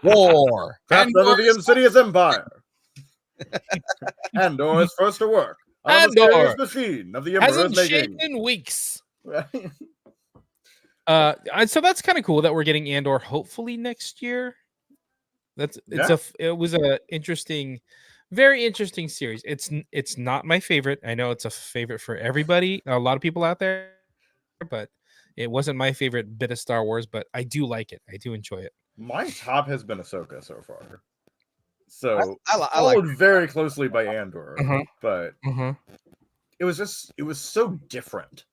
war, Trapped under the Insidious Empire. Andor is first to work on a Andor mysterious machine of the Emperor's hasn't making. shaved in weeks. Right. So that's kind of cool that we're getting Andor hopefully next year. It was a interesting, very interesting series. It's not my favorite. I know it's a favorite for everybody, a lot of people out there, but it wasn't my favorite bit of Star Wars. But I do like it. I do enjoy it. My top has been Ahsoka so far. So I like followed very closely by Andor, Uh-huh. but it was so different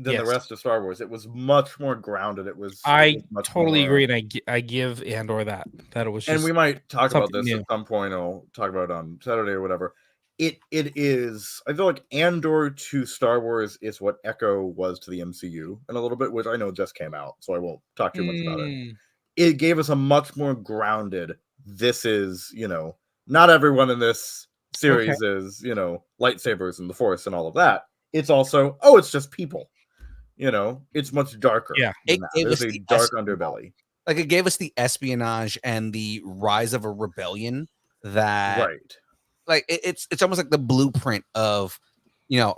than Yes. the rest of Star Wars. It was much more grounded. It was much totally more- agree, and I give Andor that it was. Just And we might talk about something this new. at some point. I'll talk about it on Saturday or whatever. It is. I feel like Andor to Star Wars is what Echo was to the MCU in a little bit, which I know just came out, so I won't talk too much about it. It gave us a much more grounded. This is, not everyone in this series is, lightsabers and the Force and all of that. It's also, it's just people. It's much darker. Yeah. than that. There's a dark underbelly. Like it gave us the espionage and the rise of a rebellion that, Right. like it's almost like the blueprint of,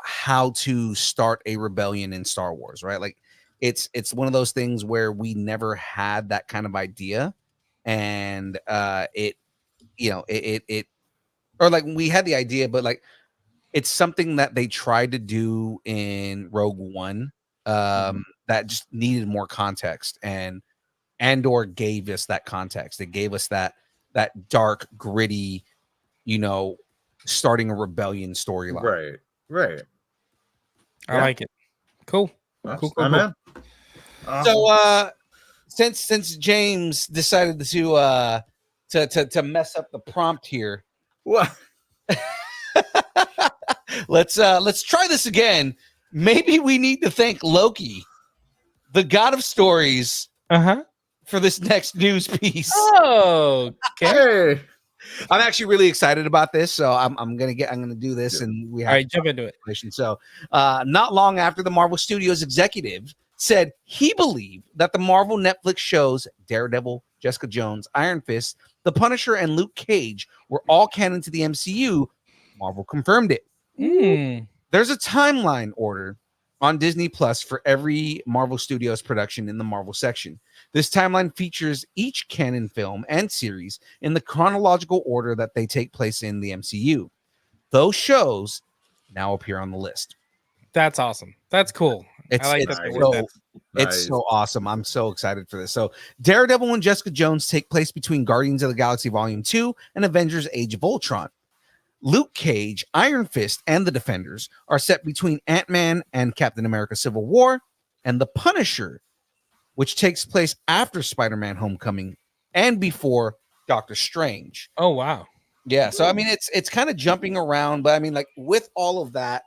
how to start a rebellion in Star Wars, right? Like it's one of those things where we never had that kind of idea, and or like we had the idea, but like it's something that they tried to do in Rogue One that just needed more context, and Andor gave us that context. It gave us that dark, gritty, starting a rebellion storyline. Right. I like it. Cool. Cool. I'm in. So since James decided to mess up the prompt here, What? let's try this again. Maybe we need to thank Loki, the god of stories, for this next news piece. Oh, okay. Hey. I'm actually really excited about this, so I'm gonna do this, and we have All right, jump into it. So, not long after the Marvel Studios executive said he believed that the Marvel Netflix shows Daredevil, Jessica Jones, Iron Fist, The Punisher, and Luke Cage were all canon to the MCU, Marvel confirmed it. There's a timeline order on Disney Plus for every Marvel Studios production in the Marvel section. This timeline features each canon film and series in the chronological order that they take place in the MCU. Those shows now appear on the list. That's awesome. That's cool. I like that. It's so awesome. I'm so excited for this. So Daredevil and Jessica Jones take place between Guardians of the Galaxy Volume 2 and Avengers Age of Ultron. Luke Cage, Iron Fist, and the Defenders are set between Ant-Man and Captain America Civil War, and The Punisher, which takes place after Spider-Man Homecoming and before Doctor Strange. Oh, wow. Yeah, so I mean, it's kind of jumping around, but I mean, like, with all of that,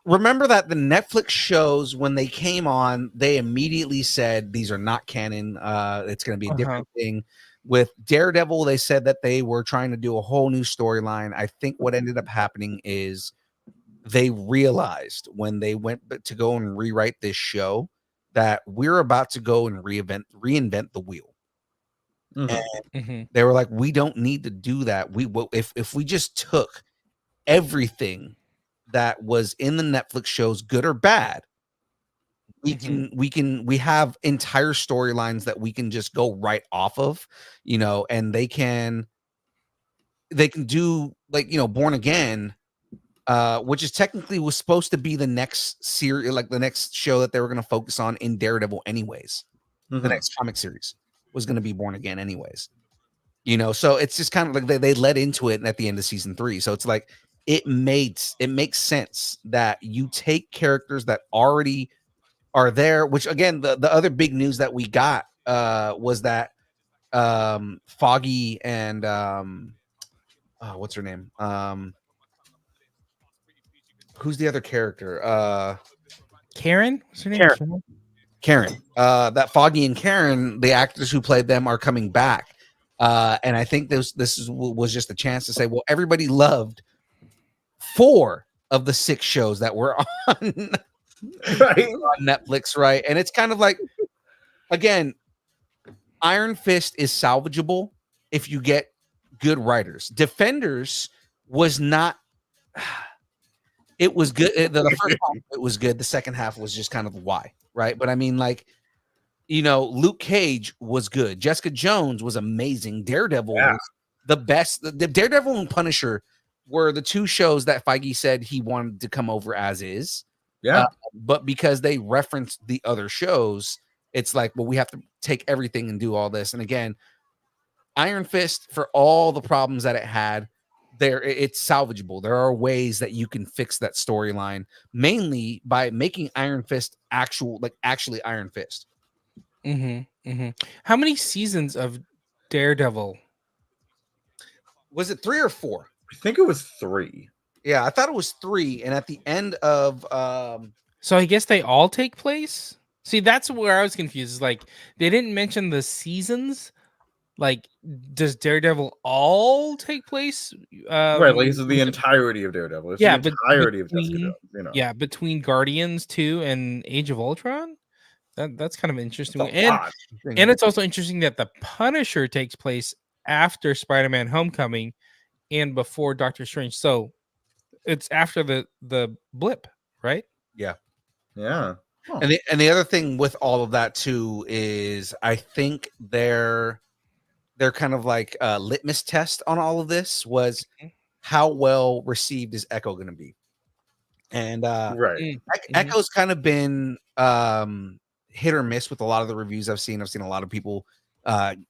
remember that the Netflix shows, when they came on, they immediately said these are not canon. It's going to be a different thing. With Daredevil, they said that they were trying to do a whole new storyline. I think what ended up happening is they realized when they went to go and rewrite this show that we're about to go and reinvent the wheel. And they were like, we don't need to do that. If we just took everything that was in the Netflix shows, good or bad, we have entire storylines that we can just go right off of, and they can do, like, Born Again, which is technically was supposed to be the next series, like the next show that they were going to focus on in Daredevil anyways. The next comic series was going to be Born Again anyways. So it's just kind of like they led into it at the end of season 3. So it's like it makes sense that you take characters that already are there, which again, the other big news that we got was that Foggy and what's her name? Who's the other character? Karen? What's her name? Karen. That Foggy and Karen, the actors who played them, are coming back. And I think this was just a chance to say, well, everybody loved 4 of the 6 shows that were on on Netflix, right? And it's kind of like, again, Iron Fist is salvageable if you get good writers. Defenders was not. It was good. The first half, it was good. The second half was just kind of why, right? But I mean, like, Luke Cage was good. Jessica Jones was amazing. Daredevil was the best. The Daredevil and Punisher were the 2 shows that Feige said he wanted to come over as is. Yeah. But because they referenced the other shows, it's like, well, we have to take everything and do all this. And again, Iron Fist, for all the problems that it had, it's salvageable. There are ways that you can fix that storyline, mainly by making Iron Fist actually Iron Fist. How many seasons of Daredevil? Was it 3 or 4? I think it was 3. Yeah, I thought it was 3. And at the end of so I guess they all take place. See, that's where I was confused. Is like they didn't mention the seasons. Like, does Daredevil all take place? Right, like it's the entirety of Daredevil. It's the entirety of Jessica Jones, Yeah, between Guardians 2 and Age of Ultron. That's kind of interesting. And it's also interesting that the Punisher takes place after Spider-Man Homecoming and before Doctor Strange. So it's after the blip, right? Yeah. Huh. And the other thing with all of that too is I think their kind of like litmus test on all of this was how well received is Echo going to be? And Right. Echo's kind of been hit or miss with a lot of the reviews I've seen. I've seen a lot of people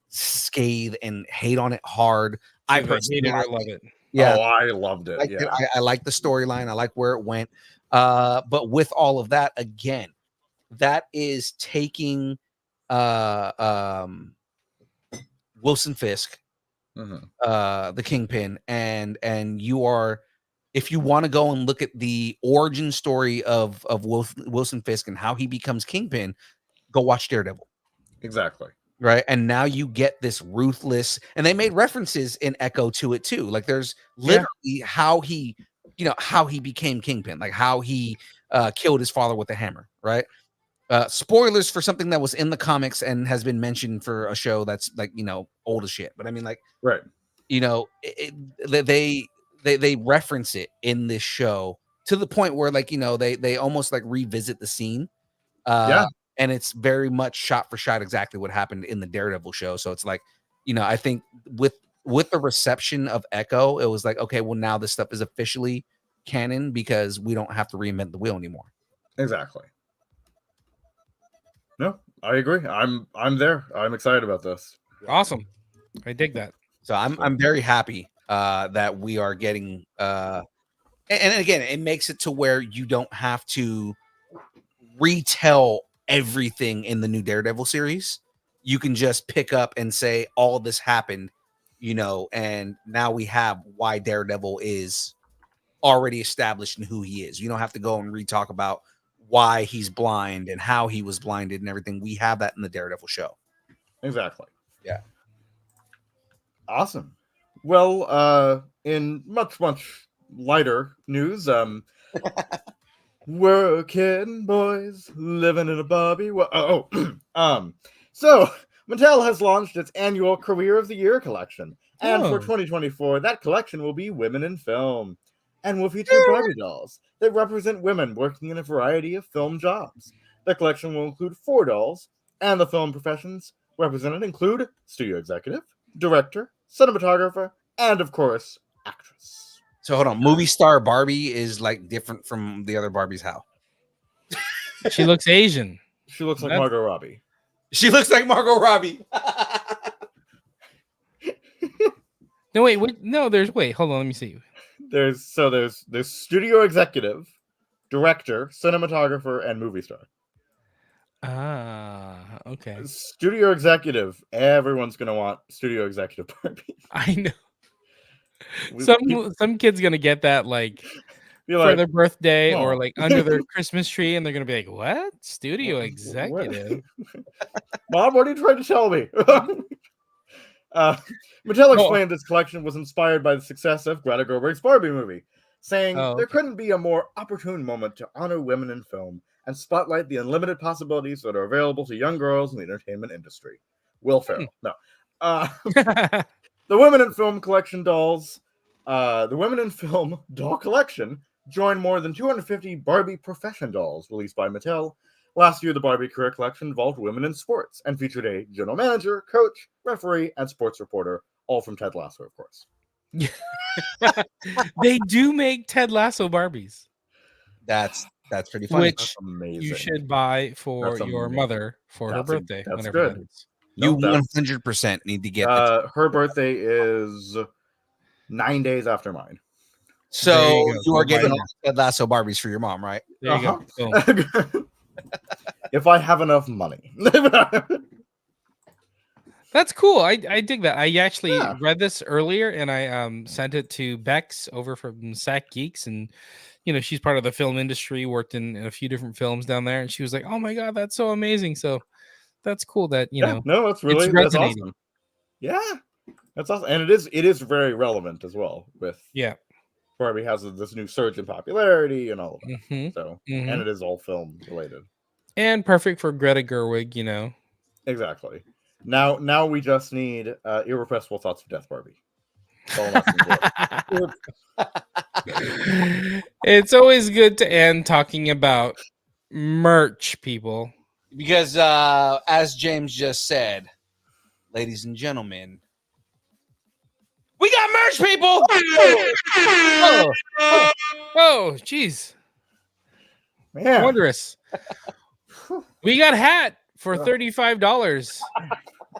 scathe and hate on it hard. I personally hate it or love it. Yeah, Oh, I loved it. like Yeah. I like the storyline. I like where it went. But with all of that, again, that is taking Wilson Fisk, the Kingpin, and you are, if you want to go and look at the origin story of Wilson Fisk and how he becomes Kingpin, go watch Daredevil. Exactly. Right. And now you get this ruthless, and they made references in Echo to it too. Like there's literally how he, how he became Kingpin, like how he killed his father with a hammer. Right. Spoilers for something that was in the comics and has been mentioned for a show that's like, old as shit. But I mean, like, right. They reference it in this show to the point where, like, they almost like revisit the scene. And it's very much shot for shot exactly what happened in the Daredevil show. So it's like, I think with the reception of Echo, it was like, okay, well, now this stuff is officially canon because we don't have to reinvent the wheel anymore. Exactly. No, I agree. I'm there. I'm excited about this. Awesome. I dig that. So I'm very happy that we are getting and again, it makes it to where you don't have to retell everything in the new Daredevil series. You can just pick up and say all this happened, and now we have why Daredevil is already established in who he is. You don't have to go and re-talk about why he's blind and how he was blinded and everything. We have that in the Daredevil show. Exactly. Yeah. Awesome. Well, in much lighter news, working boys living in a Barbie. So Mattel has launched its annual Career of the Year collection, and for 2024, that collection will be Women in Film, and will feature Barbie dolls that represent women working in a variety of film jobs. The collection will include 4 dolls, and the film professions represented include studio executive, director, cinematographer, and of course, actress. So hold on, movie star Barbie is like different from the other Barbies. How? She looks Asian. She looks like Margot Robbie. She looks like Margot Robbie. No, wait, hold on, let me see. There's studio executive, director, cinematographer, and movie star. Okay. Studio executive. Everyone's gonna want studio executive Barbie. I know. Some kid's gonna get that like for their birthday or like under their Christmas tree, and they're gonna be like, "What? Studio executive? Mom, what are you trying to tell me?" Mattel explained this collection was inspired by the success of Greta Gerwig's Barbie movie, saying there couldn't be a more opportune moment to honor women in film and spotlight the unlimited possibilities that are available to young girls in the entertainment industry. Will Ferrell. No. The Women in Film collection dolls, the Women in Film doll collection joined more than 250 Barbie profession dolls released by Mattel. Last year, the Barbie Career Collection involved women in sports and featured a general manager, coach, referee, and sports reporter, all from Ted Lasso, of course. They do make Ted Lasso Barbies. That's pretty funny. Which you should buy for your mother for her birthday. That's whenever good. That is. You 100% need to get her birthday is 9 days after mine. So you are getting Ted Lasso Barbies for your mom, right? There you go. If I have enough money. That's cool. I dig that. I actually read this earlier and I sent it to Bex over from Sack Geeks, and she's part of the film industry, worked in a few different films down there, and she was like, "Oh my god, that's so amazing!" So that's cool that No, that's awesome. Yeah, that's awesome, and it is very relevant as well. With Barbie has this new surge in popularity and all of that. Mm-hmm. So and it is all film related and perfect for Greta Gerwig. Exactly. Now we just need irrepressible thoughts of death, Barbie. It's always good to end talking about merch, people, because as James just said, ladies and gentlemen, we got got merch, people. Oh, jeez. Man. Wondrous. We got hat for $35.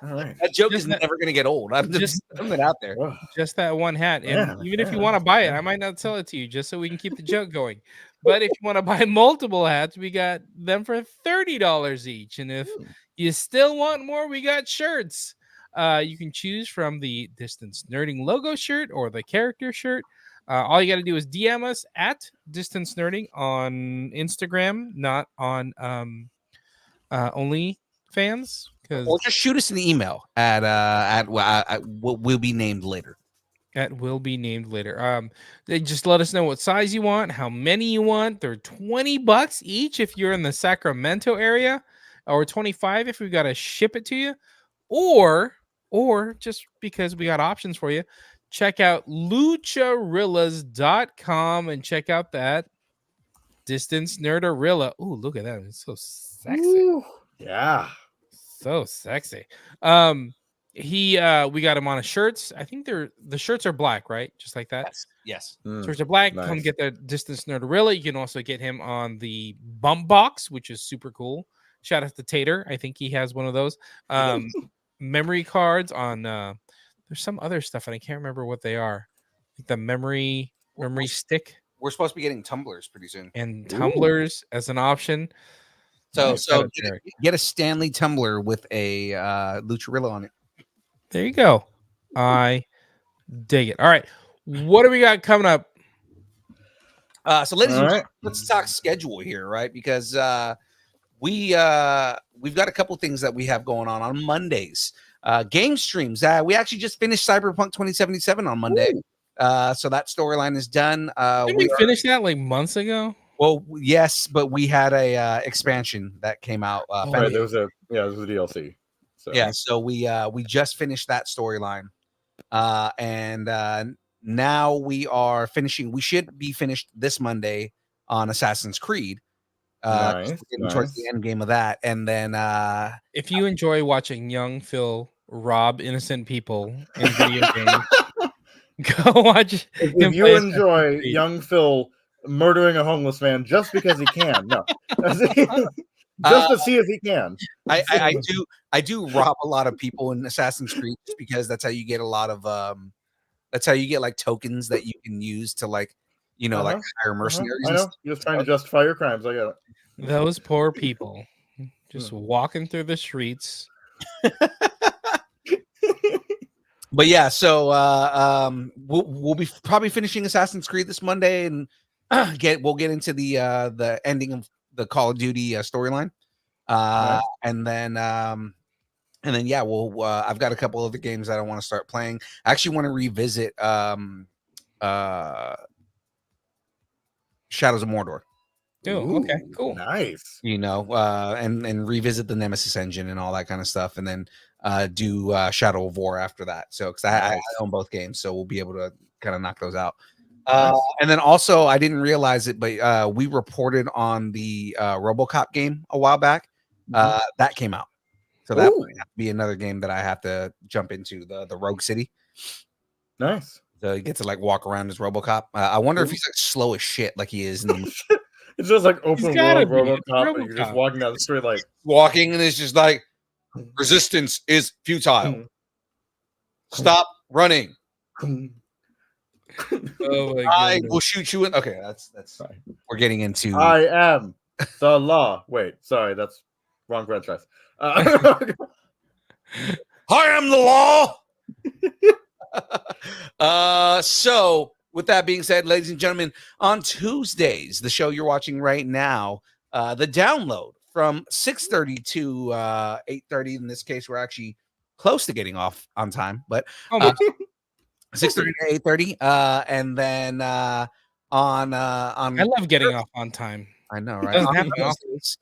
All right. That joke Just is that- never going to get old. I'm just putting it out there. Ugh. Just that one hat. And Yeah, even if you yeah, want to buy it, yeah. I might not sell it to you just so we can keep the joke going. But if you want to buy multiple hats, we got them for $30 each. And if you still want more, we got shirts. You can choose from the Distance Nerding logo shirt or the character shirt. All you got to do is DM us at Distance Nerding on Instagram, not on OnlyFans. Or just shoot us an email at what will be named later. That will be named later. They just let us know what size you want, how many you want. They're $20 each if you're in the Sacramento area, or $25 if we've got to ship it to you, or just because we got options for you, check out lucharillas.com and check out that Distance Nerdarilla. Ooh, look at that. It's so sexy. Ooh, yeah. So sexy. We got him on his shirts. I think the shirts are black, right? Just like that. Yes. Shirts are black. Come Nice. get the Distance Nerdarilla. You can also get him on the bump box, which is super cool. Shout out to Tater. I think he has one of those. Memory cards on there's some other stuff and I can't remember what they are. Like the memory stick We're supposed to be getting tumblers pretty soon. and tumblers as an option. So Nice. Shout out get, Derek. get a Stanley tumbler with a Lucharilla on it. There you go. I dig it. All right. What do we got coming up? So ladies and All right. gentlemen, let's talk schedule here, right? Because we've got a couple things that we have going on Mondays. Game streams. We actually just finished Cyberpunk 2077 on Monday. So that storyline is done. Didn't we finish that like months ago? Well, yes, but we had a expansion that came out. Right, there was a DLC. So Yeah, so we just finished that storyline, and now we are finishing. We should be finished this Monday on Assassin's Creed. Nice, we're getting towards the end game of that, and then If you enjoy watching young Phil rob innocent people in video games, go watch. if him you play enjoy Assassin's Creed. young Phil murdering a homeless man just because he can, no, just to see if he can. I do rob a lot of people in Assassin's Creed just because that's how you get a lot of that's how you get like tokens that you can use to like like hire mercenaries. I and know. stuff. You're just trying to justify your crimes. I get it. Those poor people just walking through the streets. But yeah, so we'll be probably finishing Assassin's Creed this Monday, and we'll get into the ending of the Call of Duty storyline, Nice. and then yeah, we'll I've got a couple other games that I want to start playing. I actually want to revisit Shadows of Mordor. Oh, okay, cool. Nice. And revisit the Nemesis engine and all that kind of stuff, and then do Shadow of War after that. So because I own both games, so we'll be able to kind of knock those out. And then also, I didn't realize it, but we reported on the RoboCop game a while back. That came out, so that might have to be another game that I have to jump into, the Rogue City. Nice. So you get to like walk around as RoboCop. I wonder if he's like slow as shit, like he is in the It's just like open gotta world be. It's RoboCop, and you're just RoboCop. walking down the street like walking, and it's just like resistance is futile. Stop running. Oh my I goodness. will shoot you in. Okay, that's Sorry. we're getting into. I am the law. Wait, sorry, that's wrong franchise. I am the law. So with that being said, ladies and gentlemen, on Tuesdays, the show you're watching right now, the download from 6:30 to 8:30. In this case, we're actually close to getting off on time, but Almost. 6:30 to 8:30, and then on I love getting off on time. I know, right? Doesn't On happen often. Thursdays,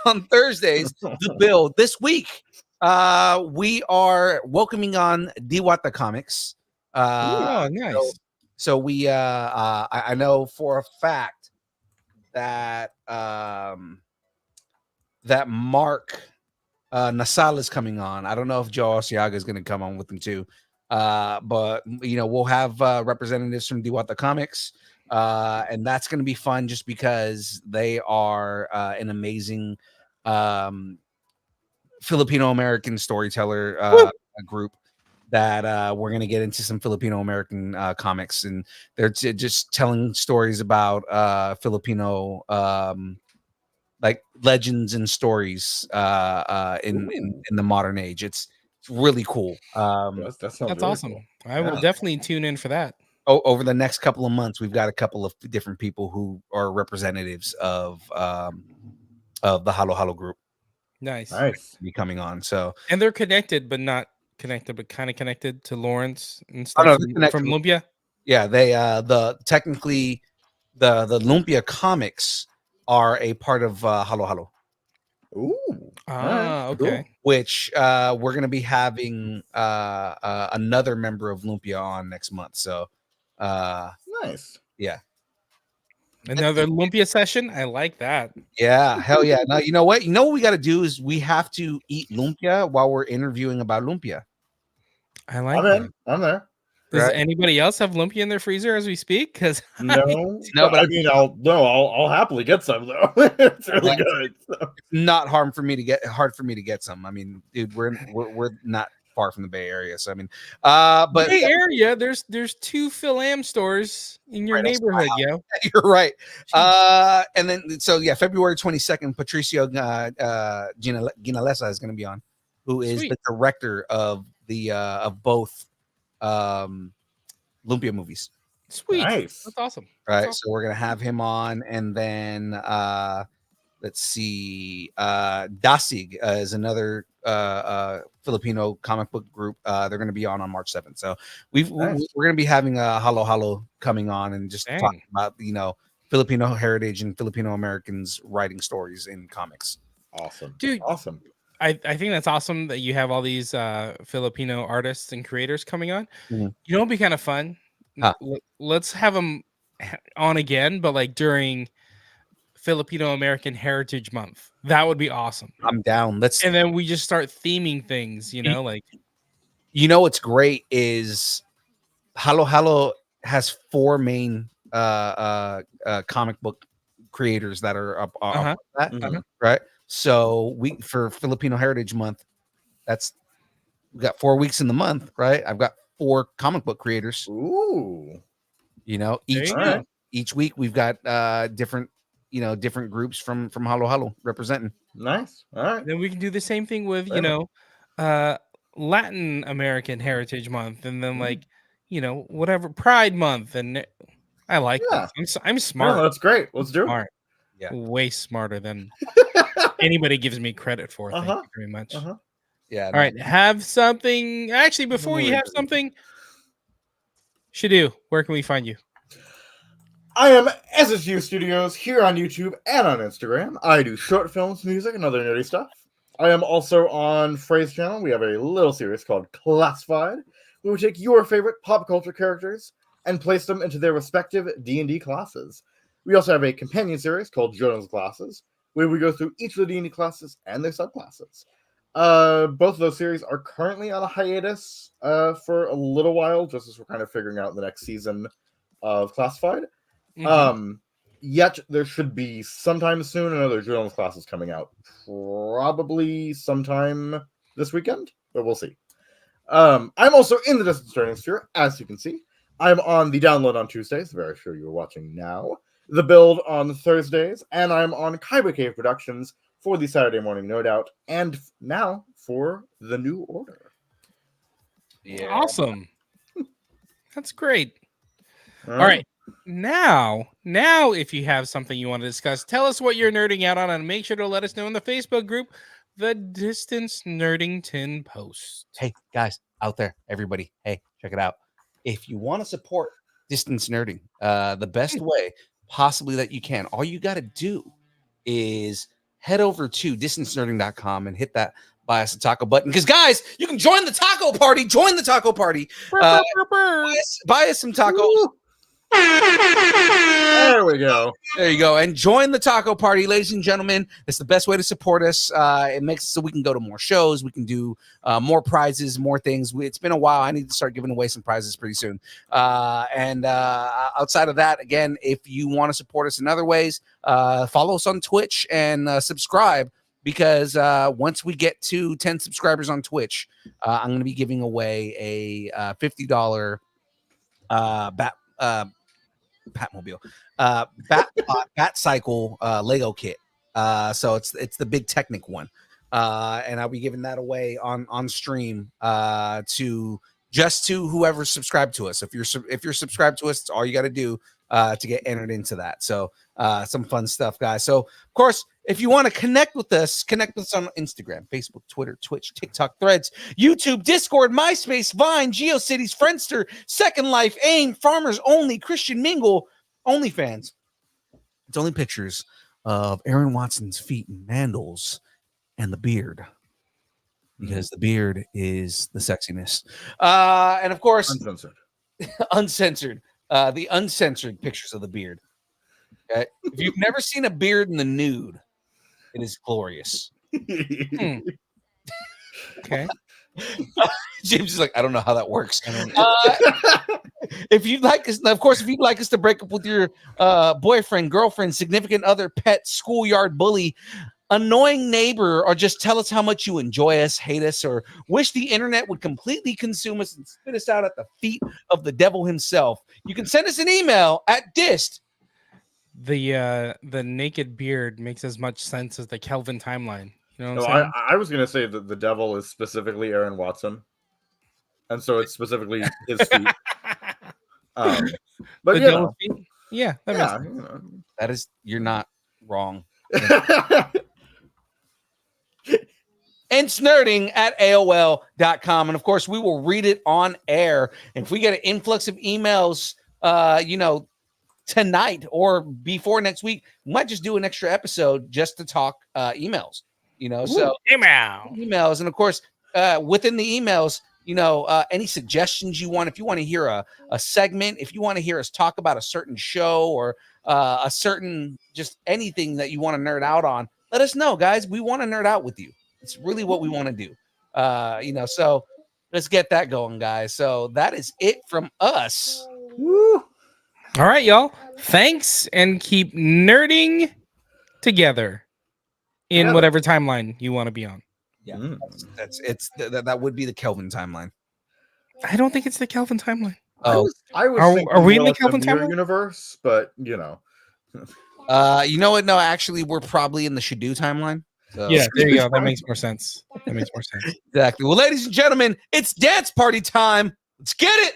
on Thursdays, the build this week. We are welcoming on Diwata Comics. Oh, nice. So we I know for a fact that that Mark Nasal is coming on. I don't know if Joe Osiaga is going to come on with him too. But we'll have representatives from Diwata Comics, and that's going to be fun just because they are an amazing Filipino American storyteller group that we're going to get into some Filipino American comics, and they're just telling stories about Filipino like legends and stories in the modern age. It's really cool. That's awesome. Cool. I will definitely tune in for that. Over the next couple of months, we've got a couple of different people who are representatives of the Halo Halo group. Nice. Be coming on. So, and they're connected, but not connected, but kind of connected to Lawrence and stuff from Lumpia. Yeah, they technically the Lumpia comics are a part of Halo Halo. Ooh. Okay. Cool. Which we're gonna be having another member of Lumpia on next month. So nice. Yeah. Another Lumpia session. I like that. Yeah, hell yeah. Now you know what? You know what we got to do is we have to eat lumpia while we're interviewing about lumpia. I like. I'm there. Does anybody else have lumpia in their freezer as we speak? Because no, but I mean, I'll happily get some though. It's really good. So. It's not hard for me to get some. I mean, dude, we're not far from the Bay Area, so I mean, but Bay Area, there's 2 Phil-Am stores in your neighborhood, yo. You're right. And then so February 22nd, Patricio Ginalesa is going to be on, who is the director of the of both Lumpia movies. Sweet. Nice. That's awesome. Right. That's awesome. So we're gonna have him on, and then let's see, Dasig is another Filipino comic book group. They're gonna be on March 7th. So we're gonna be having a Halo Halo coming on and just talking about Filipino heritage and Filipino Americans writing stories in comics. Awesome, dude. Awesome. I think that's awesome that you have all these Filipino artists and creators coming on. Mm-hmm. You know, it'd be kind of fun. Let's have them on again, but like during Filipino American Heritage Month. That would be awesome. I'm down. And then we just start theming things, like. What's great is Halo Halo has 4 main comic book creators that are up that, right? So for Filipino Heritage Month, we got 4 weeks in the month, right? I've got 4 comic book creators. Ooh, each week we've got different groups from Halo Halo representing. Nice. All right. Then we can do the same thing with Latin American Heritage Month, and then whatever Pride Month, and I like that. I'm smart. No, that's great. Let's do it. Yeah, way smarter than anybody gives me credit for. Thank you very much. Yeah. All right, have something. Actually, before you have something, Shadu, where can we find you? I am SSU Studios here on YouTube and on Instagram. I do short films, music, and other nerdy stuff. I am also on Phrase Channel. We have a little series called Classified, where we take your favorite pop culture characters and place them into their respective D&D classes. We also have a companion series called Jonah's Classes, where we go through each of the D&D classes and their subclasses. Both of those series are currently on a hiatus for a little while, just as we're kind of figuring out the next season of Classified. Yet there should be sometime soon another Jonah's Classes coming out, probably sometime this weekend, but we'll see. I'm also in the Distance Learning Sphere, as you can see. I'm on the Download on Tuesdays, very sure you're watching now. The Build on Thursdays, and I'm on Kaiba Cave Productions for the Saturday Morning No Doubt, and now for The New Order. Yeah. Awesome. That's great. All right. Now, if you have something you want to discuss, tell us what you're nerding out on, and make sure to let us know in the Facebook group, The Distance Nerdington Post. Hey, guys, out there, everybody, hey, check it out. If you want to support Distance Nerding, the best way possibly that you can, all you got to do is head over to distancenerding.com and hit that buy us a taco button. Because, guys, you can join the taco party. Buy us some tacos. There we go. There you go. And join the taco party, ladies and gentlemen. It's the best way to support us. It makes it so we can go to more shows. We can do more prizes, more things. It's been a while. I need to start giving away some prizes pretty soon. And outside of that, again, if you want to support us in other ways, follow us on Twitch and subscribe. Because once we get to 10 subscribers on Twitch, I'm going to be giving away a $50 Bat Cycle Lego kit. So it's the big Technic one, and I'll be giving that away on stream to whoever subscribed to us. If you're subscribed to us, it's all you got to do to get entered into that. So some fun stuff, guys. So of course, if you want to connect with us on Instagram, Facebook, Twitter, Twitch, TikTok, Threads, YouTube, Discord, MySpace, Vine, GeoCities, Friendster, Second Life, AIM, Farmers Only, Christian Mingle, OnlyFans. It's only pictures of Aaron Watson's feet and mandals and the beard. Because the beard is the sexiness. And of course, uncensored. The uncensored pictures of the beard. Okay? If you've never seen a beard in the nude, it is glorious. Okay. James is like, I don't know how that works. If you'd like us, of course, if you'd like us to break up with your boyfriend, girlfriend, significant other, pet, schoolyard bully, annoying neighbor, or just tell us how much you enjoy us, hate us, or wish the internet would completely consume us and spit us out at the feet of the devil himself, you can send us an email at dist. The naked beard makes as much sense as the Kelvin timeline. You know what No, I'm saying? I was gonna say that the devil is specifically Aaron Watson, and so it's specifically his feet. But The you devil's know, feet? Yeah, that makes yeah, sense. you know. That is, you're not wrong. Ensnerding at AOL.com. And of course, we will read it on air. And if we get an influx of emails, tonight or before next week, we might just do an extra episode just to talk emails, so emails. And of course, within the emails, any suggestions you want, if you want to hear a segment, if you want to hear us talk about a certain show or a certain, just anything that you want to nerd out on, let us know, guys. We want to nerd out with you. It's really what we want to do. So let's get that going, guys. So that is it from us. Woo. All right, y'all. Thanks, and keep nerding together in whatever timeline you want to be on. Yeah, that would be the Kelvin timeline. I don't think it's the Kelvin timeline. I was Are we in the like Kelvin mirror timeline? universe? But You know what? No, actually, we're probably in the Shadoo timeline. So. Yeah, there you go. That makes more sense. Exactly. Well, ladies and gentlemen, it's dance party time. Let's get it.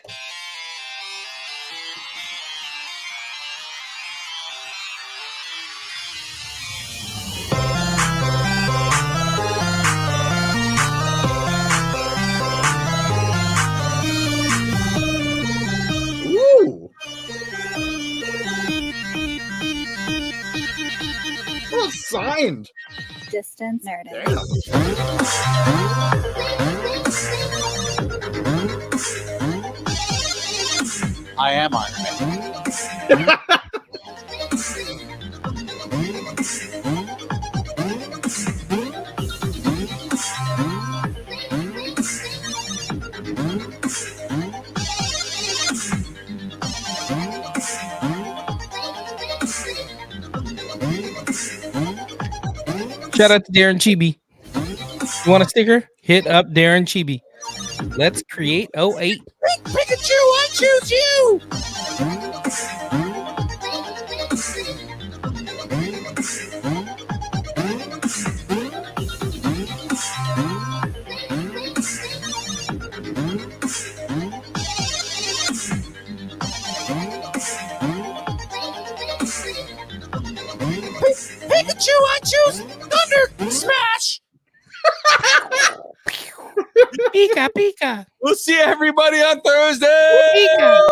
ooh, well, it's signed. Distance narrative. Damn. I am Iron Man. Shout out to Darren Chibi. You want a sticker? Hit up Darren Chibi. Let's create 08. Pikachu, I choose you. Pikachu, I choose Thunder Smash. Pika, Pika. We'll see everybody on Thursday. Pika.